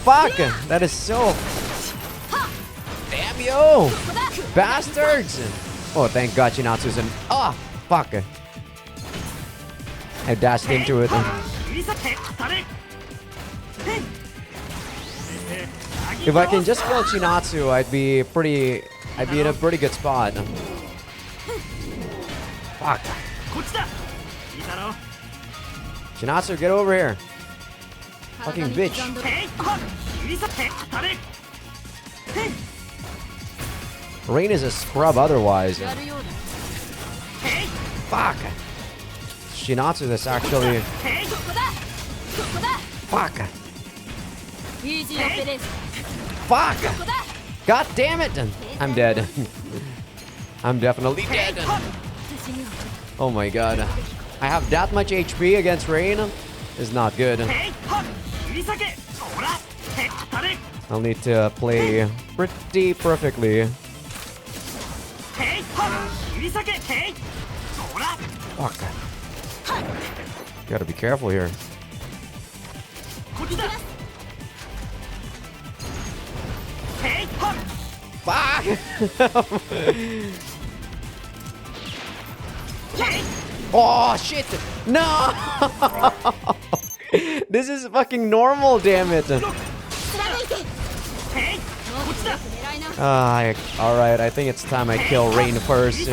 Fuck! That is so... Damn you! Bastards! Oh, thank God Chinatsu's in... Ah! Fuck! I dashed into it. If I can just kill Chinatsu, I'd be in a pretty good spot. Fuck. Chinatsu, get over here. Fucking bitch. Rain is a scrub otherwise. Fuck. Chinatsu, that's actually... Fuck. Fuck. God damn it. I'm dead. I'm definitely dead. Oh my god. I have that much HP against Rain. It's not good. I'll need to play pretty perfectly. Fuck. Gotta be careful here. Fuck! Oh, shit! No! This is fucking normal, damn it! Alright, I think it's time I kill Rain first.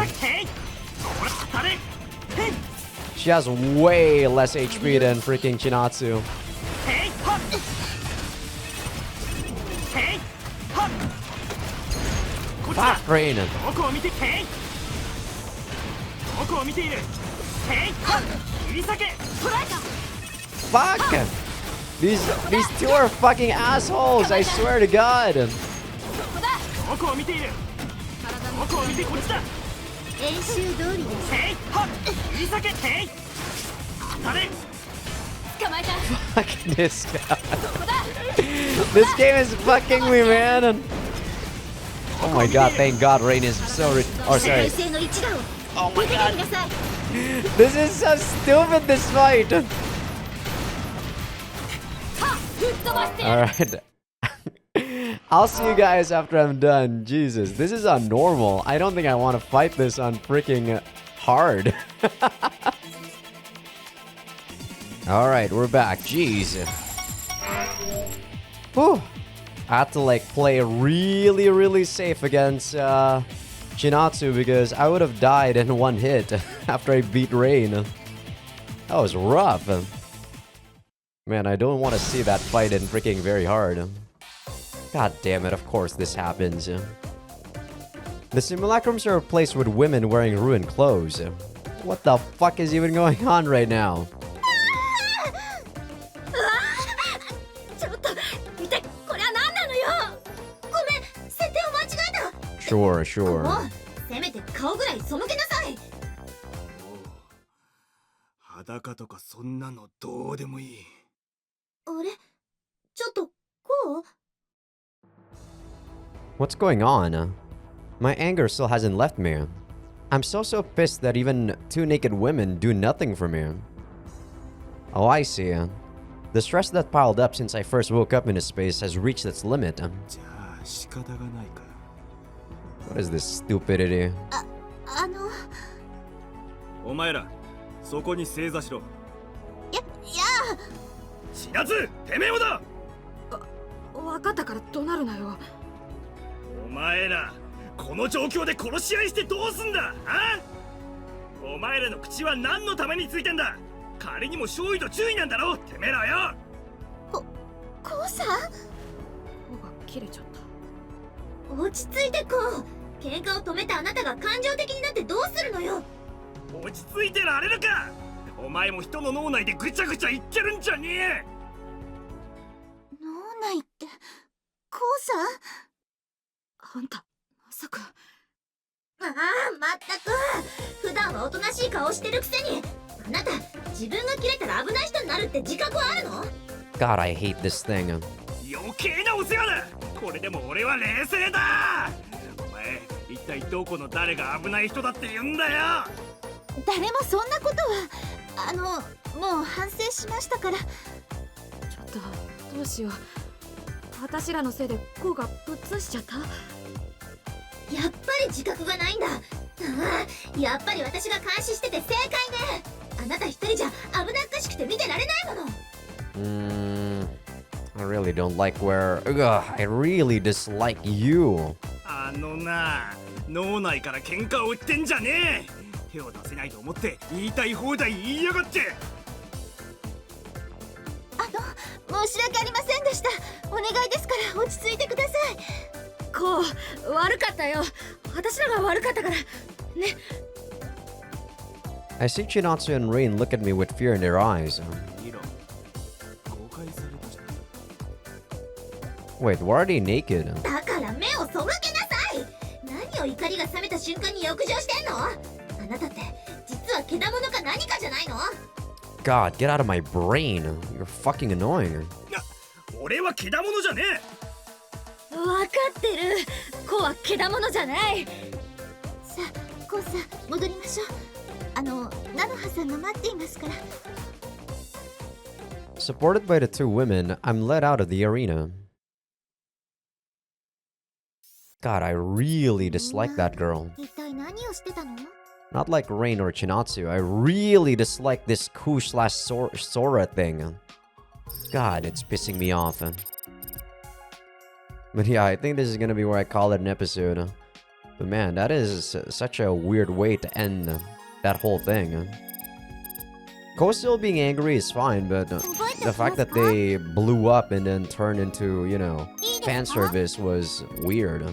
She has way less HP than freaking Chinatsu. Fuck, Rain! Fuck! These two are fucking assholes, I swear to God! Fuck this guy. This game is fucking me, man. Oh my God, thank God Rain is so sorry. Oh my God. This is so stupid, this fight. Alright. I'll see you guys after I'm done. Jesus, this is on normal. I don't think I want to fight this on freaking hard. Alright, we're back. Jeez. Whew. I had to like play really, really safe against Chinatsu because I would have died in one hit after I beat Rain. That was rough. Man, I don't want to see that fight in freaking very hard. God damn it, of course this happens. The simulacrums are replaced with women wearing ruined clothes. What the fuck is even going on right now? Sure, sure. 裸とかそんなのどうでもいい。あれちょっとこう What's going on? My anger still hasn't left me. I'm so pissed that even two naked women do nothing for me. Oh, I see. The stress that piled up since I first woke up in this space has reached its limit. じゃあ仕方がないか。 What is this stupidity? お前らそこに正座しろ。いや千夏、てめえもだ。わかったから怒鳴るなよ。お前らこの状況で殺し合いしてどうすんだ。あ？お前らの口は何のためについてんだ。仮にも勝利と注意なんだろ、てめえらよ。こうさん頬が切れちゃった。落ち着いてこう喧嘩を止めたあなたが感情的になってどうするのよ。落ち着いてられるか。お前も人の脳内でぐちゃぐちゃ言ってるんじゃねえ。脳内ってこうさんあんたまさか。ああ、まったく普段はおとなしい顔してるくせにあなた自分が切れたら危ない人になるって自覚はあるの？ God, I hate this thing. 余計なお世話だ。これでも俺は冷静だ。お前一体どこの誰が危ない人だって言うんだよ。誰もそんなことはもう反省しましたから。ちょっとどうしよう。私らのせいでこうがぶっつしちゃった。やっぱり自覚がないんだ。ああ、やっぱり私が監視してて正解ね。あなた一人じゃ危なっかしくて見てられないもの。I really don't like where... Ugh, I really dislike you. あのな、脳内から喧嘩を売ってんじゃねえ。手を出せないと思って言いたい放題言いやがって。申し訳ありませんでした。お願いですから落ち着いてください。こう悪かったよ。私らが悪かったからね。 I see Chinatsu and Rain look at me with fear in their eyes. 見ろ、誤解されたじゃん。 Wait, why are they naked? だから目を背けなさい。何を怒りが冷めた瞬間に浴場してんの？あなたって実はけだものか何かじゃないの？ God, get out of my brain. You're fucking annoying. 俺はけだものじゃねえ。分かってる。こうはけだものじゃない。さあこうさん戻りましょう。菜の葉さんが待っていますから。 Supported by the two women, I'm led out of the arena. God, I really dislike that girl. 一体何をしてたの？ Not like Rain or Chinatsu. I really dislike this Ku/Sora thing. God, it's pissing me off. But yeah, I think this is gonna be where I call it an episode. But man, that is such a weird way to end that whole thing. Ko still being angry is fine, but the fact that they blew up and then turned into, you know, fan service was weird.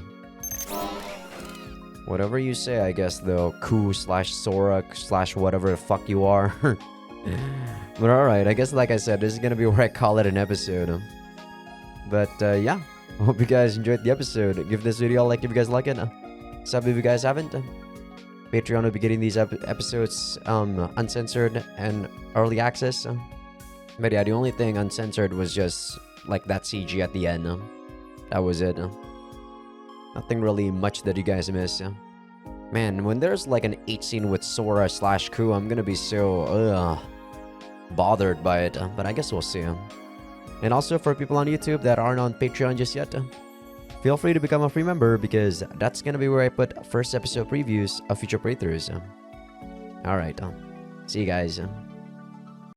Whatever you say, I guess, though. Ku/Sora/whatever the fuck you are. But alright, I guess like I said, this is gonna be where I call it an episode. But yeah, hope you guys enjoyed the episode. Give this video a like if you guys like it. Sub if you guys haven't. Patreon will be getting these episodes uncensored and early access. But yeah, the only thing uncensored was just like that CG at the end. That was it. Nothing really much that you guys miss. Man, when there's like an 8 scene with Sora/Ku, I'm gonna be so bothered by it. But I guess we'll see. And also for people on YouTube that aren't on Patreon just yet, feel free to become a free member because that's gonna be where I put first episode previews of future playthroughs. Alright, see you guys.